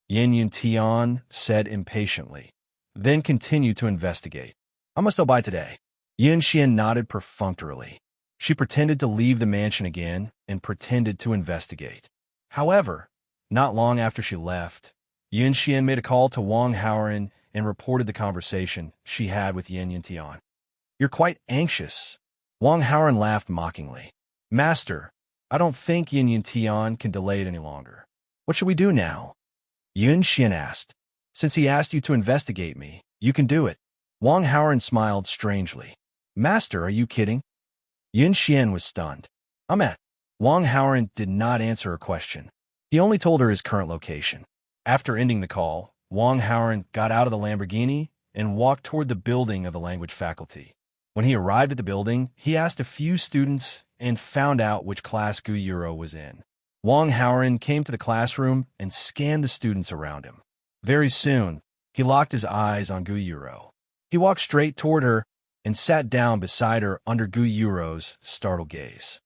Yin Yuntian said impatiently, then continued to investigate. I must go by today. Yin Xian nodded perfunctorily. She pretended to leave the mansion again and pretended to investigate. However, not long after she left, Yin Xian made a call to Wang Haoren and reported the conversation she had with Yin Yuntian. You're quite anxious. Wang Haoren laughed mockingly. Master, I don't think Yin Yuntian can delay it any longer. What should we do now? Yin Xian asked. Since he asked you to investigate me, you can do it. Wang Haoren smiled strangely. Master, are you kidding? Yin Xian was stunned. I'm at. Wang Haoren did not answer her question. He only told her his current location. After ending the call, Wang Haoren got out of the Lamborghini and walked toward the building of the language faculty. When he arrived at the building, he asked a few students and found out which class Gu Yuro was in. Wang Haoren came to the classroom and scanned the students around him. Very soon, he locked his eyes on Gu Yuro. He walked straight toward her and sat down beside her under Gu Yuro's startled gaze.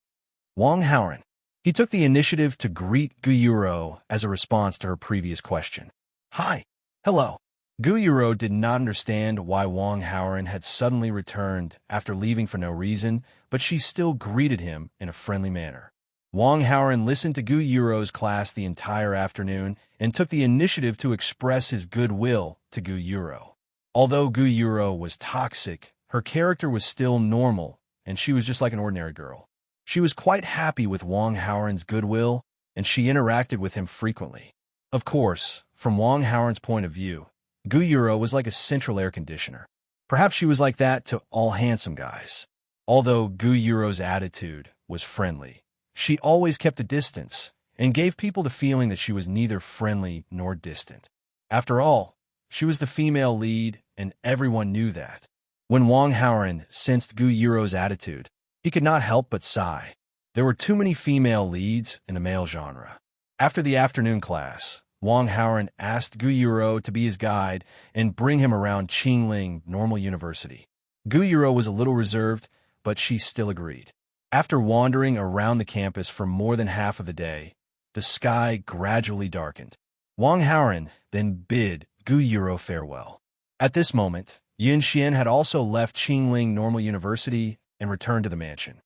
Wang Haoren. He took the initiative to greet Gu Yuro as a response to her previous question. Hi. Hello. Gu Yuro did not understand why Wang Haoren had suddenly returned after leaving for no reason, but she still greeted him in a friendly manner. Wang Haoren listened to Gu Yuro's class the entire afternoon and took the initiative to express his goodwill to Gu Yuro. Although Gu Yuro was toxic, her character was still normal, and she was just like an ordinary girl. She was quite happy with Wang Haoren's goodwill, and she interacted with him frequently. Of course, from Wang Haoren's point of view, Gu Yuro was like a central air conditioner. Perhaps she was like that to all handsome guys. Although Gu Yuro's attitude was friendly, she always kept a distance and gave people the feeling that she was neither friendly nor distant. After all, she was the female lead, and everyone knew that. When Wang Haoren sensed Gu Yuro's attitude, he could not help but sigh. There were too many female leads in the male genre. After the afternoon class, Wang Haoren asked Gu Yuro to be his guide and bring him around Qingling Normal University. Gu Yuro was a little reserved, but she still agreed. After wandering around the campus for more than half of the day, the sky gradually darkened. Wang Haoren then bid Gu Yuro farewell. At this moment, Yin Xian had also left Qingling Normal University and returned to the mansion.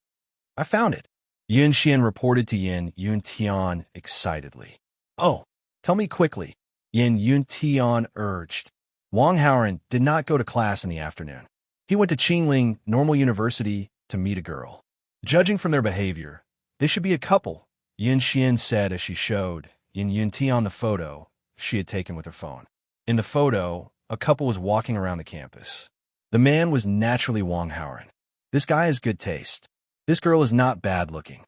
I found it, Yin Xian reported to Yin Yuntian excitedly. Oh, tell me quickly, Yin Yuntian urged. Wang Haoren did not go to class in the afternoon. He went to Qingling Normal University to meet a girl. Judging from their behavior, they should be a couple, Yin Xian said as she showed Yin Yuntian the photo she had taken with her phone. In the photo, a couple was walking around the campus. The man was naturally Wang Haoren. This guy has good taste. This girl is not bad looking.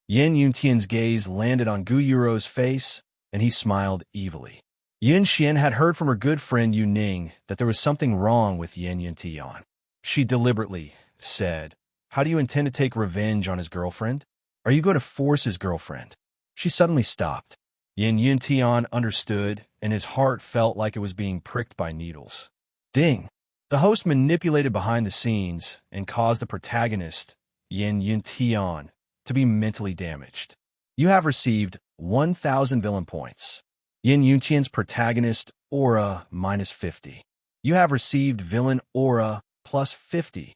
Yin Yuntian's gaze landed on Gu Yuro's face, and he smiled evilly. Yin Xian had heard from her good friend Yu Ning that there was something wrong with Yin Yuntian. She deliberately said, How do you intend to take revenge on his girlfriend? Are you going to force his girlfriend? She suddenly stopped. Yin Yuntian understood, and his heart felt like it was being pricked by needles. Ding! The host manipulated behind the scenes and caused the protagonist, Yin Yuntian, to be mentally damaged. You have received 1,000 villain points. Yin Yuntian's protagonist, aura, minus 50. You have received villain aura, plus 50.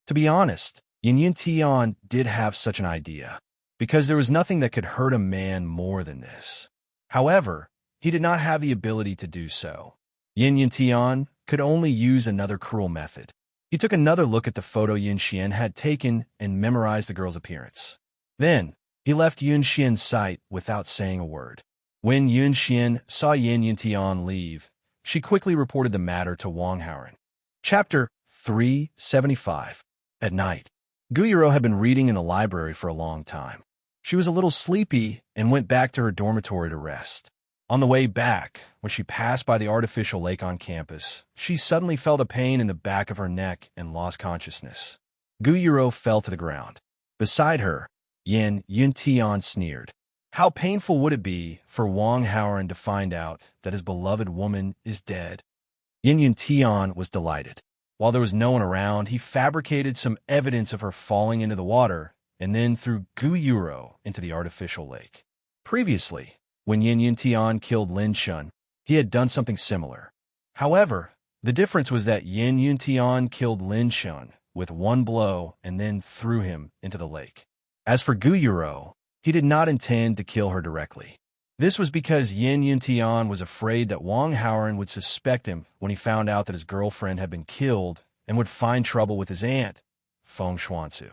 To be honest, Yin Yuntian did have such an idea, because there was nothing that could hurt a man more than this. However, he did not have the ability to do so. Yin Yuntian could only use another cruel method. He took another look at the photo Yin Xian had taken and memorized the girl's appearance. Then, he left Yin Xian's sight without saying a word. When Yin Xian saw Yin Yuntian leave, she quickly reported the matter to Wang Haoren. Chapter 375. At night, Gu Yuro had been reading in the library for a long time. She was a little sleepy and went back to her dormitory to rest. On the way back, when she passed by the artificial lake on campus, she suddenly felt a pain in the back of her neck and lost consciousness. Gu Yuro fell to the ground. Beside her, Yin Yuntian sneered. How painful would it be for Wang Haoran to find out that his beloved woman is dead? Yin Yuntian was delighted. While there was no one around, he fabricated some evidence of her falling into the water and then threw Gu Yuro into the artificial lake. Previously, when Yin Yuntian killed Lin Shun, he had done something similar. However, the difference was that Yin Yuntian killed Lin Shun with one blow and then threw him into the lake. As for Gu Yuro, he did not intend to kill her directly. This was because Yin Yuntian was afraid that Wang Haoran would suspect him when he found out that his girlfriend had been killed and would find trouble with his aunt, Feng Xuansu.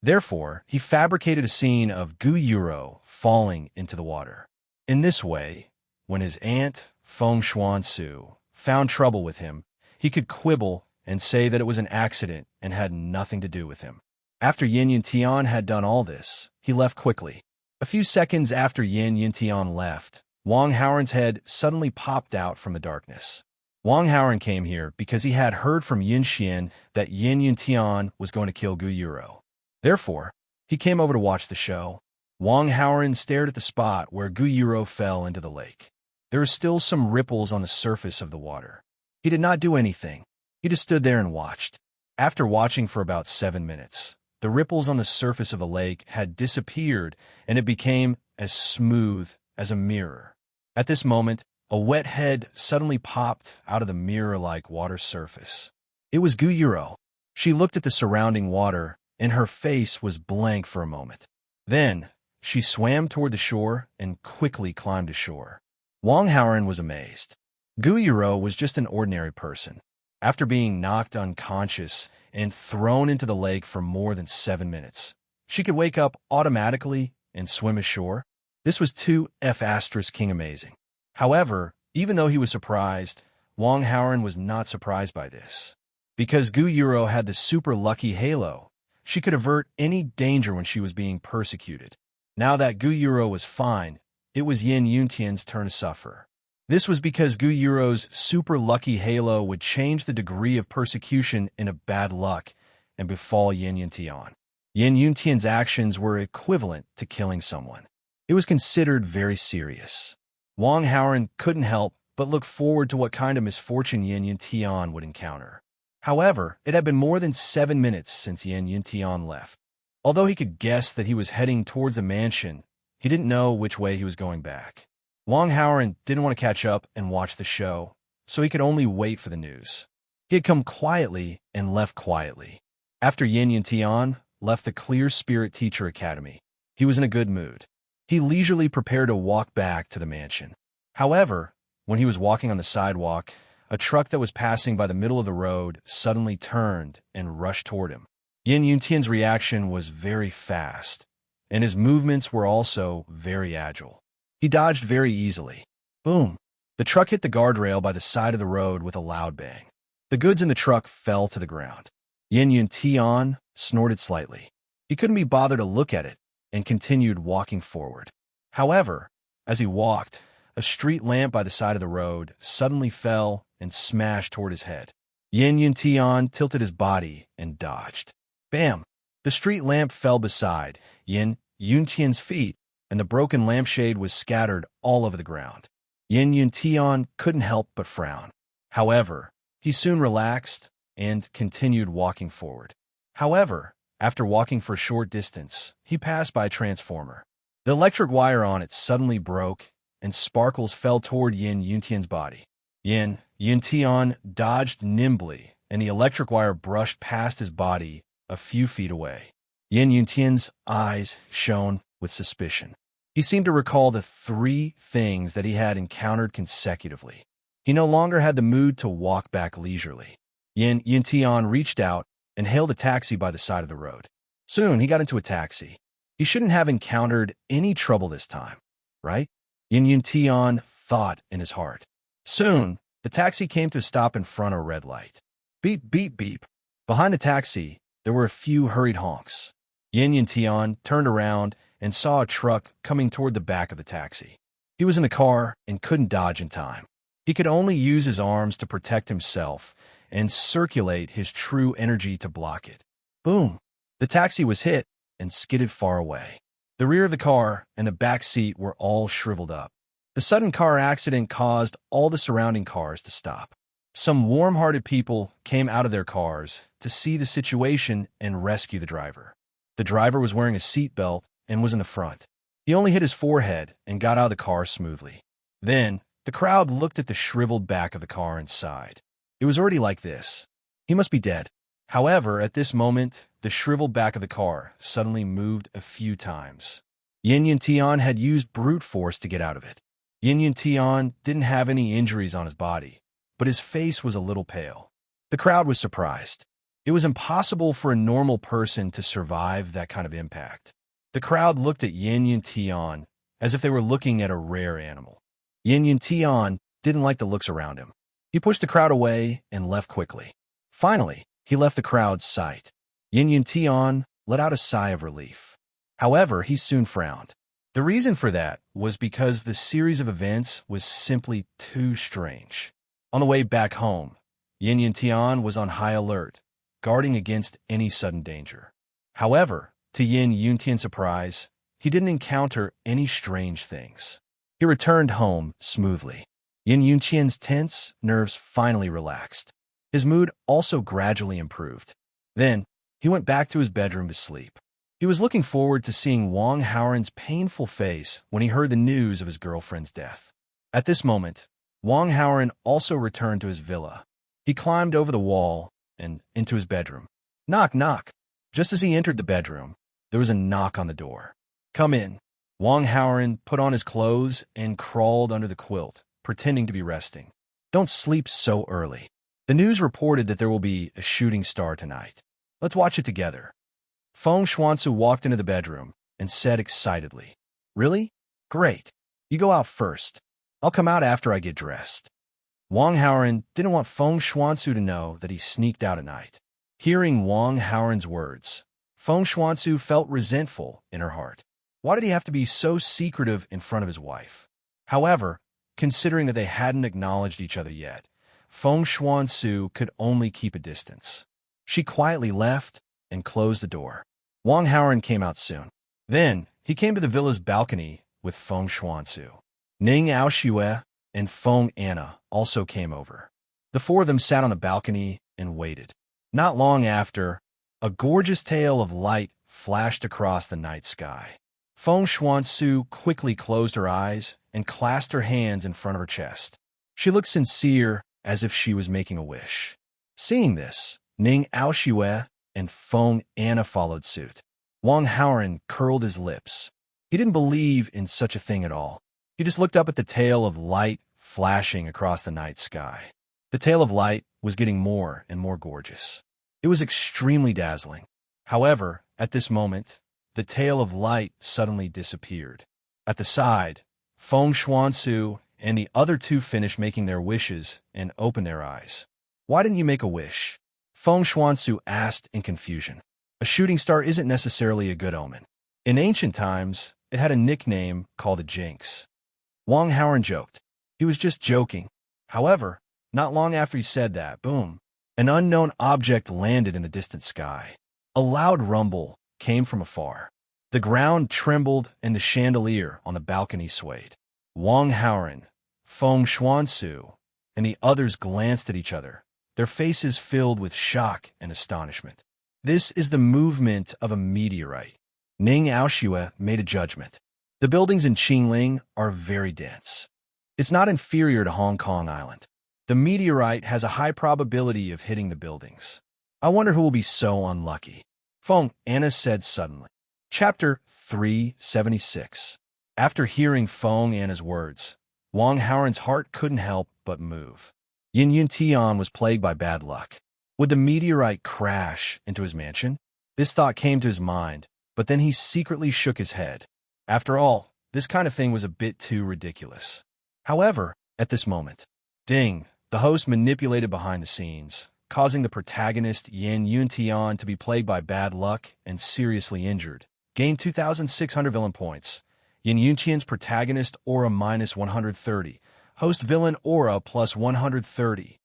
Therefore, he fabricated a scene of Gu Yuro falling into the water. In this way, when his aunt, Feng Xuansu, found trouble with him, he could quibble and say that it was an accident and had nothing to do with him. After Yin Yuntian had done all this, he left quickly. A few seconds after Yin Yuntian left, Wang Haoran's head suddenly popped out from the darkness. Wang Haoran came here because he had heard from Yin Xian that Yin Yuntian was going to kill Gu Yuro. Therefore, he came over to watch the show. Wang Haoran stared at the spot where Gu Yuro fell into the lake. There were still some ripples on the surface of the water. He did not do anything. He just stood there and watched. After watching for about 7 minutes, the ripples on the surface of the lake had disappeared and it became as smooth as a mirror. At this moment, a wet head suddenly popped out of the mirror-like water surface. It was Gu Yuro. She looked at the surrounding water and her face was blank for a moment. Then, she swam toward the shore and quickly climbed ashore. Wang Haoran was amazed. Gu Yuro was just an ordinary person. After being knocked unconscious and thrown into the lake for more than 7 minutes, she could wake up automatically and swim ashore. This was too King amazing. However, even though he was surprised, Wang Haoran was not surprised by this. Because Gu Yuro had the super lucky halo, she could avert any danger when she was being persecuted. Now that Gu Yuro was fine, it was Yin Yuntian's turn to suffer. This was because Gu Yuro's super lucky halo would change the degree of persecution into bad luck and befall Yin Yuntian. Yin Yuntian's actions were equivalent to killing someone. It was considered very serious. Wang Haoran couldn't help but look forward to what kind of misfortune Yin Yuntian would encounter. However, it had been more than 7 minutes since Yin Yuntian left. Although he could guess that he was heading towards the mansion, he didn't know which way he was going back. Wang Haoran didn't want to catch up and watch the show, so he could only wait for the news. He had come quietly and left quietly. After Yin Yuntian left the Clear Spirit Teacher Academy, he was in a good mood. He leisurely prepared to walk back to the mansion. However, when he was walking on the sidewalk, a truck that was passing by the middle of the road suddenly turned and rushed toward him. Yin Yuntian's reaction was very fast, and his movements were also very agile. He dodged very easily. Boom! The truck hit the guardrail by the side of the road with a loud bang. The goods in the truck fell to the ground. Yin Yuntian snorted slightly. He couldn't be bothered to look at it and continued walking forward. However, as he walked, a street lamp by the side of the road suddenly fell and smashed toward his head. Yin Yuntian tilted his body and dodged. Bam! The street lamp fell beside Yin Yuntian's feet, and the broken lampshade was scattered all over the ground. Yin Yuntian couldn't help but frown. However, he soon relaxed and continued walking forward. However, after walking for a short distance, he passed by a transformer. The electric wire on it suddenly broke, and sparkles fell toward Yin Yuntian's body. Yin Yuntian dodged nimbly, and the electric wire brushed past his body a few feet away. Yin Yuntian's eyes shone with suspicion. He seemed to recall the 3 things that he had encountered consecutively. He no longer had the mood to walk back leisurely. Yin Yuntian reached out and hailed a taxi by the side of the road. Soon, he got into a taxi. He shouldn't have encountered any trouble this time, right? Yin Yuntian thought in his heart. Soon, the taxi came to a stop in front of a red light. Beep, beep, beep. Behind the taxi, there were a few hurried honks. Yin Yuntian turned around and saw a truck coming toward the back of the taxi. He was in the car and couldn't dodge in time. He could only use his arms to protect himself and circulate his true energy to block it. Boom! The taxi was hit, and skidded far away. The rear of the car and the back seat were all shriveled up. The sudden car accident caused all the surrounding cars to stop. Some warm-hearted people came out of their cars to see the situation and rescue the driver. The driver was wearing a seatbelt and was in the front. He only hit his forehead and got out of the car smoothly. Then, the crowd looked at the shriveled back of the car and sighed. It was already like this. He must be dead. However, at this moment, the shriveled back of the car suddenly moved a few times. Yin Tian had used brute force to get out of it. Yin Tian didn't have any injuries on his body, but his face was a little pale. The crowd was surprised. It was impossible for a normal person to survive that kind of impact. The crowd looked at Yin Tian as if they were looking at a rare animal. Yin Tian didn't like the looks around him. He pushed the crowd away and left quickly. Finally, he left the crowd's sight. Yin Tian let out a sigh of relief. However, he soon frowned. The reason for that was because the series of events was simply too strange. On the way back home, Yin Tian was on high alert, guarding against any sudden danger. However, to Yin Tian's surprise, he didn't encounter any strange things. He returned home smoothly. Yin Tian's tense nerves finally relaxed. His mood also gradually improved. Then, he went back to his bedroom to sleep. He was looking forward to seeing Wang Haoran's painful face when he heard the news of his girlfriend's death. At this moment, Wang Haoran also returned to his villa. He climbed over the wall and into his bedroom. Knock, knock. Just as he entered the bedroom, there was a knock on the door. Come in. Wang Haoran put on his clothes and crawled under the quilt, pretending to be resting. Don't sleep so early. The news reported that there will be a shooting star tonight. Let's watch it together. Feng Xuanzu walked into the bedroom and said excitedly, Really? Great. You go out first. I'll come out after I get dressed. Wang Haoran didn't want Feng Xuanzu to know that he sneaked out at night. Hearing Wang Haoran's words, Feng Xuanzu felt resentful in her heart. Why did he have to be so secretive in front of his wife? However, considering that they hadn't acknowledged each other yet, Feng Xuanzu could only keep a distance. She quietly left and closed the door. Wang Haoran came out soon. Then, he came to the villa's balcony with Feng Xuanzu. Ning Aoxue and Feng Anna also came over. The four of them sat on the balcony and waited. Not long after, a gorgeous tail of light flashed across the night sky. Feng Xuanzu quickly closed her eyes and clasped her hands in front of her chest. She looked sincere, as if she was making a wish. Seeing this, Ning Aoxue and Feng Anna followed suit. Wang Haoran curled his lips. He didn't believe in such a thing at all. He just looked up at the tail of light flashing across the night sky. The tail of light was getting more and more gorgeous. It was extremely dazzling. However, at this moment, the tail of light suddenly disappeared. At the side, Feng Xuanzu and the other two finished making their wishes and opened their eyes. Why didn't you make a wish? Feng Xuanzu asked in confusion. A shooting star isn't necessarily a good omen. In ancient times, it had a nickname called a jinx. Wang Haoran joked. He was just joking. However, not long after he said that, boom, an unknown object landed in the distant sky. A loud rumble came from afar. The ground trembled and the chandelier on the balcony swayed. Wang Haoran, Feng Xuanzu, and the others glanced at each other, their faces filled with shock and astonishment. This is the movement of a meteorite. Ning Aoxue made a judgment. The buildings in Qingling are very dense. It's not inferior to Hong Kong Island. The meteorite has a high probability of hitting the buildings. I wonder who will be so unlucky. Feng Anna said suddenly. Chapter 376. After hearing Feng Anna's words, Wang Haoran's heart couldn't help but move. Yin Tian was plagued by bad luck. Would the meteorite crash into his mansion? This thought came to his mind, but then he secretly shook his head. After all, this kind of thing was a bit too ridiculous. However, at this moment, Ding, the host, manipulated behind the scenes, causing the protagonist Yin Tian to be plagued by bad luck and seriously injured. Gained 2,600 villain points. Yin Tian's protagonist aura minus 130. Host villain aura plus 130.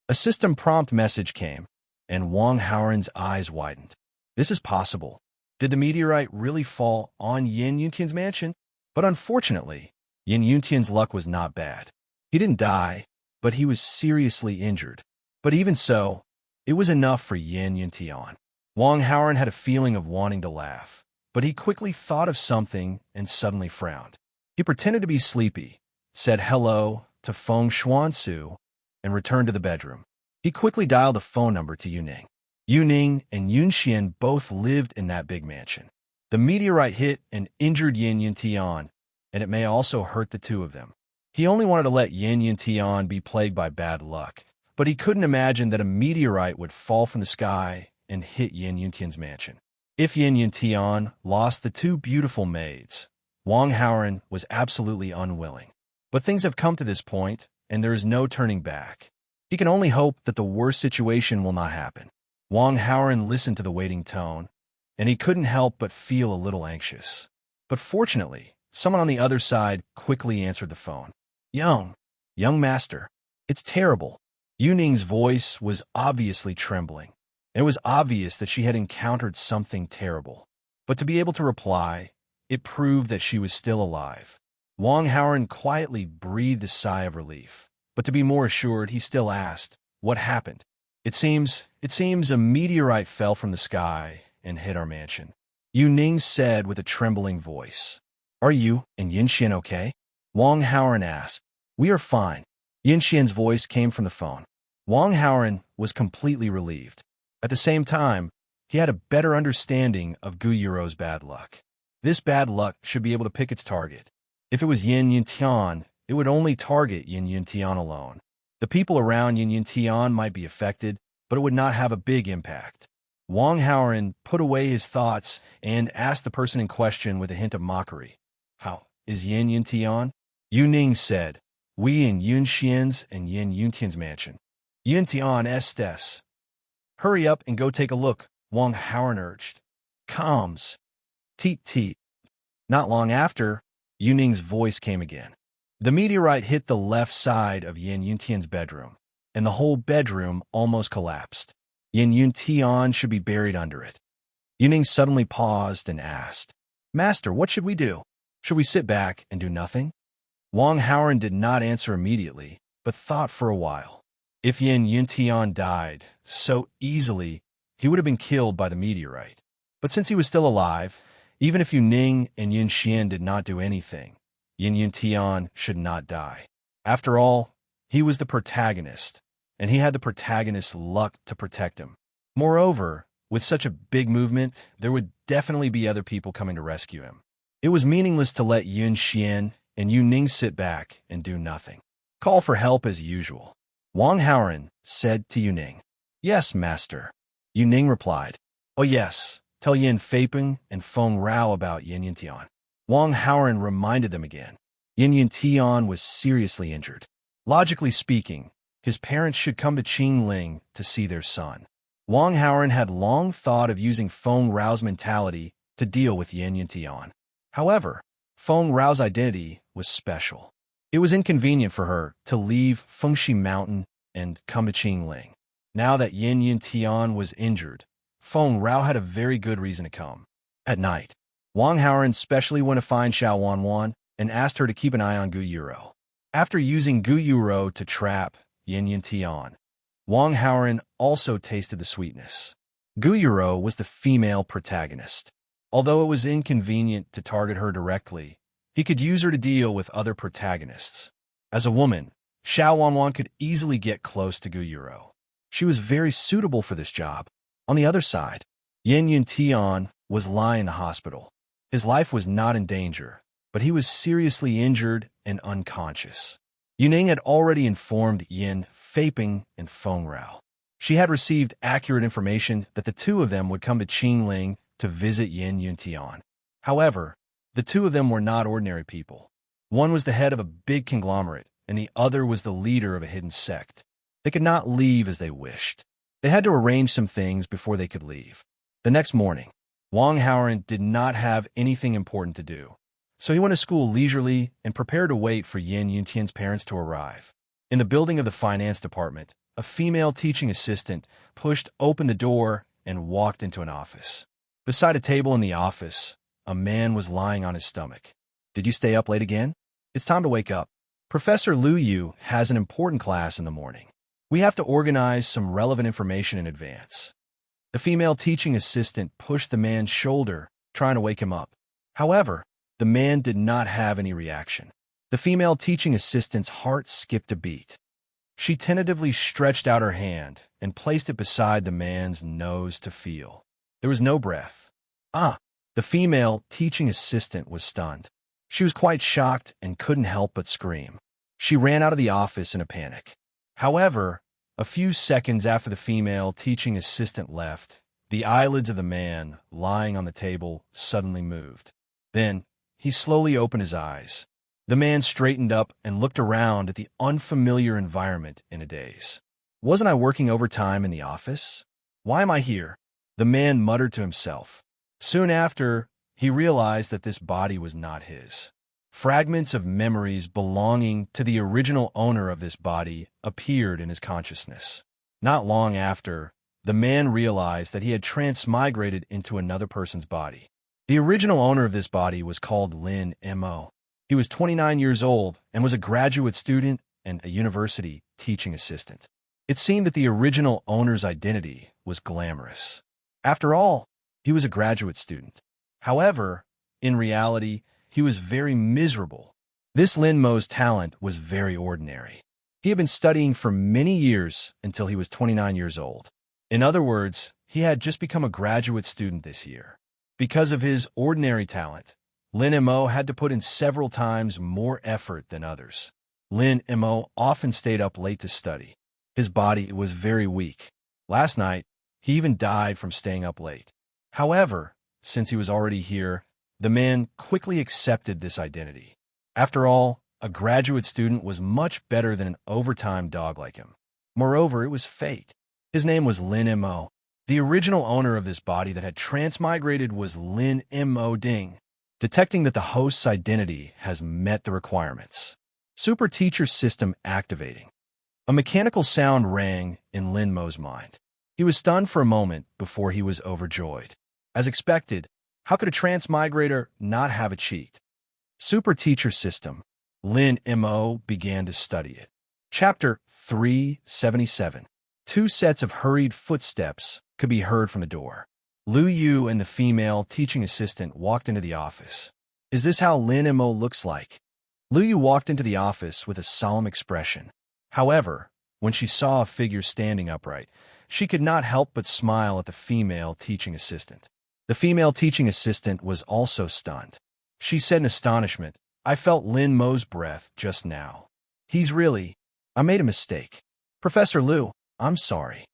A system prompt message came, and Wang Haoran's eyes widened. This is possible. Did the meteorite really fall on Yin Yuntian's mansion? But unfortunately, Yin Yuntian's luck was not bad. He didn't die, but he was seriously injured. But even so, it was enough for Yin Yuntian. Wang Howren had a feeling of wanting to laugh, but he quickly thought of something and suddenly frowned. He pretended to be sleepy, said hello to Feng Xuansu, and returned to the bedroom. He quickly dialed a phone number to Yuning. Yuning and Yunxian both lived in that big mansion. The meteorite hit and injured Yin Yuntian, and it may also hurt the two of them. He only wanted to let Yin Yuntian be plagued by bad luck, but he couldn't imagine that a meteorite would fall from the sky and hit Yin Yuntian's mansion. If Yin Yuntian lost the two beautiful maids, Wang Howren was absolutely unwilling. But things have come to this point, and there is no turning back. He can only hope that the worst situation will not happen. Wang Howren listened to the waiting tone, and he couldn't help but feel a little anxious. But fortunately, someone on the other side quickly answered the phone. Young master, it's terrible. Yuning's voice was obviously trembling. It was obvious that she had encountered something terrible. But to be able to reply, it proved that she was still alive. Wang Howren quietly breathed a sigh of relief. But to be more assured, he still asked, what happened? It seems a meteorite fell from the sky and hit our mansion. Yuning said with a trembling voice. Are you and Yinxian okay? Wang Howren asked. We are fine. Yinxian's voice came from the phone. Wang Howren was completely relieved. At the same time, he had a better understanding of Gu Yuro's bad luck. This bad luck should be able to pick its target. If it was Yin Yuntian, it would only target Yin Yuntian alone. The people around Yin Yuntian might be affected, but it would not have a big impact. Wang Howren put away his thoughts and asked the person in question with a hint of mockery. How is Yin Yuntian? Yuning said, we in Yunxian's and Yin Yuntian's mansion. Yuntian estes. Hurry up and go take a look, Wang Howren urged. Comes. Teet teet. Not long after, Yuning's voice came again. The meteorite hit the left side of Yin Yuntian's bedroom, and the whole bedroom almost collapsed. Yin Yuntian should be buried under it. Yuning suddenly paused and asked, Master, what should we do? Should we sit back and do nothing? Wang Howren did not answer immediately, but thought for a while. If Yin Yuntian died so easily, he would have been killed by the meteorite. But since he was still alive, even if Yuning and Yunxian did not do anything, Yin Yuntian should not die. After all, he was the protagonist, and he had the protagonist's luck to protect him. Moreover, with such a big movement, there would definitely be other people coming to rescue him. It was meaningless to let Yunxian and Yuning sit back and do nothing. Call for help as usual. Wang Howren said to Yuning. Yes, master. Yuning replied. Oh yes, tell Yin Feipeng and Feng Rao about Yin Yuntian. Wang Howren reminded them again. Yin Yuntian was seriously injured. Logically speaking, his parents should come to Qingling to see their son. Wang Howren had long thought of using Feng Rao's mentality to deal with Yin Yuntian. However, Feng Rao's identity was special. It was inconvenient for her to leave Fengxi Mountain and come to Qingling. Now that Yin Yuntian was injured, Feng Rao had a very good reason to come. At night, Wang Howren specially went to find Xiao Wanwan and asked her to keep an eye on Gu Yuro. After using Gu Yuro to trap Yin Yuntian, Wang Howren also tasted the sweetness. Gu Yuro was the female protagonist. Although it was inconvenient to target her directly, he could use her to deal with other protagonists. As a woman, Xiao Wanwan could easily get close to Gu Yuro. She was very suitable for this job. On the other side, Yin Yuntian was lying in the hospital. His life was not in danger, but he was seriously injured and unconscious. Yuning had already informed Yin Feipeng and Feng Rao. She had received accurate information that the two of them would come to Qingling to visit Yin Yuntian. However, the two of them were not ordinary people. One was the head of a big conglomerate, and the other was the leader of a hidden sect. They could not leave as they wished. They had to arrange some things before they could leave. The next morning, Wang Howren did not have anything important to do, so he went to school leisurely and prepared to wait for Yin Yuntian's parents to arrive. In the building of the finance department, a female teaching assistant pushed open the door and walked into an office. Beside a table in the office, a man was lying on his stomach. Did you stay up late again? It's time to wake up. Professor Lu Yu has an important class in the morning. We have to organize some relevant information in advance. The female teaching assistant pushed the man's shoulder, trying to wake him up. However, the man did not have any reaction. The female teaching assistant's heart skipped a beat. She tentatively stretched out her hand and placed it beside the man's nose to feel. There was no breath. The female teaching assistant was stunned. She was quite shocked and couldn't help but scream. She ran out of the office in a panic. However, a few seconds after the female teaching assistant left, the eyelids of the man lying on the table suddenly moved. Then, he slowly opened his eyes. The man straightened up and looked around at the unfamiliar environment in a daze. Wasn't I working overtime in the office? Why am I here? The man muttered to himself. Soon after, he realized that this body was not his. Fragments of memories belonging to the original owner of this body appeared in his consciousness. Not long after, the man realized that he had transmigrated into another person's body. The original owner of this body was called Lin Mo. He was 29 years old and was a graduate student and a university teaching assistant. It seemed that the original owner's identity was glamorous. After all, he was a graduate student. However, in reality, he was very miserable. This Lin Mo's talent was very ordinary. He had been studying for many years until he was 29 years old. In other words, he had just become a graduate student this year. Because of his ordinary talent, Lin Mo had to put in several times more effort than others. Lin Mo often stayed up late to study. His body was very weak. Last night, he even died from staying up late. However, since he was already here, the man quickly accepted this identity. After all, a graduate student was much better than an overtime dog like him. Moreover, it was fate. His name was Lin Mo. The original owner of this body that had transmigrated was Lin Mo Ding. Detecting that the host's identity has met the requirements. Super teacher system activating. A mechanical sound rang in Lin Mo's mind. He was stunned for a moment before he was overjoyed. As expected, how could a transmigrator not have a cheat? Super teacher system. Lin Mo began to study it. Chapter 377. Two sets of hurried footsteps could be heard from the door. Lu Yu and the female teaching assistant walked into the office. Is this how Lin Mo looks like? Lu Yu walked into the office with a solemn expression. However, when she saw a figure standing upright, she could not help but smile at the female teaching assistant. The female teaching assistant was also stunned. She said in astonishment, I felt Lin Mo's breath just now. I made a mistake. Professor Lu, I'm sorry.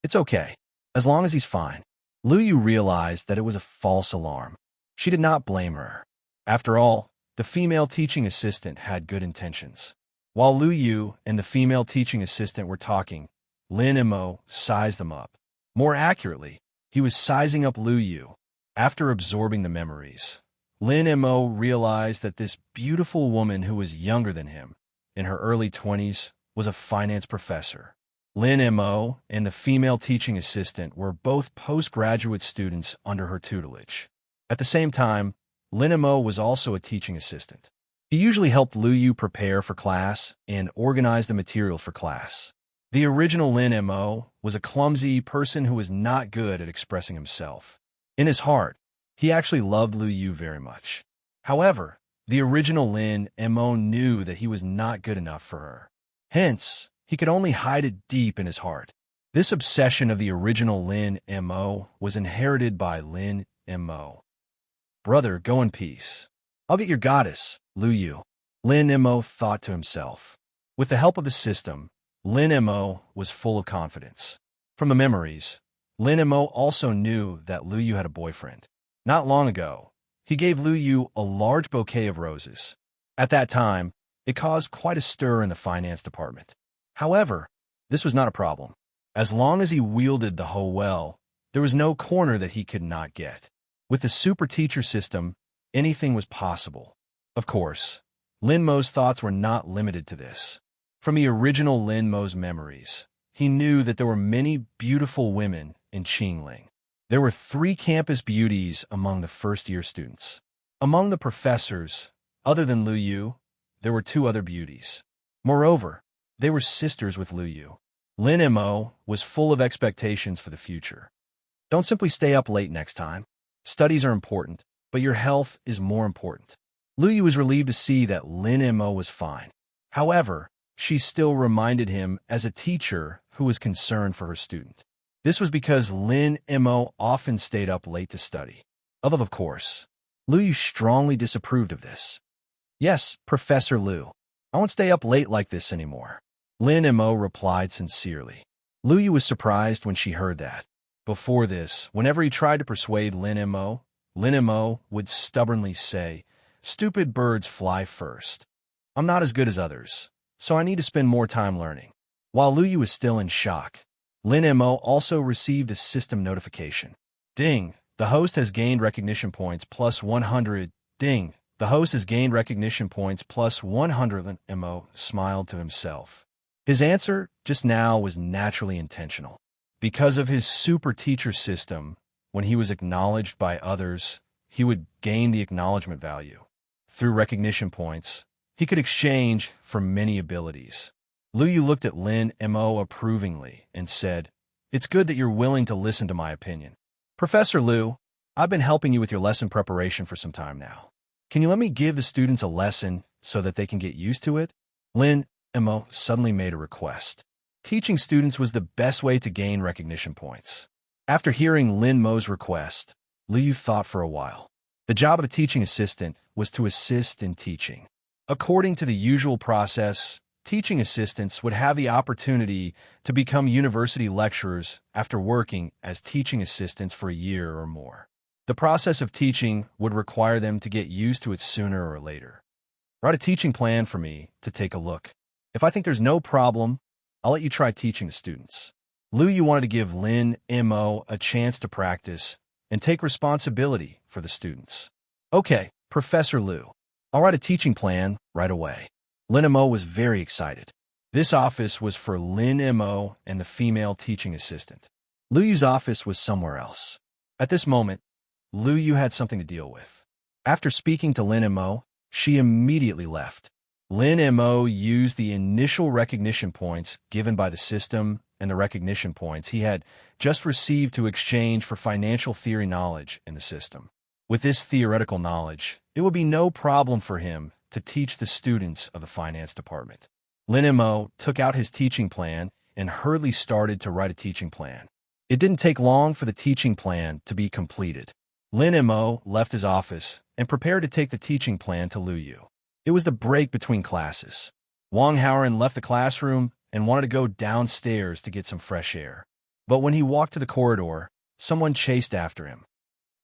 It's okay, as long as he's fine. Lu Yu realized that it was a false alarm. She did not blame her. After all, the female teaching assistant had good intentions. While Lu Yu and the female teaching assistant were talking, Lin Mo sized them up. More accurately, he was sizing up Lu Yu. After absorbing the memories, Lin Mo realized that this beautiful woman who was younger than him, in her early 20s, was a finance professor. Lin Mo and the female teaching assistant were both postgraduate students under her tutelage. At the same time, Lin Mo was also a teaching assistant. He usually helped Lu Yu prepare for class and organize the material for class. The original Lin Mo was a clumsy person who was not good at expressing himself. In his heart, he actually loved Lu Yu very much. However, the original Lin Mo knew that he was not good enough for her. Hence, he could only hide it deep in his heart. This obsession of the original Lin Mo was inherited by Lin Mo. Brother, go in peace. I'll get your goddess, Lu Yu. Lin Mo thought to himself. With the help of the system, Lin Mo was full of confidence. From the memories, Lin Mo also knew that Lu Yu had a boyfriend. Not long ago, he gave Lu Yu a large bouquet of roses. At that time, it caused quite a stir in the finance department. However, this was not a problem. As long as he wielded the hoe well, there was no corner that he could not get. With the super teacher system, anything was possible. Of course, Lin Mo's thoughts were not limited to this. From the original Lin Mo's memories, he knew that there were many beautiful women in Qingling. There were 3 campus beauties among the first-year students. Among the professors, other than Lu Yu, there were 2 other beauties. Moreover, they were sisters with Lu Yu. Lin Mo was full of expectations for the future. Don't simply stay up late next time. Studies are important, but your health is more important. Lu Yu was relieved to see that Lin Mo was fine. However, she still reminded him as a teacher who was concerned for her student. This was because Lin Mo often stayed up late to study. Of course, Lu Yu strongly disapproved of this. Yes, Professor Lu. I won't stay up late like this anymore. Lin Mo replied sincerely. Lu Yu was surprised when she heard that. Before this, whenever he tried to persuade Lin Mo would stubbornly say, "Stupid birds fly first. I'm not as good as others, so I need to spend more time learning." While Lu Yu was still in shock, Lin Mo also received a system notification. Ding! The host has gained recognition points plus 100. Ding! The host has gained recognition points plus 100. Lin Mo smiled to himself. His answer just now was naturally intentional. Because of his super teacher system, when he was acknowledged by others, he would gain the acknowledgement value. Through recognition points, he could exchange for many abilities. Lu Yu looked at Lin Mo approvingly and said, "It's good that you're willing to listen to my opinion. Professor Lu, I've been helping you with your lesson preparation for some time now. Can you let me give the students a lesson so that they can get used to it?" Lin Mo suddenly made a request. Teaching students was the best way to gain recognition points. After hearing Lin Mo's request, Lu Yu thought for a while. The job of a teaching assistant was to assist in teaching. According to the usual process, teaching assistants would have the opportunity to become university lecturers after working as teaching assistants for a year or more. The process of teaching would require them to get used to it sooner or later. Write a teaching plan for me to take a look. If I think there's no problem, I'll let you try teaching the students. Lu Yu wanted to give Lin Mo a chance to practice and take responsibility for the students. Okay, Professor Lu, I'll write a teaching plan right away. Lin Mo was very excited. This office was for Lin Mo and the female teaching assistant. Lu Yu's office was somewhere else. At this moment, Lu Yu had something to deal with. After speaking to Lin Mo, she immediately left. Lin Mo used the initial recognition points given by the system and the recognition points he had just received to exchange for financial theory knowledge in the system. With this theoretical knowledge, it would be no problem for him to teach the students of the finance department. Lin Mo took out his teaching plan and hurriedly started to write a teaching plan. It didn't take long for the teaching plan to be completed. Lin Mo left his office and prepared to take the teaching plan to Lu Yu. It was the break between classes. Wang Haoren left the classroom and wanted to go downstairs to get some fresh air. But when he walked to the corridor, someone chased after him.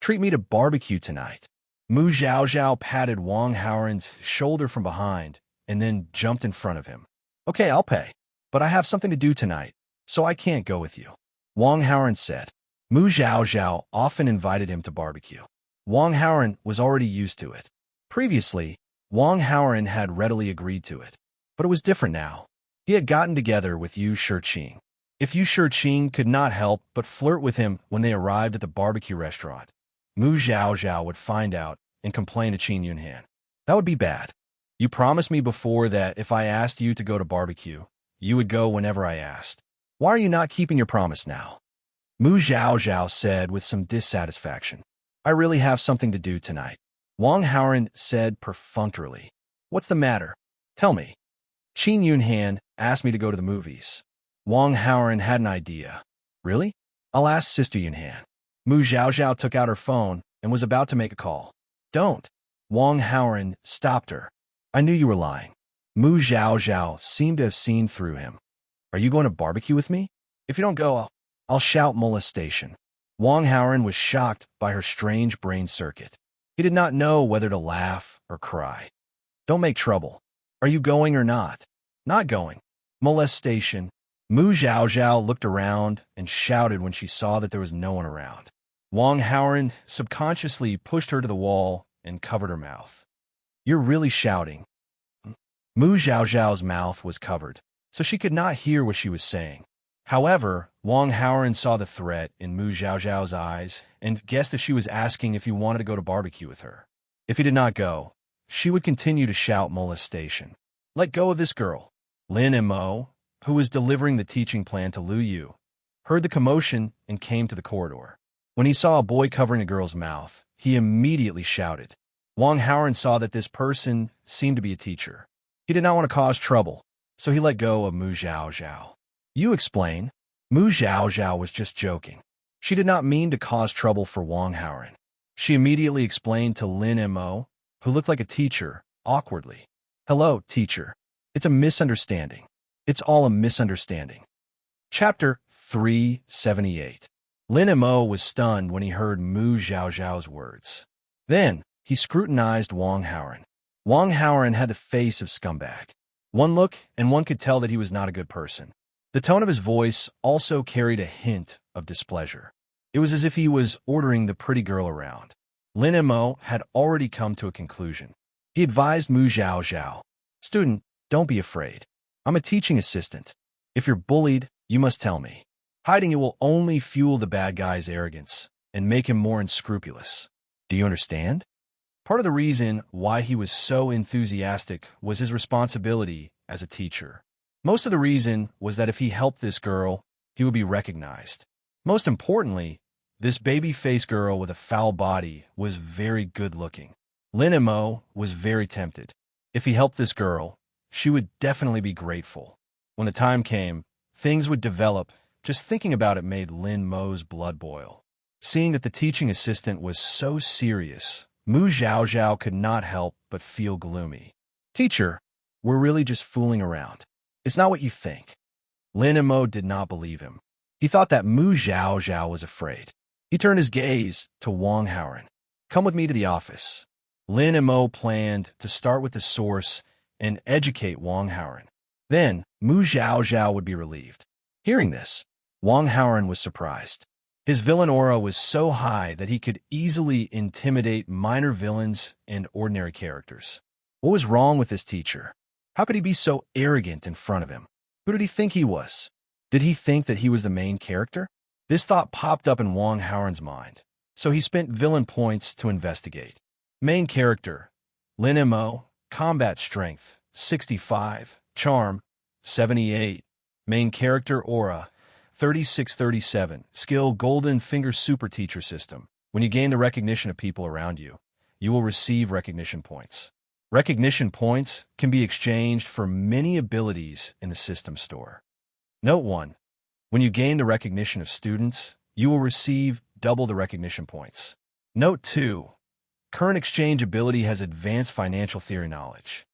"Treat me to barbecue tonight." Mu Zhaozhao patted Wang Haoren's shoulder from behind and then jumped in front of him. "Okay, I'll pay, but I have something to do tonight, so I can't go with you," Wang Haoren said. Mu Zhaozhao often invited him to barbecue. Wang Haoren was already used to it. Previously, Wang Haoren had readily agreed to it, but it was different now. He had gotten together with Yu Shiqing. If Yu Shiqing could not help but flirt with him when they arrived at the barbecue restaurant, Mu Zhaozhao would find out and complain to Qin Yunhan. That would be bad. "You promised me before that if I asked you to go to barbecue, you would go whenever I asked. Why are you not keeping your promise now?" Mu Zhaozhao said with some dissatisfaction. "I really have something to do tonight," Wang Haoren said perfunctorily. "What's the matter? Tell me." "Qin Yunhan asked me to go to the movies." Wang Haoren had an idea. "Really? I'll ask Sister Yunhan." Mu Zhaozhao took out her phone and was about to make a call. "Don't." Wang Haoren stopped her. "I knew you were lying." Mu Zhaozhao seemed to have seen through him. "Are you going to barbecue with me? If you don't go, I'll shout molestation." Wang Haoren was shocked by her strange brain circuit. He did not know whether to laugh or cry. "Don't make trouble. Are you going or not?" "Not going." "Molestation." Mu Zhaozhao looked around and shouted when she saw that there was no one around. Wang Haoren subconsciously pushed her to the wall and covered her mouth. "You're really shouting." Mu Zhaozhao's mouth was covered, so she could not hear what she was saying. However, Wang Haoran saw the threat in Mu Zhaozhao's eyes and guessed that she was asking if he wanted to go to barbecue with her. If he did not go, she would continue to shout molestation. Let go of this girl. Lin and Mo, who was delivering the teaching plan to Lu Yu, heard the commotion and came to the corridor. When he saw a boy covering a girl's mouth, he immediately shouted. Wang Haoran saw that this person seemed to be a teacher. He did not want to cause trouble, so he let go of Mu Zhaozhao. You explain. Mu Zhaozhao was just joking. She did not mean to cause trouble for Wang Haoran. She immediately explained to Lin and Mo, who looked like a teacher, awkwardly. Hello, teacher. It's a misunderstanding. It's all a misunderstanding. Chapter 378. Lin and Mo was stunned when he heard Mu Zhaozhao's words. Then, he scrutinized Wang Haoran. Wang Haoran had the face of scumbag. One look, and one could tell that he was not a good person. The tone of his voice also carried a hint of displeasure. It was as if he was ordering the pretty girl around. Lin and Mo had already come to a conclusion. He advised Mu Zhaozhao, Student, don't be afraid. I'm a teaching assistant. If you're bullied, you must tell me. Hiding it will only fuel the bad guy's arrogance and make him more unscrupulous. Do you understand? Part of the reason why he was so enthusiastic was his responsibility as a teacher. Most of the reason was that if he helped this girl, he would be recognized. Most importantly, this baby-faced girl with a foul body was very good-looking. Lin and Mo was very tempted. If he helped this girl, she would definitely be grateful. When the time came, things would develop. Just thinking about it made Lin Mo's blood boil. Seeing that the teaching assistant was so serious, Mu Zhaozhao could not help but feel gloomy. Teacher, we're really just fooling around. It's not what you think. Lin and Mo did not believe him. He thought that Mu Zhaozhao was afraid. He turned his gaze to Wang Haoran. Come with me to the office. Lin and Mo planned to start with the source and educate Wang Haoran. Then, Mu Zhaozhao would be relieved. Hearing this, Wang Haoran was surprised. His villain aura was so high that he could easily intimidate minor villains and ordinary characters. What was wrong with this teacher? How could he be so arrogant in front of him? Who did he think he was? Did he think that he was the main character? This thought popped up in Wang Haoran's mind, so he spent villain points to investigate. Main character, Lin and Mo, combat strength, 65, charm, 78, main character aura, 3637, skill golden finger super teacher system. When you gain the recognition of people around you, you will receive recognition points. Recognition points can be exchanged for many abilities in the system store. Note 1. When you gain the recognition of students, you will receive double the recognition points. Note 2. Current exchange ability has advanced financial theory knowledge.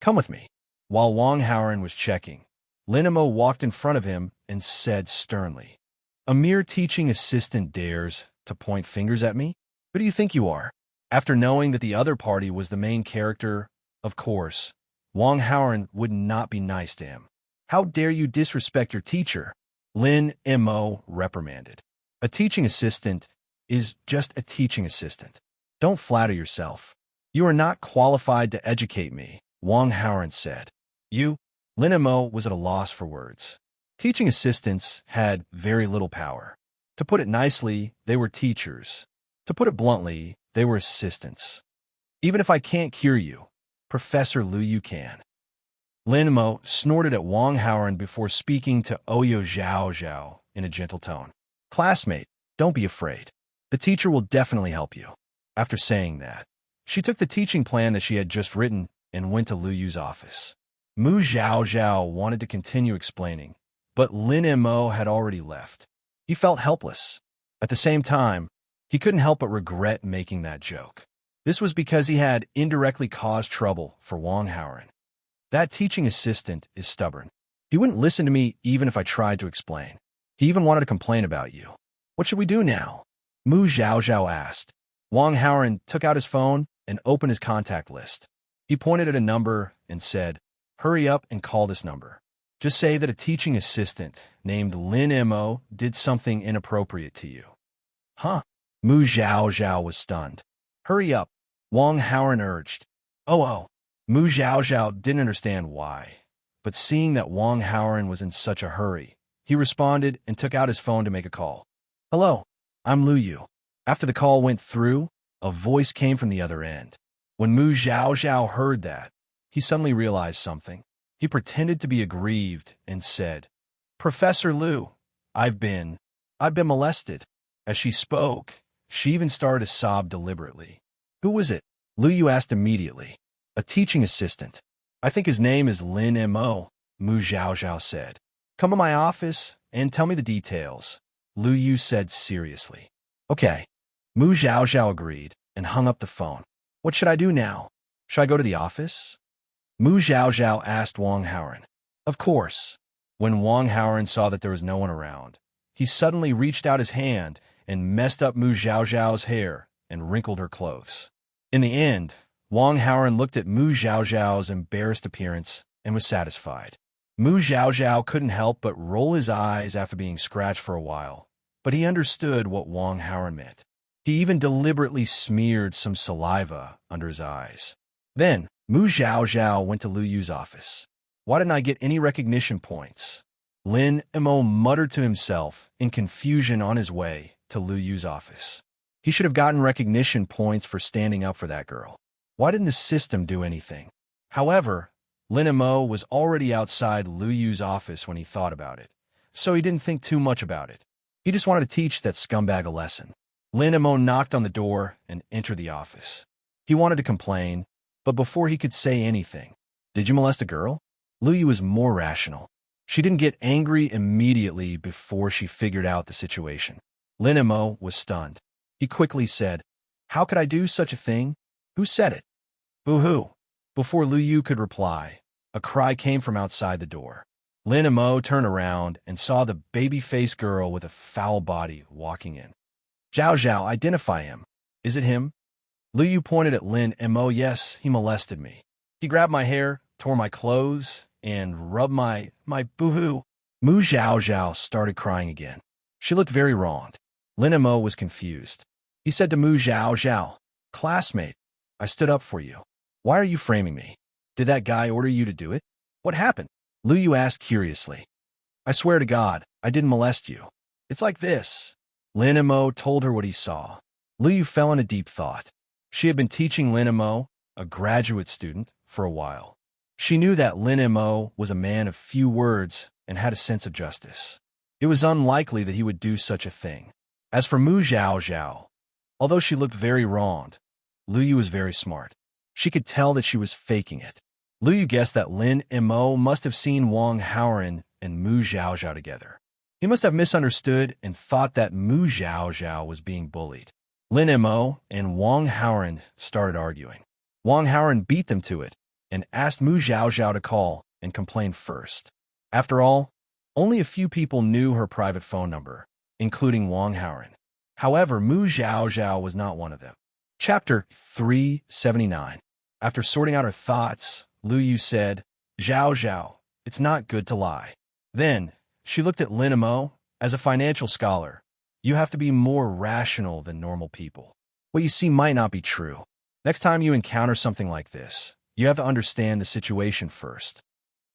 Come with me. While Wang Haoran was checking, Lin and Mo walked in front of him and said sternly, A mere teaching assistant dares to point fingers at me? Who do you think you are? After knowing that the other party was the main character, of course, Wang Haoran would not be nice to him. How dare you disrespect your teacher? Lin and Mo reprimanded. A teaching assistant is just a teaching assistant. Don't flatter yourself. You are not qualified to educate me, Wang Haoran said. Lin and Mo was at a loss for words. Teaching assistants had very little power. To put it nicely, they were teachers. To put it bluntly, they were assistants. Even if I can't cure you, Professor Lu Yu can. Lin and Mo snorted at Wang Haoran before speaking to Oyo Zhaozhao in a gentle tone. Classmate, don't be afraid. The teacher will definitely help you. After saying that, she took the teaching plan that she had just written and went to Lu Yu's office. Mu Zhaozhao wanted to continue explaining, but Lin and Mo had already left. He felt helpless. At the same time, he couldn't help but regret making that joke. This was because he had indirectly caused trouble for Wang Haoran. That teaching assistant is stubborn. He wouldn't listen to me even if I tried to explain. He even wanted to complain about you. What should we do now? Mu Zhaozhao asked. Wang Haoran took out his phone and opened his contact list. He pointed at a number and said, Hurry up and call this number. Just say that a teaching assistant named Lin Mo did something inappropriate to you. Huh? Mu Zhaozhao was stunned. Hurry up, Wang Haoran urged. Oh. Mu Zhaozhao didn't understand why, but seeing that Wang Haoran was in such a hurry, He responded and took out his phone to make a call. "Hello, I'm Lu Yu." After the call went through, a voice came from the other end. When Mu Zhao heard that, he suddenly realized something. He pretended to be aggrieved and said, "Professor Lu, I've been molested." As she spoke, she even started to sob deliberately. "Who was it?" Lu Yu asked immediately. "A teaching assistant. I think his name is Lin Mo," Mu Zhao said. "Come to my office and tell me the details," Lu Yu said seriously. "Okay." Mu Zhao agreed and hung up the phone. "What should I do now? Should I go to the office?" Mu Zhao asked Wang Haoran. "Of course." When Wang Haoran saw that there was no one around, he suddenly reached out his hand and messed up Mu Zhao's hair and wrinkled her clothes. In the end, Wang Haoran looked at Mu Zhao's embarrassed appearance and was satisfied. Mu Zhao couldn't help but roll his eyes after being scratched for a while, but he understood what Wang Haoran meant. He even deliberately smeared some saliva under his eyes. Then, Mu Zhao went to Lu Yu's office. "Why didn't I get any recognition points?" Lin Mo muttered to himself in confusion on his way to Lu Yu's office. He should have gotten recognition points for standing up for that girl. Why didn't the system do anything? However, Lin Mo was already outside Lu Yu's office when he thought about it, so he didn't think too much about it. He just wanted to teach that scumbag a lesson. Lin Mo knocked on the door and entered the office. He wanted to complain, but before he could say anything, "Did you molest a girl?" Lu Yu was more rational. She didn't get angry immediately before she figured out the situation. Lin Mo was stunned. He quickly said, "How could I do such a thing? Who said it?" "Boo-hoo." Before Lu Yu could reply, a cry came from outside the door. Lin Mo turned around and saw the baby-faced girl with a foul body walking in. "Zhao, identify him. Is it him?" Lu Yu pointed at Lin Mo. "Yes, he molested me. He grabbed my hair, tore my clothes, and rubbed my boo-hoo." Mu Zhao started crying again. She looked very wronged. Lin Mo was confused. He said to Mu Zhao, "Classmate, I stood up for you. Why are you framing me? Did that guy order you to do it? What happened?" Lu Yu asked curiously. "I swear to God, I didn't molest you. It's like this." Lin Mo told her what he saw. Lu Yu fell into deep thought. She had been teaching Lin Mo, a graduate student, for a while. She knew that Lin Mo was a man of few words and had a sense of justice. It was unlikely that he would do such a thing. As for Mu Zhao, although she looked very wronged, Lu Yu was very smart. She could tell that she was faking it. Lu Yu guessed that Lin Mo must have seen Wang Haoran and Mu Zhao together. He must have misunderstood and thought that Mu Zhao was being bullied. Lin Mo and Wang Haoran started arguing. Wang Haoran beat them to it and asked Mu Zhao to call and complain first. After all, only a few people knew her private phone number, including Wang Haoran. However, Mu Zhao was not one of them. Chapter 379. After sorting out her thoughts, Lu Yu said, "Zhao, it's not good to lie." Then, she looked at Lin Mo. "As a financial scholar, you have to be more rational than normal people. What you see might not be true. Next time you encounter something like this, you have to understand the situation first."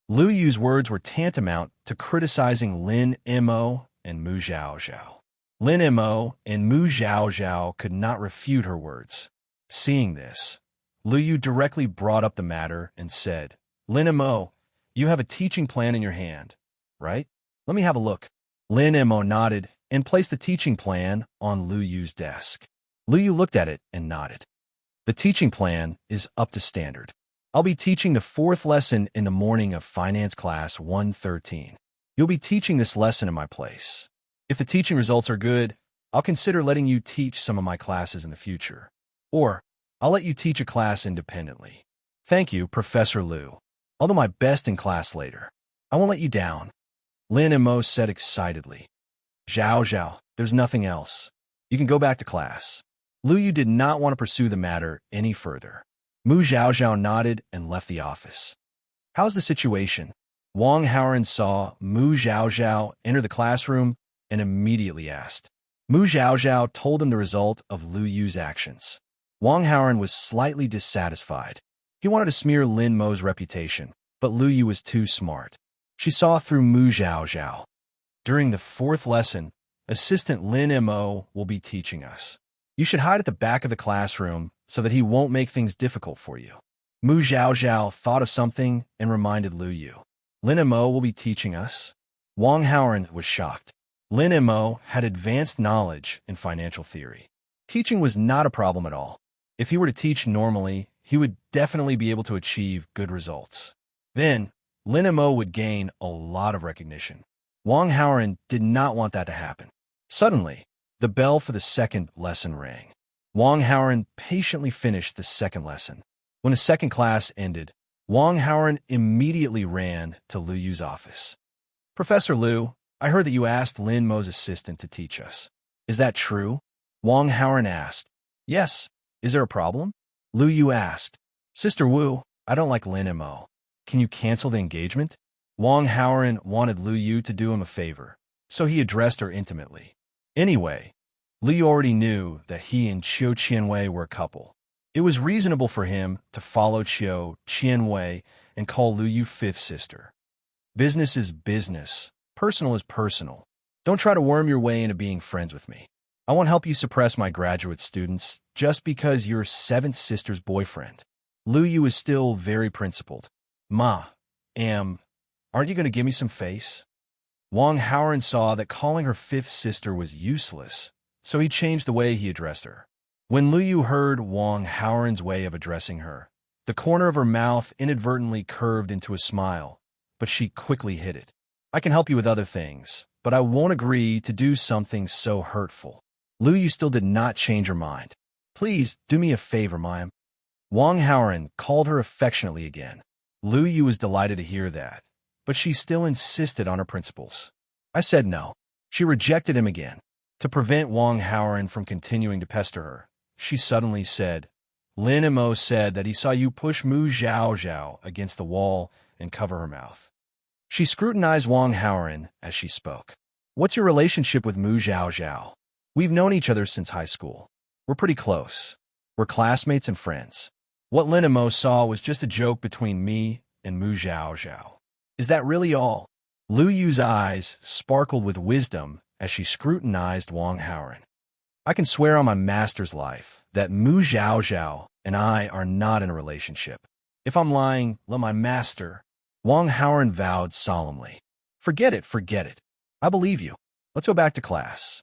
Lu Yu's words were tantamount to criticizing Lin Mo and Mu Zhao. Lin Mo and Mu Zhao could not refute her words. Seeing this, Lu Yu directly brought up the matter and said, "Lin Mo, you have a teaching plan in your hand, right? Let me have a look." Lin Mo nodded and placed the teaching plan on Lu Yu's desk. Lu Yu looked at it and nodded. "The teaching plan is up to standard. I'll be teaching the 4th lesson in the morning of finance class 113. You'll be teaching this lesson in my place. If the teaching results are good, I'll consider letting you teach some of my classes in the future. Or, I'll let you teach a class independently. Thank you, Professor Lu. I'll do my best in class later. I won't let you down." Lin Mo said excitedly. Zhao, there's nothing else. You can go back to class." Lu Yu did not want to pursue the matter any further. Mu Zhao nodded and left the office. "How's the situation?" Wang Haoran saw Mu Zhao enter the classroom and immediately asked. Mu Zhao told him the result of Lu Yu's actions. Wang Haoran was slightly dissatisfied. He wanted to smear Lin Mo's reputation, but Lu Yu was too smart. She saw through Mu Zhao. During the 4th lesson, Assistant Lin Mo will be teaching us. You should hide at the back of the classroom so that he won't make things difficult for you. Mu Zhaozhao thought of something and reminded Lu Yu. Lin Mo will be teaching us? Wang Haoran was shocked. Lin Mo had advanced knowledge in financial theory. Teaching was not a problem at all. If he were to teach normally, he would definitely be able to achieve good results. Then, Lin Mo would gain a lot of recognition. Wang Haoran did not want that to happen. Suddenly, the bell for the 2nd lesson rang. Wang Haoran patiently finished the 2nd lesson. When the 2nd class ended, Wang Haoran immediately ran to Lu Yu's office. Professor Lu, I heard that you asked Lin Mo's assistant to teach us. Is that true? Wang Haoran asked. Yes. Is there a problem? Lu Yu asked. Sister Wu, I don't like Lin Mo. Can you cancel the engagement? Wang Haoran wanted Lu Yu to do him a favor, so he addressed her intimately. Anyway, Lu Yu already knew that he and Qiu Qianwei were a couple. It was reasonable for him to follow Qiu Qianwei and call Lu Yu 5th sister. Business is business. Personal is personal. Don't try to worm your way into being friends with me. I won't help you suppress my graduate students just because you're 7th sister's boyfriend. Lu Yu is still very principled. Aren't you going to give me some face? Wang Haoran saw that calling her 5th sister was useless, so he changed the way he addressed her. When Lu Yu heard Wang Haoran's way of addressing her, the corner of her mouth inadvertently curved into a smile, but she quickly hid it. I can help you with other things, but I won't agree to do something so hurtful. Lu Yu still did not change her mind. Please, do me a favor, ma'am. Wang Haoran called her affectionately again. Lu Yu was delighted to hear that, but she still insisted on her principles. I said no. She rejected him again. To prevent Wang Haoran from continuing to pester her, she suddenly said, Lin Mo said that he saw you push Mu Zhaozhao against the wall and cover her mouth. She scrutinized Wang Haoran as she spoke. What's your relationship with Mu Zhaozhao? We've known each other since high school. We're pretty close. We're classmates and friends. What Lin Mo saw was just a joke between me and Mu Zhaozhao. Is that really all? Lu Yu's eyes sparkled with wisdom as she scrutinized Wang Haoran. I can swear on my master's life that Mu Zhaozhao and I are not in a relationship. If I'm lying, let my master. Wang Haoran vowed solemnly. Forget it. I believe you. Let's go back to class.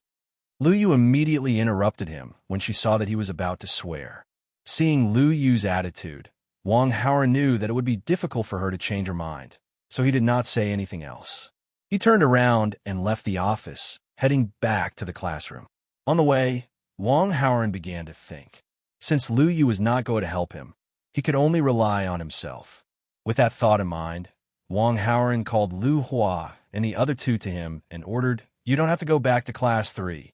Lu Yu immediately interrupted him when she saw that he was about to swear. Seeing Lu Yu's attitude, Wang Haoran knew that it would be difficult for her to change her mind, so he did not say anything else. He turned around and left the office, heading back to the classroom. On the way, Wang Haoran began to think. Since Lu Yu was not going to help him, he could only rely on himself. With that thought in mind, Wang Haoran called Lu Hua and the other two to him and ordered, You don't have to go back to class 3.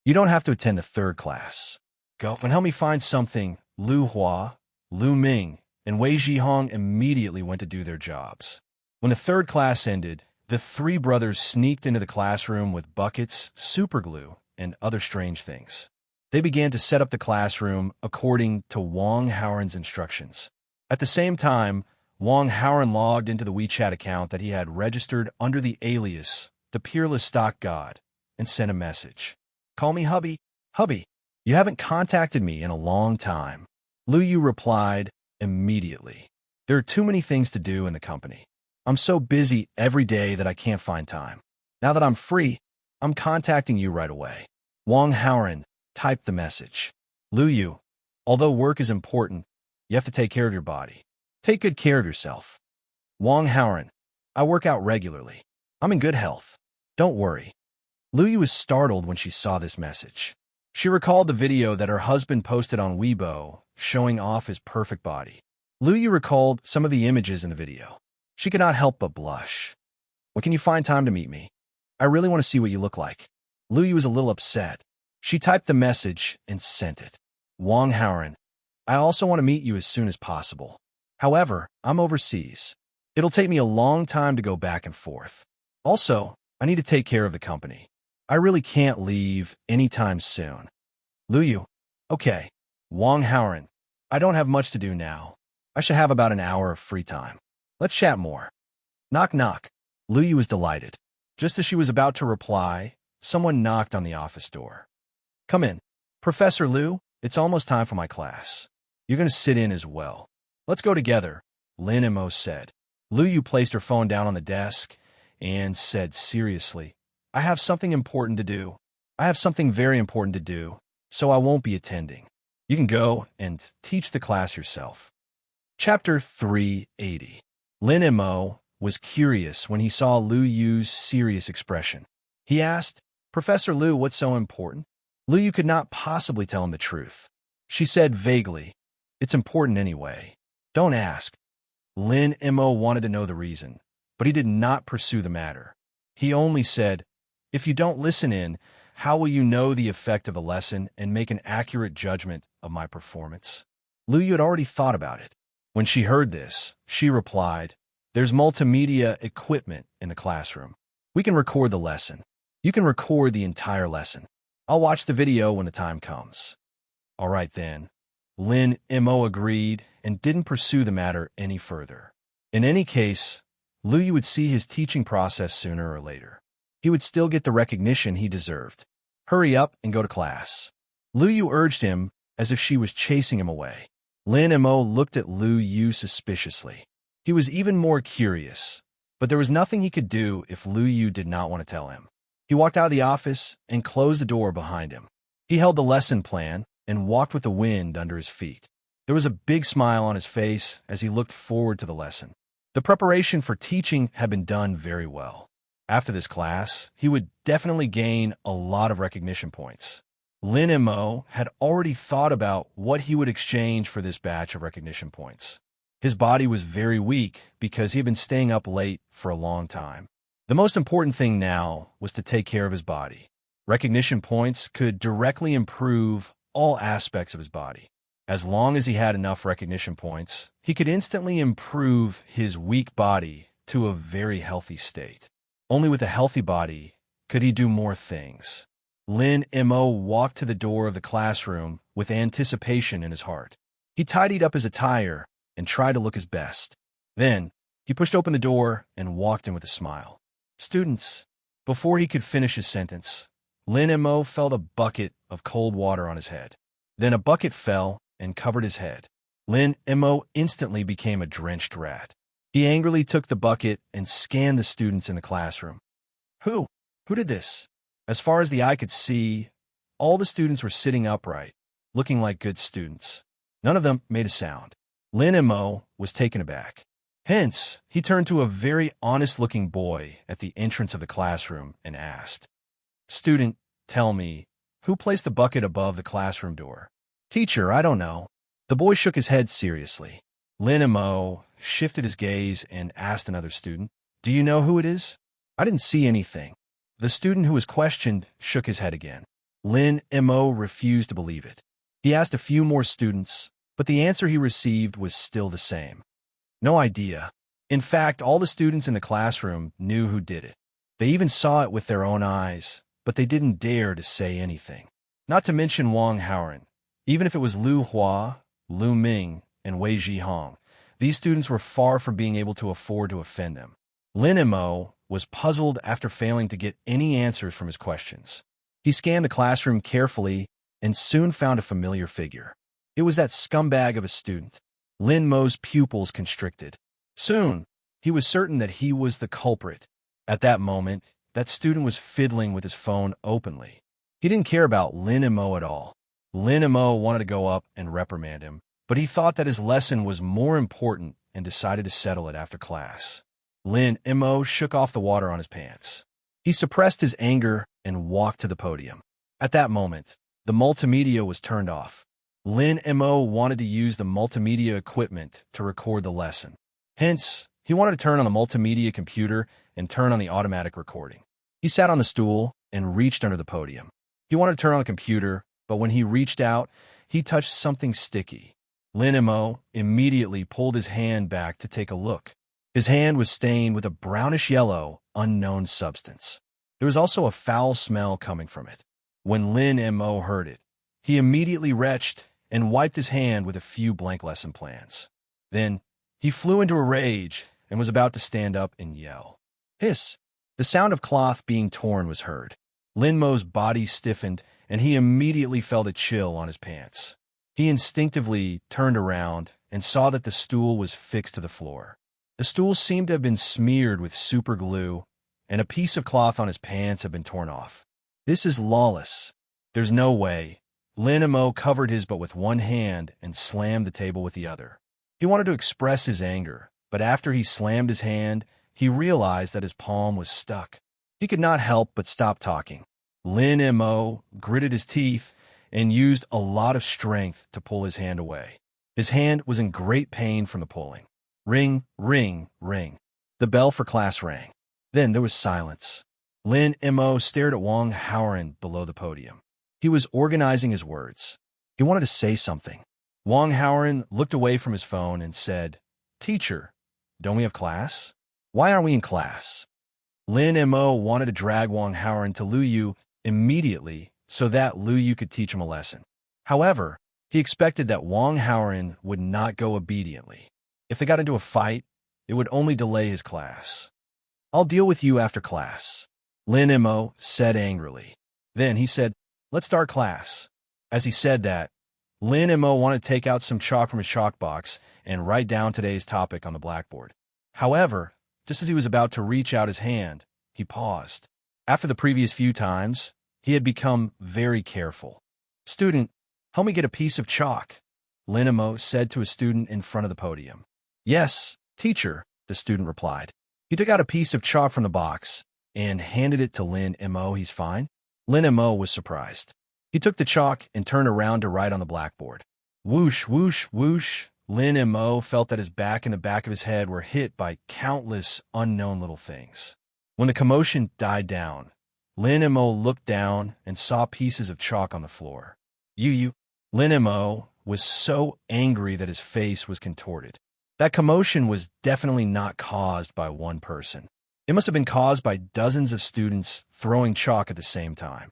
You don't have to attend the 3rd class. Go and help me find something. Lu Hua, Lu Ming, and Wei Zhihong immediately went to do their jobs. When the 3rd class ended, the 3 brothers sneaked into the classroom with buckets, superglue, and other strange things. They began to set up the classroom according to Wang Haoran's instructions. At the same time, Wang Haoran logged into the WeChat account that he had registered under the alias, the Peerless Stock God, and sent a message. Call me hubby. Hubby, you haven't contacted me in a long time. Lu Yu replied immediately. There are too many things to do in the company. I'm so busy every day that I can't find time. Now that I'm free, I'm contacting you right away. Wang Haoran typed the message. Lu Yu, although work is important, you have to take care of your body. Take good care of yourself. Wang Haoran, I work out regularly. I'm in good health. Don't worry. Lu Yu was startled when she saw this message. She recalled the video that her husband posted on Weibo, showing off his perfect body. Lu Yu recalled some of the images in the video. She could not help but blush. When can you find time to meet me? I really want to see what you look like. Lu Yu was a little upset. She typed the message and sent it. Wang Haoran, I also want to meet you as soon as possible. However, I'm overseas. It'll take me a long time to go back and forth. Also, I need to take care of the company. I really can't leave anytime soon. Lu Yu, okay. Wang Haoran, I don't have much to do now. I should have about an hour of free time. Let's chat more. Knock knock. Lu Yu was delighted. Just as she was about to reply, someone knocked on the office door. "Come in. Professor Liu, it's almost time for my class. You're going to sit in as well. Let's go together," Lin Mo said. Liu Yu placed her phone down on the desk and said seriously, "I have something important to do. I have something very important to do, so I won't be attending. You can go and teach the class yourself." Chapter 380. Lin Mo was curious when he saw Liu Yu's serious expression. He asked, "Professor Liu, what's so important?" Liu Yu could not possibly tell him the truth. She said vaguely, "It's important anyway. Don't ask." Lin Mo wanted to know the reason, but he did not pursue the matter. He only said, "If you don't listen in, how will you know the effect of the lesson and make an accurate judgment of my performance?" Liu Yu had already thought about it. When she heard this, she replied, "There's multimedia equipment in the classroom. We can record the lesson. You can record the entire lesson. I'll watch the video when the time comes." All right then. Lin Mo agreed and didn't pursue the matter any further. In any case, Liu Yu would see his teaching process sooner or later. He would still get the recognition he deserved. Hurry up and go to class. Liu Yu urged him as if she was chasing him away. Lin Mo looked at Liu Yu suspiciously. He was even more curious, but there was nothing he could do if Liu Yu did not want to tell him. He walked out of the office and closed the door behind him. He held the lesson plan and walked with the wind under his feet. There was a big smile on his face as he looked forward to the lesson. The preparation for teaching had been done very well. After this class, he would definitely gain a lot of recognition points. Lin Mo had already thought about what he would exchange for this batch of recognition points. His body was very weak because he had been staying up late for a long time. The most important thing now was to take care of his body. Recognition points could directly improve all aspects of his body. As long as he had enough recognition points, he could instantly improve his weak body to a very healthy state. Only with a healthy body could he do more things. Lin Mo walked to the door of the classroom with anticipation in his heart. He tidied up his attire and tried to look his best. Then, he pushed open the door and walked in with a smile. "Students." Before he could finish his sentence, Lin Mo felt a bucket of cold water on his head. Then a bucket fell and covered his head. Lin Mo instantly became a drenched rat. He angrily took the bucket and scanned the students in the classroom. Who did this? As far as the eye could see, all the students were sitting upright, looking like good students. None of them made a sound. Lin Mo was taken aback. Hence, he turned to a very honest-looking boy at the entrance of the classroom and asked, "Student, tell me, who placed the bucket above the classroom door?" "Teacher, I don't know." The boy shook his head seriously. Lin Mo shifted his gaze and asked another student, "Do you know who it is?" "I didn't see anything." The student who was questioned shook his head again. Lin Mo refused to believe it. He asked a few more students, but the answer he received was still the same. No idea. In fact, all the students in the classroom knew who did it. They even saw it with their own eyes, but they didn't dare to say anything. Not to mention Wang Haoren. Even if it was Lu Hua, Lu Ming, and Wei Zhihong, these students were far from being able to afford to offend them. Lin Mo was puzzled after failing to get any answers from his questions. He scanned the classroom carefully and soon found a familiar figure. It was that scumbag of a student. Lin Mo's pupils constricted. Soon, he was certain that he was the culprit. At that moment, that student was fiddling with his phone openly. He didn't care about Lin Mo at all. Lin Mo wanted to go up and reprimand him, but he thought that his lesson was more important and decided to settle it after class. Lin Mo shook off the water on his pants. He suppressed his anger and walked to the podium. At that moment, the multimedia was turned off. Lin Mo wanted to use the multimedia equipment to record the lesson. Hence, he wanted to turn on the multimedia computer and turn on the automatic recording. He sat on the stool and reached under the podium. He wanted to turn on the computer, but when he reached out, he touched something sticky. Lin Mo immediately pulled his hand back to take a look. His hand was stained with a brownish-yellow, unknown substance. There was also a foul smell coming from it. When Lin Mo heard it, he immediately retched and wiped his hand with a few blank lesson plans. Then, he flew into a rage and was about to stand up and yell. Hiss! The sound of cloth being torn was heard. Lin Mo's body stiffened, and he immediately felt a chill on his pants. He instinctively turned around and saw that the stool was fixed to the floor. The stool seemed to have been smeared with super glue, and a piece of cloth on his pants had been torn off. This is lawless. There's no way. Lin Mo covered his butt with one hand and slammed the table with the other. He wanted to express his anger, but after he slammed his hand, he realized that his palm was stuck. He could not help but stop talking. Lin Mo gritted his teeth and used a lot of strength to pull his hand away. His hand was in great pain from the pulling. Ring, ring, ring. The bell for class rang. Then there was silence. Lin Mo stared at Wang Haoran below the podium. He was organizing his words. He wanted to say something. Wang Haoran looked away from his phone and said, "Teacher, don't we have class? Why aren't we in class?" Lin Mo wanted to drag Wang Haoran to Lu Yu immediately so that Lu Yu could teach him a lesson. However, he expected that Wang Haoran would not go obediently. If they got into a fight, it would only delay his class. "I'll deal with you after class," Lin Mo said angrily. Then he said, "Let's start class." As he said that, Lin Mo wanted to take out some chalk from his chalk box and write down today's topic on the blackboard. However, just as he was about to reach out his hand, he paused. After the previous few times, he had become very careful. "Student, help me get a piece of chalk," Lin Mo said to a student in front of the podium. "Yes, teacher," the student replied. He took out a piece of chalk from the box and handed it to Lin Mo. "He's fine?" Lin Mo was surprised. He took the chalk and turned around to write on the blackboard. Whoosh, whoosh, whoosh. Lin Mo felt that his back and the back of his head were hit by countless unknown little things. When the commotion died down, Lin Mo looked down and saw pieces of chalk on the floor. You. Lin Mo was so angry that his face was contorted. That commotion was definitely not caused by one person. It must have been caused by dozens of students throwing chalk at the same time.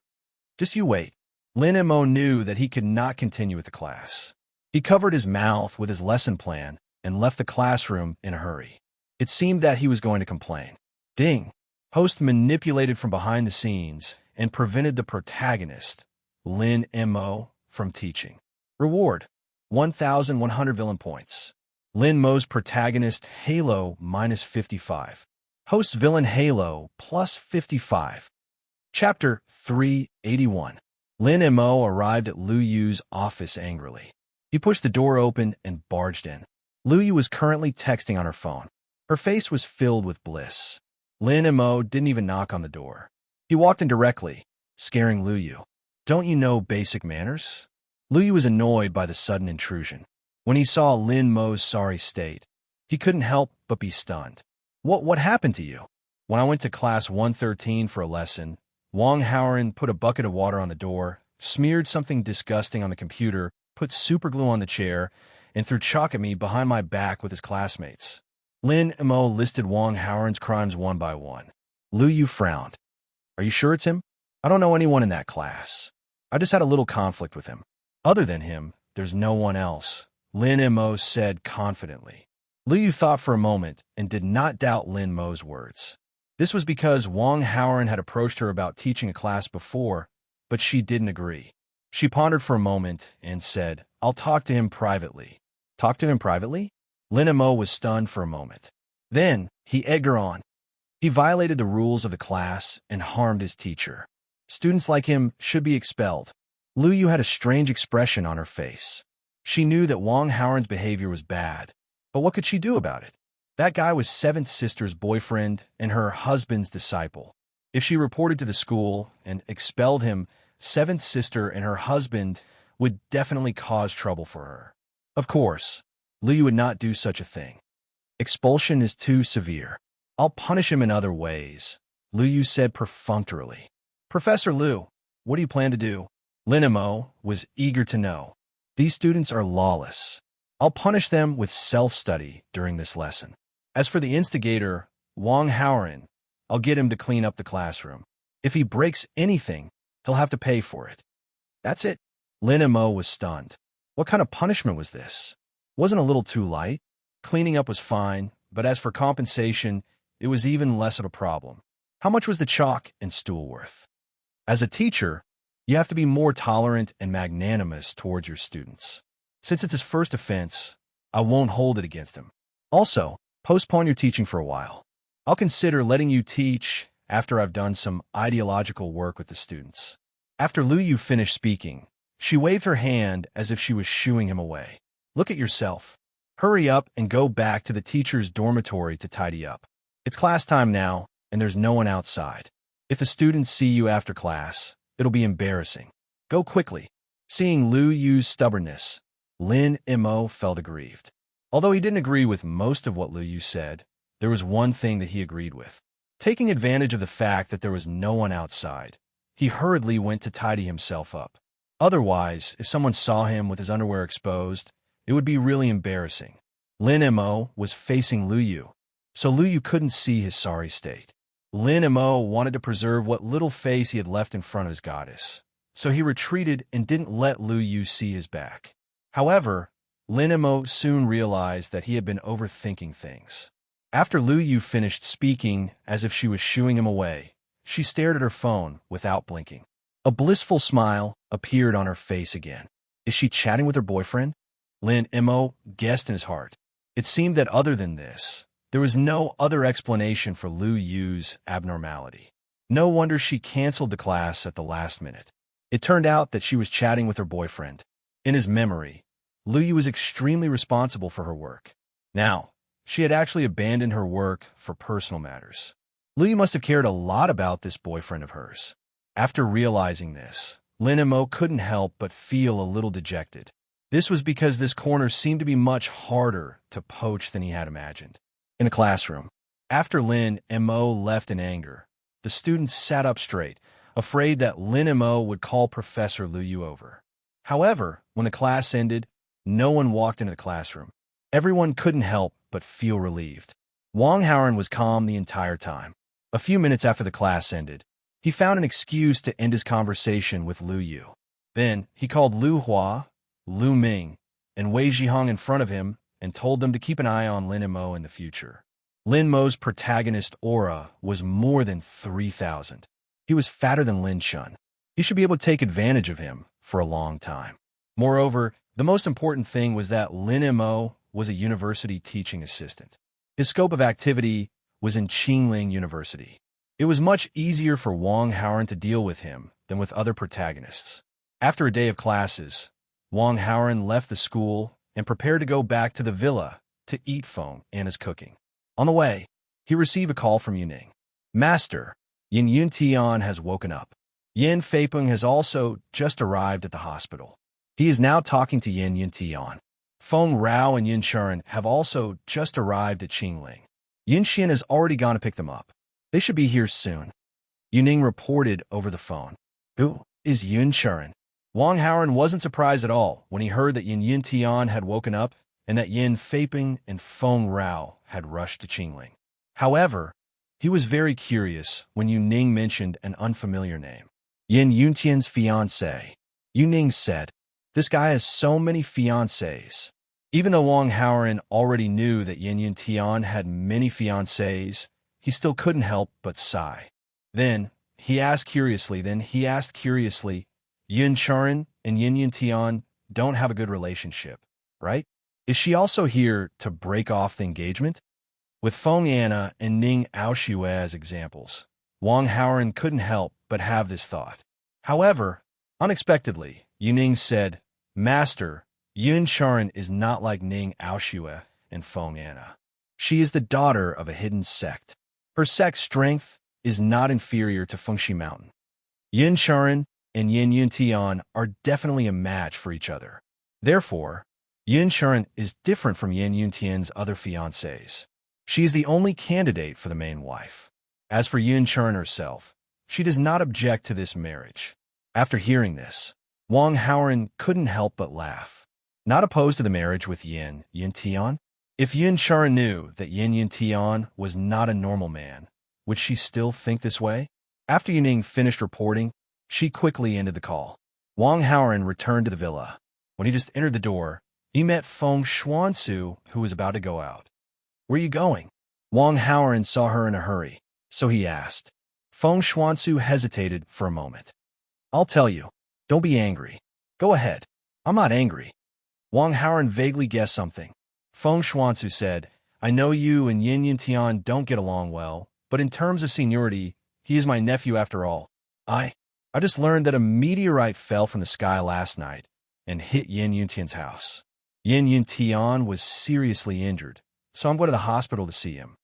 Just you wait. Lin Mo knew that he could not continue with the class. He covered his mouth with his lesson plan and left the classroom in a hurry. It seemed that he was going to complain. Ding! Host manipulated from behind the scenes and prevented the protagonist, Lin Mo, from teaching. Reward: 1,100 villain points. Lin Mo's protagonist, Halo, minus 55. Host villain Halo, plus 55. Chapter 381. Lin Mo arrived at Lu Yu's office angrily. He pushed the door open and barged in. Lu Yu was currently texting on her phone. Her face was filled with bliss. Lin Mo didn't even knock on the door. He walked in directly, scaring Lu Yu. "Don't you know basic manners?" Lu Yu was annoyed by the sudden intrusion. When he saw Lin Mo's sorry state, he couldn't help but be stunned. What happened to you?" "When I went to class 113 for a lesson, Wang Haoran put a bucket of water on the door, smeared something disgusting on the computer, put super glue on the chair, and threw chalk at me behind my back with his classmates." Lin Mo listed Wang Haoran's crimes one by one. Lu Yu frowned. "Are you sure it's him? I don't know anyone in that class. I just had a little conflict with him. Other than him, there's no one else," Lin Mo said confidently. Lu Yu thought for a moment and did not doubt Lin Mo's words. This was because Wang Haoran had approached her about teaching a class before, but she didn't agree. She pondered for a moment and said, "I'll talk to him privately." "Talk to him privately?" Lin Mo was stunned for a moment. Then he egged her on. He violated the rules of the class and harmed his teacher. Students like him should be expelled. Lu Yu had a strange expression on her face. She knew that Wang Haoran's behavior was bad, but what could she do about it? That guy was seventh sister's boyfriend and her husband's disciple. If she reported to the school and expelled him, seventh sister and her husband would definitely cause trouble for her. Of course, Lu Yu would not do such a thing. Expulsion is too severe. "I'll punish him in other ways," Lu Yu said perfunctorily. "Professor Lu, what do you plan to do?" Lin Mo was eager to know. "These students are lawless. I'll punish them with self-study during this lesson. As for the instigator, Wang Haoran, I'll get him to clean up the classroom. If he breaks anything, he'll have to pay for it." "That's it?" Lin Mo was stunned. What kind of punishment was this? Wasn't a little too light? Cleaning up was fine, but as for compensation, it was even less of a problem. How much was the chalk and stool worth? As a teacher, you have to be more tolerant and magnanimous towards your students. Since it's his first offense, I won't hold it against him. Also, postpone your teaching for a while. I'll consider letting you teach after I've done some ideological work with the students. After Lu Yu finished speaking, she waved her hand as if she was shooing him away. Look at yourself. Hurry up and go back to the teacher's dormitory to tidy up. It's class time now, and there's no one outside. If the students see you after class, it'll be embarrassing. Go quickly. Seeing Lu Yu's stubbornness, Lin Mo felt aggrieved. Although he didn't agree with most of what Lu Yu said, there was one thing that he agreed with. Taking advantage of the fact that there was no one outside, he hurriedly went to tidy himself up. Otherwise, if someone saw him with his underwear exposed, it would be really embarrassing. Lin Mo was facing Lu Yu, so Lu Yu couldn't see his sorry state. Lin Mo wanted to preserve what little face he had left in front of his goddess, so he retreated and didn't let Lu Yu see his back. However, Lin Mo soon realized that he had been overthinking things. After Lu Yu finished speaking as if she was shooing him away, she stared at her phone without blinking. A blissful smile appeared on her face again. Is she chatting with her boyfriend? Lin Mo guessed in his heart. It seemed that other than this, there was no other explanation for Lu Yu's abnormality. No wonder she canceled the class at the last minute. It turned out that she was chatting with her boyfriend. In his memory, Lu Yu was extremely responsible for her work. Now, she had actually abandoned her work for personal matters. Lu Yu must have cared a lot about this boyfriend of hers. After realizing this, Lin Mo couldn't help but feel a little dejected. This was because this corner seemed to be much harder to poach than he had imagined. In the classroom, after Lin Mo left in anger, the students sat up straight, afraid that Lin Mo would call Professor Lu Yu over. However, when the class ended, no one walked into the classroom. Everyone couldn't help but feel relieved. Wang Haoren was calm the entire time. A few minutes after the class ended, he found an excuse to end his conversation with Lu Yu. Then, he called Lu Hua, Lu Ming, and Wei Zhihong in front of him and told them to keep an eye on Lin Mo in the future. Lin Mo's protagonist aura was more than 3,000. He was fatter than Lin Chun. He should be able to take advantage of him for a long time. Moreover, the most important thing was that Lin Mo was a university teaching assistant. His scope of activity was in Qingling University. It was much easier for Wang Haoren to deal with him than with other protagonists. After a day of classes, Wang Haoren left the school and prepared to go back to the villa to eat Feng Anna's cooking. On the way, he received a call from Yuning. Master, Yin Yuntian has woken up. Yin Feipeng has also just arrived at the hospital. He is now talking to Yin Yuntian. Feng Rao and Yin Shuren have also just arrived at Qingling. Yin Xian has already gone to pick them up. They should be here soon. Yuning reported over the phone. Who is Yin Shuren? Wang Haoren wasn't surprised at all when he heard that Yin Yuntian had woken up and that Yin Feipeng and Feng Rao had rushed to Qingling. However, he was very curious when Yuning mentioned an unfamiliar name. Yin Yuntian's fiancé. Yuning said, "This guy has so many fiancés." Even though Wang Haoren already knew that Yin Yuntian had many fiancés, he still couldn't help but sigh. Then he asked curiously, Yin Shuren and Yin Yuntian don't have a good relationship, right? Is she also here to break off the engagement? With Feng Anna and Ning Aoshue as examples, Wang Haoren couldn't help but have this thought. However, unexpectedly, Yuning said, "Master, Yin Shuren is not like Ning Aoshue and Feng Anna. She is the daughter of a hidden sect. Her sect's strength is not inferior to Fengxi Mountain. Yin Shuren and Yin Yuntian are definitely a match for each other. Therefore, Yin Shuren is different from Yin Yuntian's other fiancés. She is the only candidate for the main wife. As for Yin Shuren herself, she does not object to this marriage." After hearing this, Wang Haoren couldn't help but laugh. Not opposed to the marriage with Yin Yuntian? If Yin Shuren knew that Yin Yuntian was not a normal man, would she still think this way? After Yuning finished reporting, she quickly ended the call. Wang Haoren returned to the villa. When he just entered the door, he met Feng Xuansu, who was about to go out. "Where are you going?" Wang Haoren saw her in a hurry, so he asked. Feng Xuanzu hesitated for a moment. I'll tell you. Don't be angry. Go ahead. I'm not angry. Wang Haoran vaguely guessed something. Feng Xuanzu said, I know you and Yin Yuntian don't get along well, but in terms of seniority, he is my nephew after all. I just learned that a meteorite fell from the sky last night and hit Yin Yuntian's house. Yin Yuntian was seriously injured, so I'm going to the hospital to see him.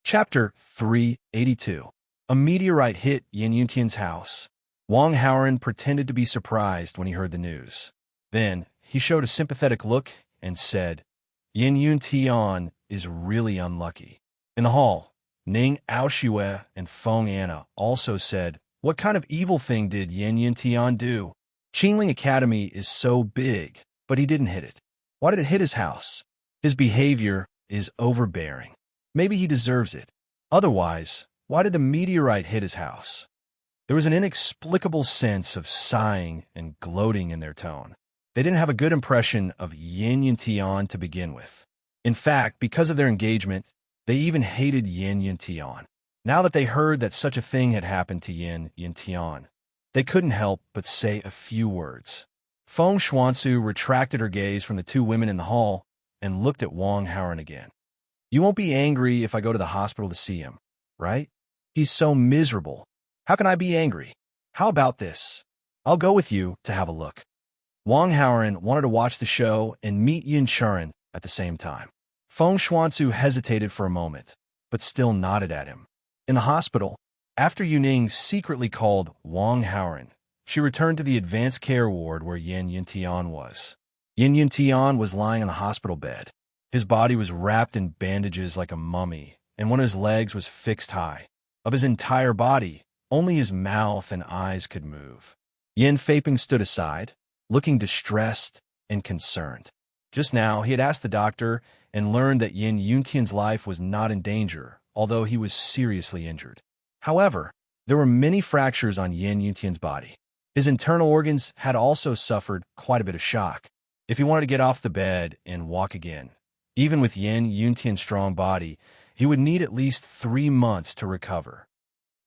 Chapter 382. A meteorite hit Yin Yuntian's house. Wang Haoran pretended to be surprised when he heard the news. Then, he showed a sympathetic look and said, Yin Yuntian is really unlucky. In the hall, Ning Aoshue and Feng Anna also said, What kind of evil thing did Yin Yuntian do? Qingling Academy is so big, but he didn't hit it. Why did it hit his house? His behavior is overbearing. Maybe he deserves it. Otherwise, why did the meteorite hit his house? There was an inexplicable sense of sighing and gloating in their tone. They didn't have a good impression of Yin Yuntian to begin with. In fact, because of their engagement, they even hated Yin Yuntian. Now that they heard that such a thing had happened to Yin Yuntian, they couldn't help but say a few words. Feng Xuanzu retracted her gaze from the two women in the hall and looked at Wang Haoran again. You won't be angry if I go to the hospital to see him, right? He's so miserable. How can I be angry? How about this? I'll go with you to have a look. Wang Haoran wanted to watch the show and meet Yin Churen at the same time. Feng Xuanzu hesitated for a moment, but still nodded at him. In the hospital, after Yuning secretly called Wang Haoran, she returned to the advanced care ward where Yin Yuntian was. Yin Yuntian was lying on the hospital bed. His body was wrapped in bandages like a mummy, and one of his legs was fixed high. Of his entire body, only his mouth and eyes could move. Yin Feiping stood aside, looking distressed and concerned. Just now, he had asked the doctor and learned that Yin Yuntian's life was not in danger, although he was seriously injured. However, there were many fractures on Yin Yuntian's body. His internal organs had also suffered quite a bit of shock. If he wanted to get off the bed and walk again, even with Yin Yuntian's strong body, he would need at least 3 months to recover.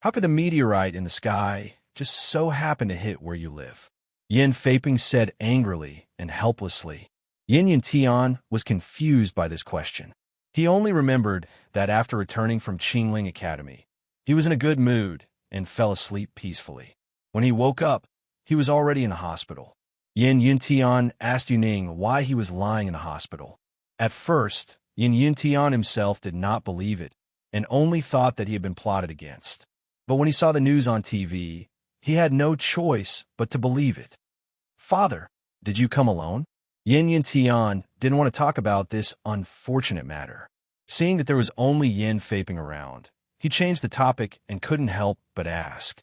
How could the meteorite in the sky just so happen to hit where you live? Yin Feiping said angrily and helplessly. Yin Yuntian was confused by this question. He only remembered that after returning from Qingling Academy, he was in a good mood and fell asleep peacefully. When he woke up, he was already in the hospital. Yin Yuntian asked Yuning why he was lying in the hospital. At first, Yin Yuntian himself did not believe it and only thought that he had been plotted against. But when he saw the news on TV, he had no choice but to believe it. Father, did you come alone? Yin Yuntian didn't want to talk about this unfortunate matter. Seeing that there was only Yin Feiping around, he changed the topic and couldn't help but ask.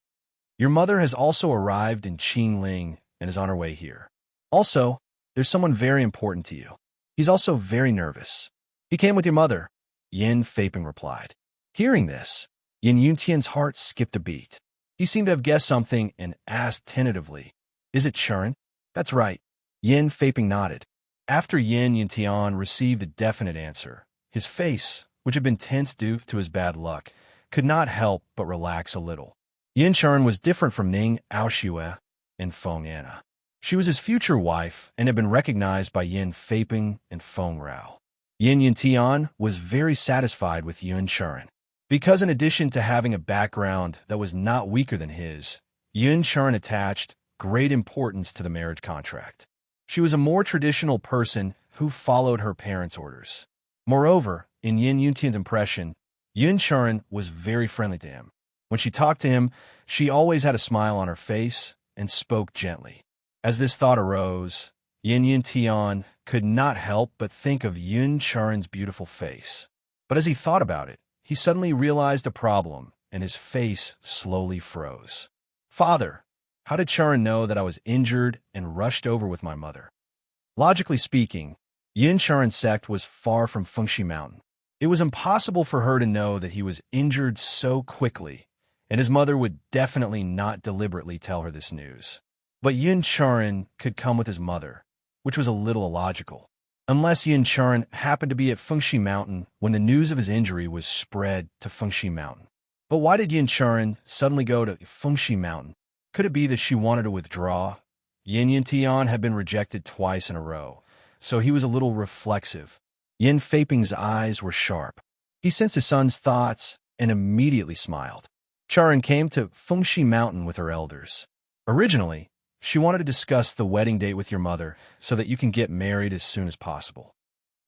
Your mother has also arrived in Qingling and is on her way here. Also, there's someone very important to you. He's also very nervous. He came with your mother, Yin Feiping replied. Hearing this, Yin Yuntian's heart skipped a beat. He seemed to have guessed something and asked tentatively, Is it Churen? That's right. Yin Feiping nodded. After Yin Yuntian received a definite answer, his face, which had been tense due to his bad luck, could not help but relax a little. Yin Churen was different from Ning Aoshue and Feng Anna. She was his future wife and had been recognized by Yin Feiping and Feng Rao. Yin Yuntian was very satisfied with Yin Churen. Because in addition to having a background that was not weaker than his, Yin Churen attached great importance to the marriage contract. She was a more traditional person who followed her parents' orders. Moreover, in Yin Yuntian's impression, Yin Churen was very friendly to him. When she talked to him, she always had a smile on her face and spoke gently. As this thought arose, Yin Yuntian could not help but think of Yin Churen's beautiful face. But as he thought about it, he suddenly realized a problem, and his face slowly froze. Father, how did Churen know that I was injured and rushed over with my mother? Logically speaking, Yin Churen's sect was far from Fengxi Mountain. It was impossible for her to know that he was injured so quickly, and his mother would definitely not deliberately tell her this news. But Yin Churen could come with his mother, which was a little illogical. Unless Yin Churen happened to be at Fengxi Mountain when the news of his injury was spread to Fengxi Mountain. But why did Yin Chuan suddenly go to Fengxi Mountain? Could it be that she wanted to withdraw? Yin Yuntian had been rejected twice in a row, so he was a little reflexive. Yin Feiping's eyes were sharp. He sensed his son's thoughts and immediately smiled. Charan came to Fengxi Mountain with her elders. Originally, she wanted to discuss the wedding date with your mother so that you can get married as soon as possible.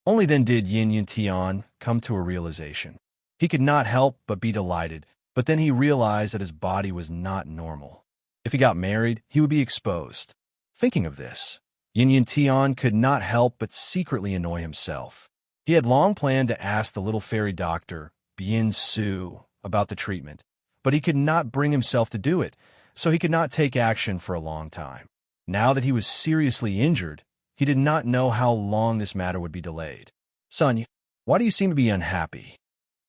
Only then did Yin Yuntian come to a realization. He could not help but be delighted, but then he realized that his body was not normal. If he got married, he would be exposed. Thinking of this, Yin Yuntian could not help but secretly annoy himself. He had long planned to ask the little fairy doctor, Bien Su, about the treatment, but he could not bring himself to do it, so he could not take action for a long time. Now that he was seriously injured, he did not know how long this matter would be delayed. Son, why do you seem to be unhappy?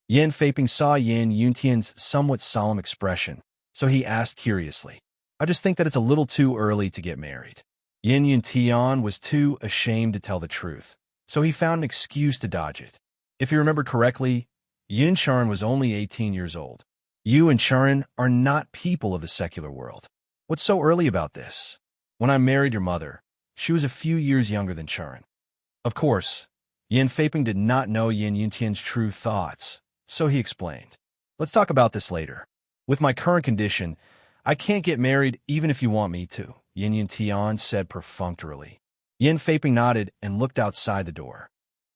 Yin Feiping saw Yin Yuntian's somewhat solemn expression, so he asked curiously. I just think that it's a little too early to get married. Yin Yuntian was too ashamed to tell the truth, so he found an excuse to dodge it. If you remember correctly, Yin Chuan was only 18 years old. You and Chuan are not people of the secular world. What's so early about this? When I married your mother, she was a few years younger than Chuan. Of course, Yin Feiping did not know Yin Yuntian's true thoughts, so he explained. Let's talk about this later. With my current condition, I can't get married even if you want me to, Yin Yuntian said perfunctorily. Yin Feiping nodded and looked outside the door.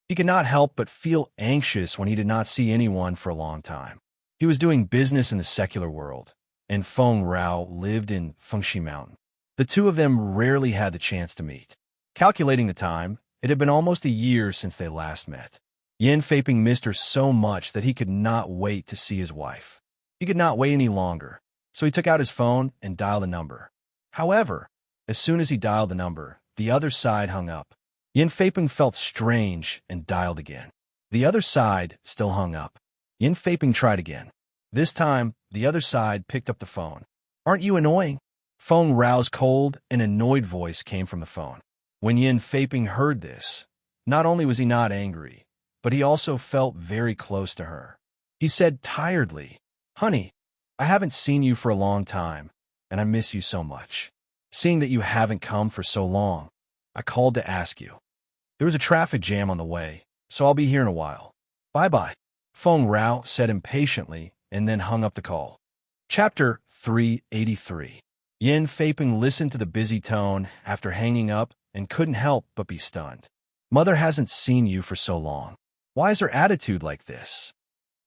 He could not help but feel anxious when he did not see anyone for a long time. He was doing business in the secular world, and Feng Rao lived in Fengxi Mountain. The two of them rarely had the chance to meet. Calculating the time, it had been almost a year since they last met. Yin Feiping missed her so much that he could not wait to see his wife. He could not wait any longer, so he took out his phone and dialed a number. However, as soon as he dialed the number, the other side hung up. Yin Feiping felt strange and dialed again. The other side still hung up. Yin Feiping tried again. This time, the other side picked up the phone. Aren't you annoying? Feng Rao's cold and annoyed voice came from the phone. When Yin Feiping heard this, not only was he not angry, but he also felt very close to her. He said tiredly, Honey, I haven't seen you for a long time, and I miss you so much. Seeing that you haven't come for so long, I called to ask you. There was a traffic jam on the way, so I'll be here in a while. Bye-bye. Feng Rao said impatiently and then hung up the call. Chapter 383. Yin Feiping listened to the busy tone after hanging up and couldn't help but be stunned. Mother hasn't seen you for so long. Why is her attitude like this?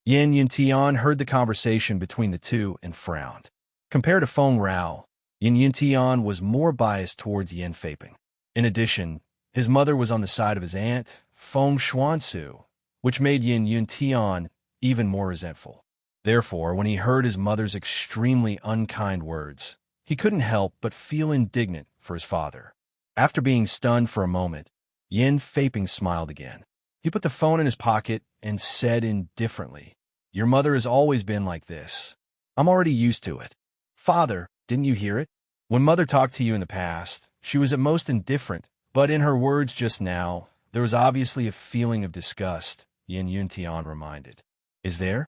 Yin Yuntian heard the conversation between the two and frowned. Compared to Feng Rao, Yin Yuntian was more biased towards Yin Feiping. In addition, his mother was on the side of his aunt, Feng Xuansu, which made Yin Yuntian even more resentful. Therefore, when he heard his mother's extremely unkind words, he couldn't help but feel indignant for his father. After being stunned for a moment, Yin Feiping smiled again. He put the phone in his pocket and said indifferently, Your mother has always been like this. I'm already used to it. Father, didn't you hear it? When Mother talked to you in the past, she was at most indifferent, but in her words just now, there was obviously a feeling of disgust, Yin Yuntian reminded. Is there?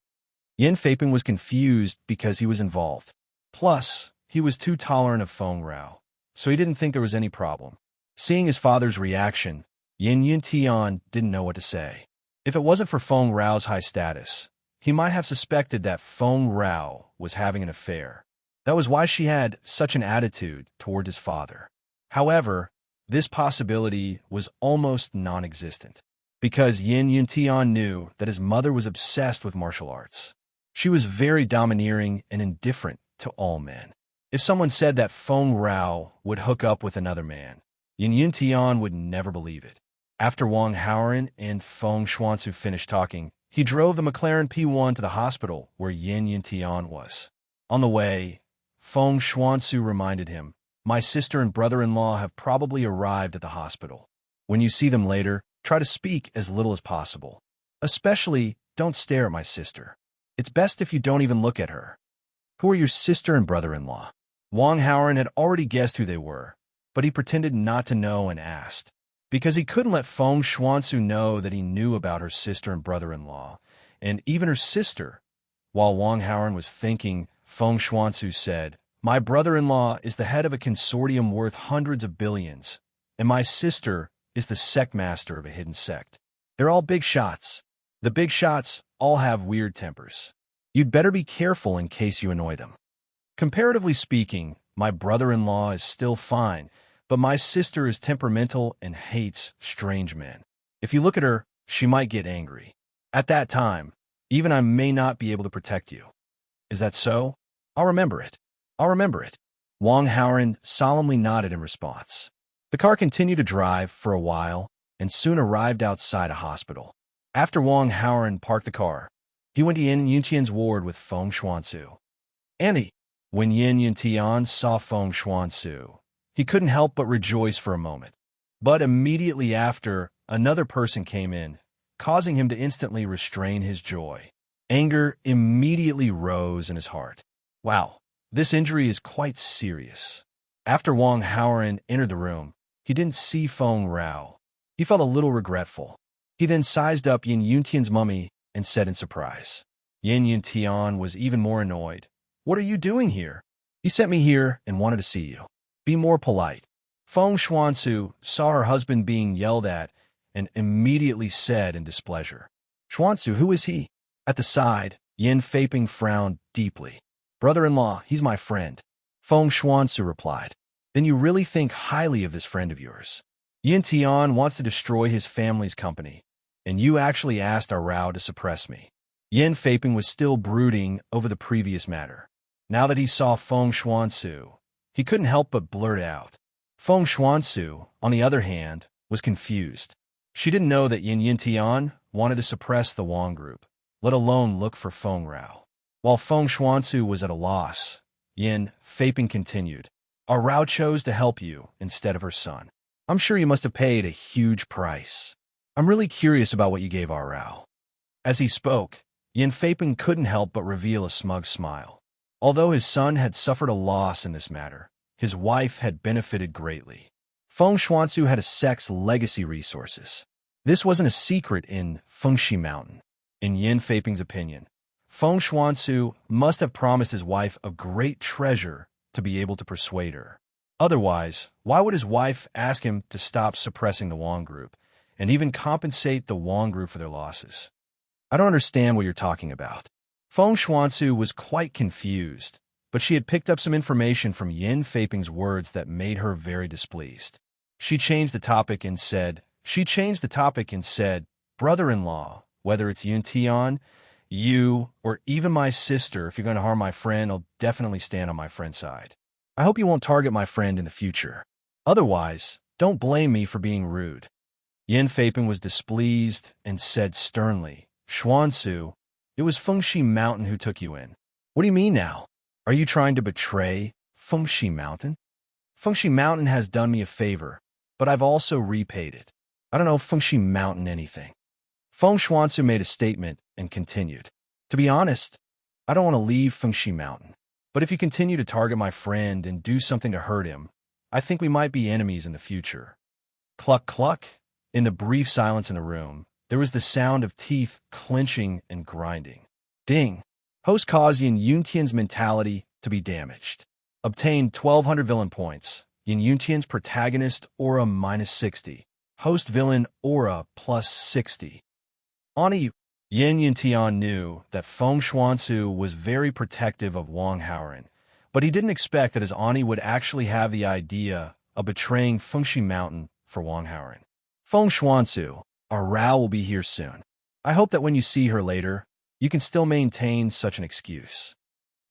Yin Feiping was confused because he was involved. Plus, he was too tolerant of Feng Rao, so he didn't think there was any problem. Seeing his father's reaction, Yin Yuntian didn't know what to say. If it wasn't for Feng Rao's high status, he might have suspected that Feng Rao was having an affair. That was why she had such an attitude toward his father. However, this possibility was almost non-existent, because Yin Yuntian knew that his mother was obsessed with martial arts. She was very domineering and indifferent to all men. If someone said that Feng Rao would hook up with another man, Yin Yuntian would never believe it. After Wang Haoran and Feng Xuansu finished talking, he drove the McLaren P1 to the hospital where Yin Yuntian was. On the way, Feng Xuansu reminded him, My sister and brother-in-law have probably arrived at the hospital. When you see them later, try to speak as little as possible. Especially, don't stare at my sister. It's best if you don't even look at her. Who are your sister and brother-in-law? Wang Haoran had already guessed who they were, but he pretended not to know and asked. Because he couldn't let Feng Xuansu know that he knew about her sister and brother-in-law, and even her sister While Wang Haoren was thinking, Feng Xuanzu said, "My brother-in-law is the head of a consortium worth hundreds of billions, and my sister is the sect master of a hidden sect. They're all big shots. The big shots all have weird tempers. You'd better be careful in case you annoy them. Comparatively speaking, my brother-in-law is still fine, but my sister is temperamental and hates strange men. If you look at her, she might get angry. At that time, even I may not be able to protect you. Is that so? I'll remember it. I'll remember it." Wang Haoren solemnly nodded in response. The car continued to drive for a while and soon arrived outside a hospital. After Wang Haoren parked the car, he went to Yin Yuntian's ward with Feng Xuanzu. "Annie." When Yin Yuntian saw Feng Xuanzu, he couldn't help but rejoice for a moment. But immediately after, another person came in, causing him to instantly restrain his joy. Anger immediately rose in his heart. Wow, this injury is quite serious. After Wang Haoren entered the room, he didn't see Feng Rao. He felt a little regretful. He then sized up Yin Yuntian's mummy and said in surprise. Yin Yuntian was even more annoyed. "What are you doing here?" "He sent me here and wanted to see you. Be more polite." Feng Xuanzu saw her husband being yelled at and immediately said in displeasure, "Xuanzu, who is he?" At the side, Yin Feiping frowned deeply. "Brother-in-law, he's my friend." Feng Xuanzu replied. "Then you really think highly of this friend of yours? Yin Tian wants to destroy his family's company, and you actually asked our Rao to suppress me." Yin Feiping was still brooding over the previous matter. Now that he saw Feng Xuanzu, he couldn't help but blurt out. Feng Xuanzu, on the other hand, was confused. She didn't know that Yin Yintian wanted to suppress the Wang group, let alone look for Feng Rao. While Feng Xuanzu was at a loss, Yin Feiping continued, "Our Rao chose to help you instead of her son. I'm sure you must have paid a huge price. I'm really curious about what you gave our Rao." As he spoke, Yin Feiping couldn't help but reveal a smug smile. Although his son had suffered a loss in this matter, his wife had benefited greatly. Feng Xuanzu had a sect's legacy resources. This wasn't a secret in Fengshi Mountain. In Yin Feiping's opinion, Feng Xuanzu must have promised his wife a great treasure to be able to persuade her. Otherwise, why would his wife ask him to stop suppressing the Wang group and even compensate the Wang group for their losses? "I don't understand what you're talking about." Feng Xuanzu was quite confused, but she had picked up some information from Yin Feiping's words that made her very displeased. She changed the topic and said, "Brother-in-law, whether it's Yun Tian, you, or even my sister, if you're going to harm my friend, I'll definitely stand on my friend's side. I hope you won't target my friend in the future. Otherwise, don't blame me for being rude." Yin Feiping was displeased and said sternly, "Xuanzu, it was Fengshi Mountain who took you in. What do you mean now? Are you trying to betray Fengshi Mountain? Fengshi Mountain has done me a favor, but I've also repaid it. I don't know Fengshi Mountain anything." Feng Xuanzu made a statement and continued, "To be honest, I don't want to leave Fengshi Mountain. But if you continue to target my friend and do something to hurt him, I think we might be enemies in the future." Cluck, cluck. In the brief silence in the room, there was the sound of teeth clenching and grinding. Ding. Host caused Yin Yuntian's mentality to be damaged. Obtained 1,200 villain points. Yin Yuntian's protagonist aura -60. Host villain aura +60. Ani. Yin Yuntian knew that Feng Xuanzu was very protective of Wang Haoren, but he didn't expect that his Ani would actually have the idea of betraying Fengshi Mountain for Wang Haoren. "Feng Xuanzu, our Rao will be here soon. I hope that when you see her later, you can still maintain such an excuse."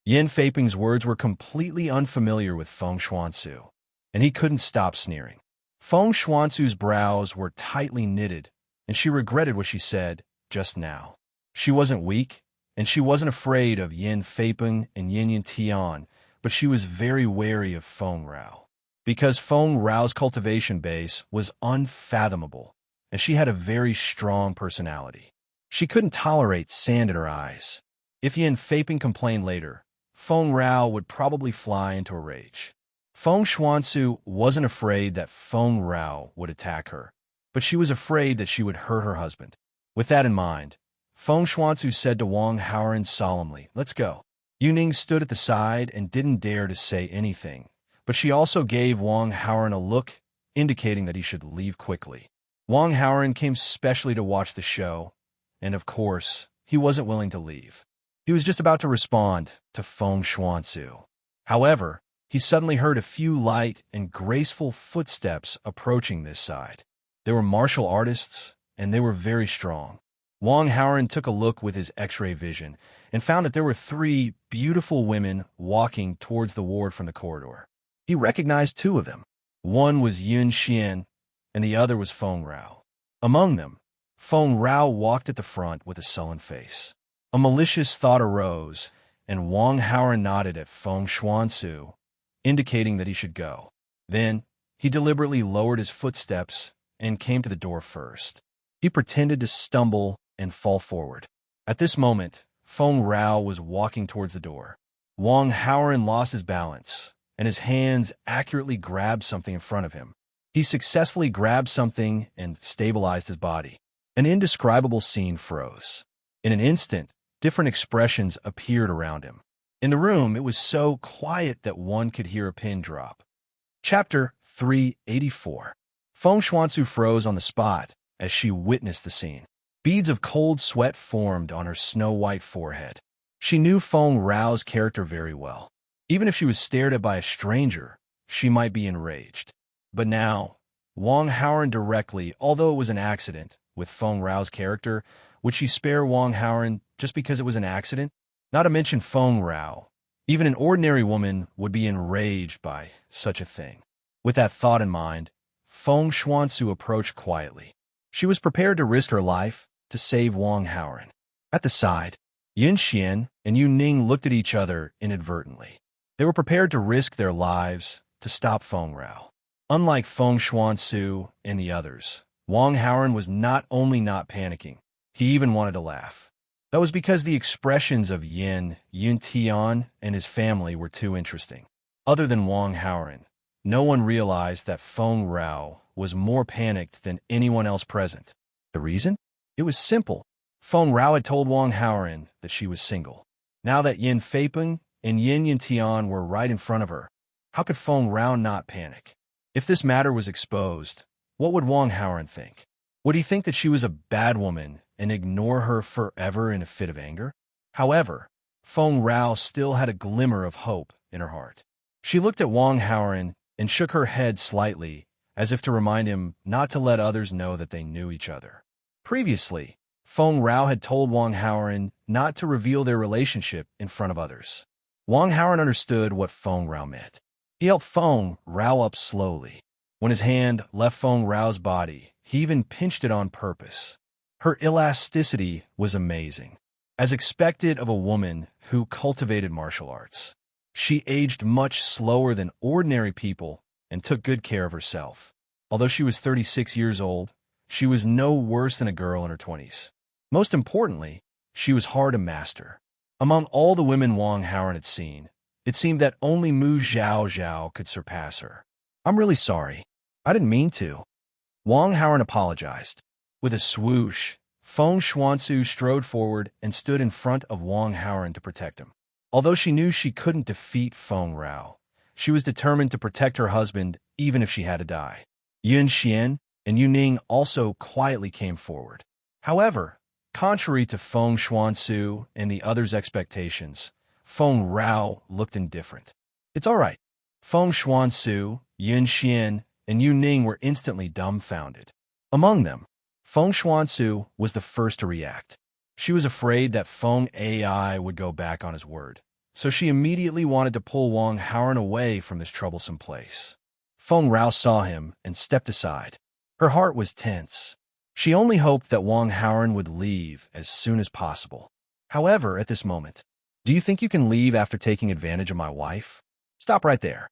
Yin Feiping's words were completely unfamiliar with Feng Xuanzu, and he couldn't stop sneering. Feng Xuanzu's brows were tightly knitted, and she regretted what she said just now. She wasn't weak, and she wasn't afraid of Yin Feiping and Yin Yuntian, but she was very wary of Feng Rao. Because Feng Rao's cultivation base was unfathomable, and she had a very strong personality. She couldn't tolerate sand in her eyes. If Yin Feiping complained later, Feng Rao would probably fly into a rage. Feng Xuanzu wasn't afraid that Feng Rao would attack her, but she was afraid that she would hurt her husband. With that in mind, Feng Shuanzu said to Wang Haoran solemnly, "Let's go." Yu Ning stood at the side and didn't dare to say anything, but she also gave Wang Haoran a look, indicating that he should leave quickly. Wang Haoran came specially to watch the show, and of course, he wasn't willing to leave. He was just about to respond to Feng Shuanzu. However, he suddenly heard a few light and graceful footsteps approaching this side. They were martial artists, and they were very strong. Wang Haoran took a look with his X-ray vision and found that there were 3 beautiful women walking towards the ward from the corridor. He recognized 2 of them. One was Yun Xian, and the other was Feng Rao. Among them, Feng Rao walked at the front with a sullen face. A malicious thought arose, and Wang Haoran nodded at Feng Shuanzu, indicating that he should go. Then, he deliberately lowered his footsteps and came to the door first. He pretended to stumble and fall forward. At this moment, Feng Rao was walking towards the door. Wang Haoran lost his balance, and his hands accurately grabbed something in front of him. He successfully grabbed something and stabilized his body. An indescribable scene froze. In an instant, different expressions appeared around him. In the room, it was so quiet that one could hear a pin drop. Chapter 384. Feng Shuanzu froze on the spot as she witnessed the scene. Beads of cold sweat formed on her snow-white forehead. She knew Feng Rao's character very well. Even if she was stared at by a stranger, she might be enraged. But now, Wang Haoran directly, although it was an accident, with Feng Rao's character, would she spare Wang Haoran just because it was an accident? Not to mention Feng Rao. Even an ordinary woman would be enraged by such a thing. With that thought in mind, Feng Shuanzu approached quietly. She was prepared to risk her life to save Wang Haoran. At the side, Yin Xian and Yu Ning looked at each other inadvertently. They were prepared to risk their lives to stop Feng Rao. Unlike Feng Shuanzu and the others, Wang Haoran was not only not panicking, he even wanted to laugh. That was because the expressions of Yun Tian and his family were too interesting. Other than Wang Haoran, no one realized that Feng Rao was more panicked than anyone else present. The reason? It was simple. Feng Rao had told Wang Haoran that she was single. Now that Yin Feipeng and Yin Tian were right in front of her, how could Feng Rao not panic? If this matter was exposed, what would Wang Haoran think? Would he think that she was a bad woman and ignore her forever in a fit of anger? However, Feng Rao still had a glimmer of hope in her heart. She looked at Wang Haoran and shook her head slightly, as if to remind him not to let others know that they knew each other. Previously, Feng Rao had told Wang Haoran not to reveal their relationship in front of others. Wang Haoran understood what Feng Rao meant. He helped Feng Rao up slowly. When his hand left Feng Rao's body, he even pinched it on purpose. Her elasticity was amazing. As expected of a woman who cultivated martial arts, she aged much slower than ordinary people and took good care of herself. Although she was 36 years old, she was no worse than a girl in her 20s. Most importantly, she was hard to master. Among all the women Wang Haoran had seen, it seemed that only Mu Zhao could surpass her. "I'm really sorry. I didn't mean to." Wang Haoran apologized. With a swoosh, Feng Shuanzu strode forward and stood in front of Wang Haoran to protect him. Although she knew she couldn't defeat Feng Rao, she was determined to protect her husband even if she had to die. Yun Xian and Yu Ning also quietly came forward. However, contrary to Feng Shuanzu and the others' expectations, Feng Rao looked indifferent. "It's all right." Feng Shuanzu, Yun Xian, and Yu Ning were instantly dumbfounded. Among them, Feng Shuanzu was the first to react. She was afraid that Feng AI would go back on his word, so she immediately wanted to pull Wang Haoran away from this troublesome place. Feng Rao saw him and stepped aside. Her heart was tense. She only hoped that Wang Haoran would leave as soon as possible. However, at this moment, "Do you think you can leave after taking advantage of my wife? Stop right there."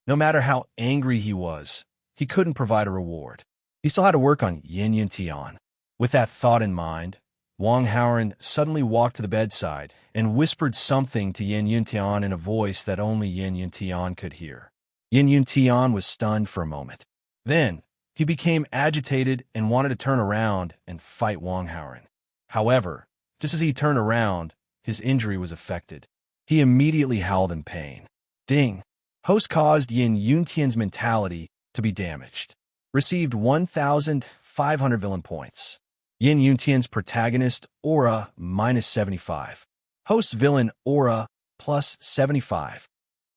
No matter how angry he was, he couldn't provide a reward. He still had to work on Yin Tian. With that thought in mind, Wang Haoran suddenly walked to the bedside and whispered something to Yin Tian in a voice that only Yin Tian could hear. Yin Tian was stunned for a moment. Then, He became agitated and wanted to turn around and fight Wang Haoren. However, just as he turned around, his injury was affected. He immediately howled in pain. Ding! Host caused Yin Yuntian's mentality to be damaged. Received 1,500 villain points. Yin Yuntian's protagonist aura -75. Host villain aura +75.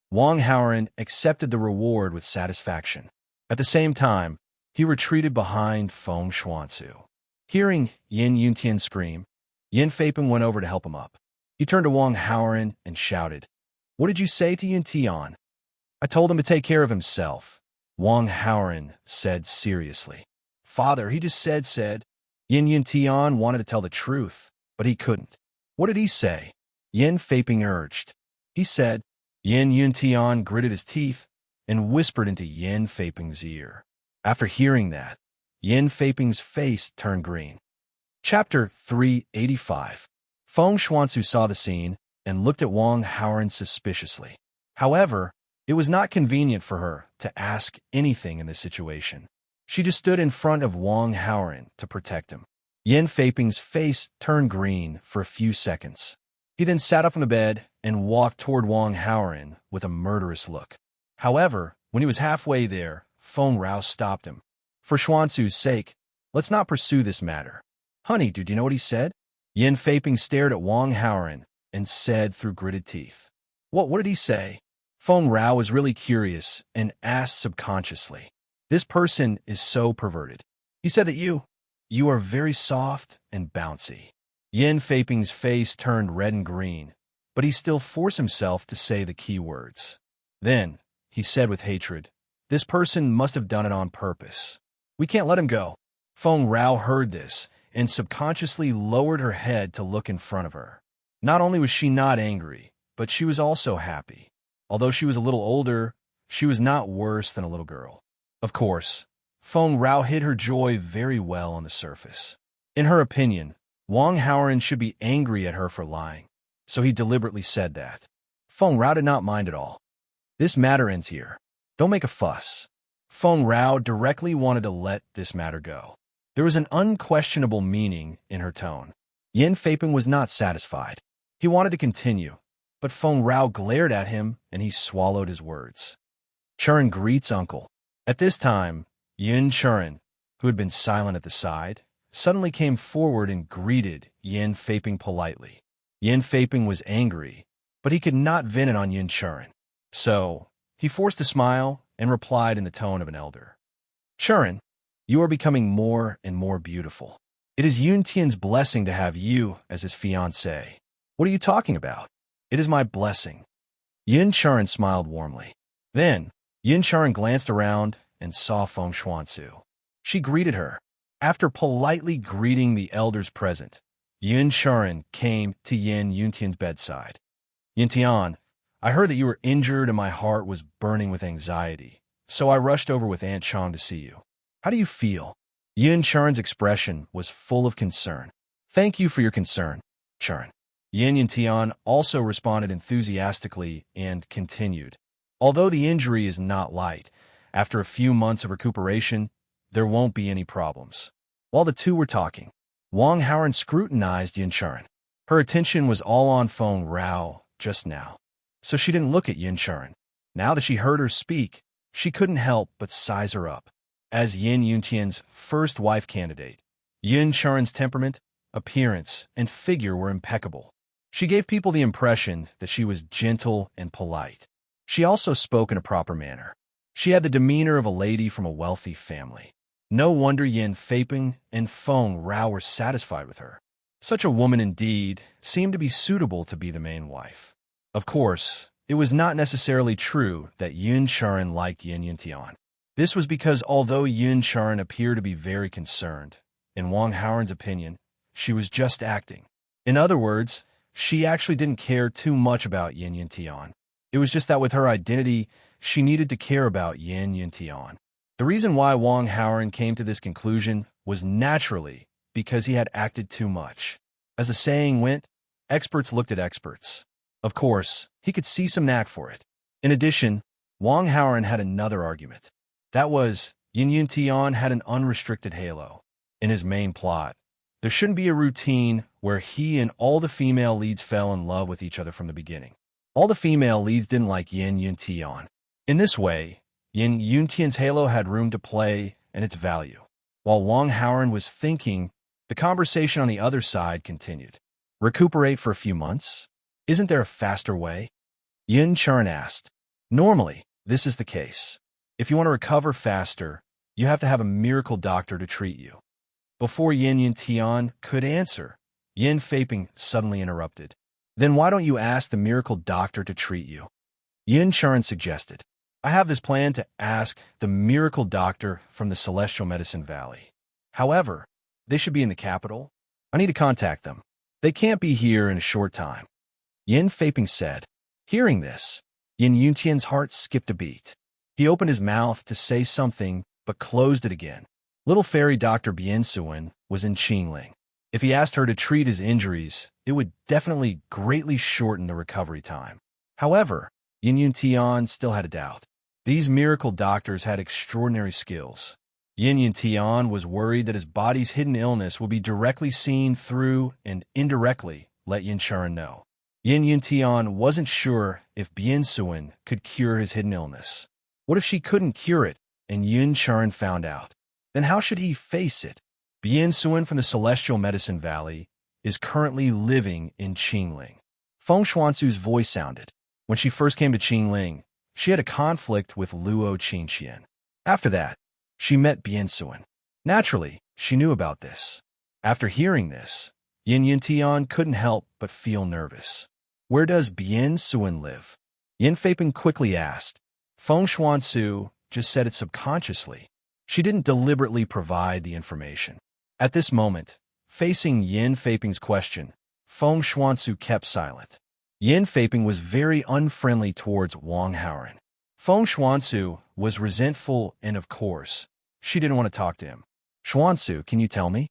Wang Haoren accepted the reward with satisfaction. At the same time, he retreated behind Feng Xuanzu. Hearing Yin Yuntian scream, Yin Feiping went over to help him up. He turned to Wang Haoren and shouted, "What did you say to Yin Tian?" "I told him to take care of himself," Wang Haoren said seriously. "Father, he just said. Yin Tian wanted to tell the truth, but he couldn't." "What did he say?" Yin Feiping urged. "He said." Yin Tian gritted his teeth and whispered into Yin Feiping's ear. After hearing that, Yin Feiping's face turned green. Chapter 385. Feng Xuanzu saw the scene and looked at Wang Haoren suspiciously. However, it was not convenient for her to ask anything in this situation. She just stood in front of Wang Haoren to protect him. Yin Feiping's face turned green for a few seconds. He then sat up in the bed and walked toward Wang Haoren with a murderous look. However, when he was halfway there, Feng Rao stopped him. "For Xuanzu's sake, let's not pursue this matter." "Honey, do you know what he said?" Yin Feiping stared at Wang Haoren and said through gritted teeth. What did he say?" Feng Rao was really curious and asked subconsciously. "This person is so perverted. He said that you are very soft and bouncy." Yin Feiping's face turned red and green, but he still forced himself to say the key words. Then, he said with hatred, "This person must have done it on purpose. We can't let him go." Feng Rao heard this and subconsciously lowered her head to look in front of her. Not only was she not angry, but she was also happy. Although she was a little older, she was not worse than a little girl. Of course, Feng Rao hid her joy very well on the surface. In her opinion, Wang Haoren should be angry at her for lying, so he deliberately said that. Feng Rao did not mind at all. "This matter ends here. Don't make a fuss." Feng Rao directly wanted to let this matter go. There was an unquestionable meaning in her tone. Yin Feiping was not satisfied. He wanted to continue, but Feng Rao glared at him and he swallowed his words. Churen greets uncle. At this time, Yin Churen, who had been silent at the side, suddenly came forward and greeted Yin Feiping politely. Yin Feiping was angry, but he could not vent it on Yin Churen. So, he forced a smile and replied in the tone of an elder. "Churen, you are becoming more and more beautiful. It is Yun Tian's blessing to have you as his fiancée." "What are you talking about?" "It is my blessing." Yin Churen smiled warmly. Then, Yin Churen glanced around and saw Feng Xuanzu. She greeted her. After politely greeting the elders present, Yin Churen came to Yin Yuntian's bedside. "Yin Tian, I heard that you were injured and my heart was burning with anxiety, so I rushed over with Aunt Chong to see you. How do you feel?" Yin Churen's expression was full of concern. "Thank you for your concern, Churen." Yin Tian also responded enthusiastically and continued. "Although the injury is not light, after a few months of recuperation, there won't be any problems." While the two were talking, Wang Haoren scrutinized Yin Churen. Her attention was all on Feng Rao just now, so she didn't look at Yin Churen. Now that she heard her speak, she couldn't help but size her up. As Yin Yuntian's first wife candidate, Yin Churen's temperament, appearance, and figure were impeccable. She gave people the impression that she was gentle and polite. She also spoke in a proper manner. She had the demeanor of a lady from a wealthy family. No wonder Yin Feiping and Feng Rao were satisfied with her. Such a woman indeed seemed to be suitable to be the main wife. Of course, it was not necessarily true that Yin Churen liked Yin Yuntian. This was because although Yin Churen appeared to be very concerned, in Wang Haoren's opinion, she was just acting. In other words, she actually didn't care too much about Yin Yuntian. It was just that with her identity, she needed to care about Yin Yuntian. The reason why Wang Haoren came to this conclusion was naturally because he had acted too much. As the saying went, experts looked at experts. Of course, he could see some knack for it. In addition, Wang Haoren had another argument. That was, Yin Yuntian had an unrestricted halo. In his main plot, there shouldn't be a routine where he and all the female leads fell in love with each other from the beginning. All the female leads didn't like Yin Yuntian. In this way, Yin Yuntian's halo had room to play and its value. While Wang Haoren was thinking, the conversation on the other side continued. Recuperate for a few months? Isn't there a faster way? Yin Chuan asked. Normally, this is the case. If you want to recover faster, you have to have a miracle doctor to treat you. Before Yin Yuntian could answer, Yin Feiping suddenly interrupted. Then why don't you ask the miracle doctor to treat you? Yin Chuan suggested. I have this plan to ask the miracle doctor from the Celestial Medicine Valley. However, they should be in the capital. I need to contact them. They can't be here in a short time. Yin Feiping said. Hearing this, Yin Yuntian's heart skipped a beat. He opened his mouth to say something, but closed it again. Little fairy Dr. Bien Suen was in Qingling. If he asked her to treat his injuries, it would definitely greatly shorten the recovery time. However, Yin Yuntian still had a doubt. These miracle doctors had extraordinary skills. Yin Yuntian was worried that his body's hidden illness would be directly seen through and indirectly let Yin Chuan know. Yin Yuntian wasn't sure if Bien Suen could cure his hidden illness. What if she couldn't cure it and Yin Chuan found out? Then how should he face it? Bien Suen from the Celestial Medicine Valley is currently living in Qingling. Feng Xuanzu's voice sounded. When she first came to Qingling, she had a conflict with Luo Qingqian. After that, she met Bien Suen. Naturally, she knew about this. After hearing this, Yin Yuntian couldn't help but feel nervous. Where does Bien Suen live? Yin Feiping quickly asked. Feng Xuanzu just said it subconsciously. She didn't deliberately provide the information. At this moment, facing Yin Feiping's question, Feng Xuanzu kept silent. Yin Feiping was very unfriendly towards Wang Haoren. Feng Xuanzu was resentful and, of course, she didn't want to talk to him. Xuanzu, can you tell me?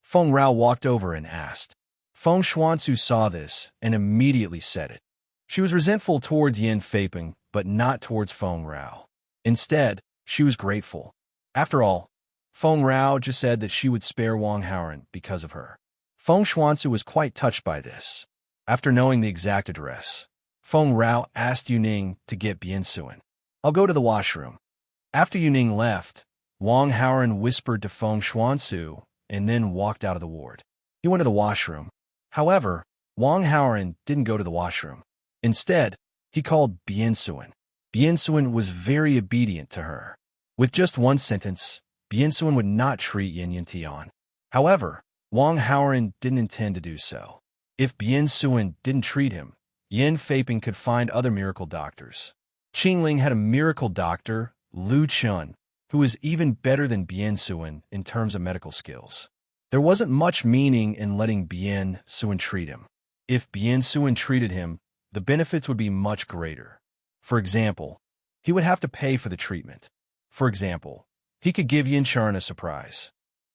Feng Rao walked over and asked. Feng Xuanzu saw this and immediately said it. She was resentful towards Yin Feiping, but not towards Feng Rao. Instead, she was grateful. After all, Feng Rao just said that she would spare Wang Haoren because of her. Feng Xuanzu was quite touched by this. After knowing the exact address, Feng Rao asked Yuning to get Bien Suen. I'll go to the washroom. After Yuning left, Wang Haoren whispered to Feng Xuanzu and then walked out of the ward. He went to the washroom. However, Wang Haoren didn't go to the washroom. Instead, he called Bien Suen. Bien Suen was very obedient to her. With just one sentence, Bien Suen would not treat Yin Yuntian. However, Wang Haoren didn't intend to do so. If Bien Suen didn't treat him, Yin Feiping could find other miracle doctors. Qingling had a miracle doctor, Lu Chun, who was even better than Bien Suen in terms of medical skills. There wasn't much meaning in letting Bien Suen treat him. If Bien Suen treated him, the benefits would be much greater. For example, he would have to pay for the treatment. For example, he could give Yin Chuan a surprise.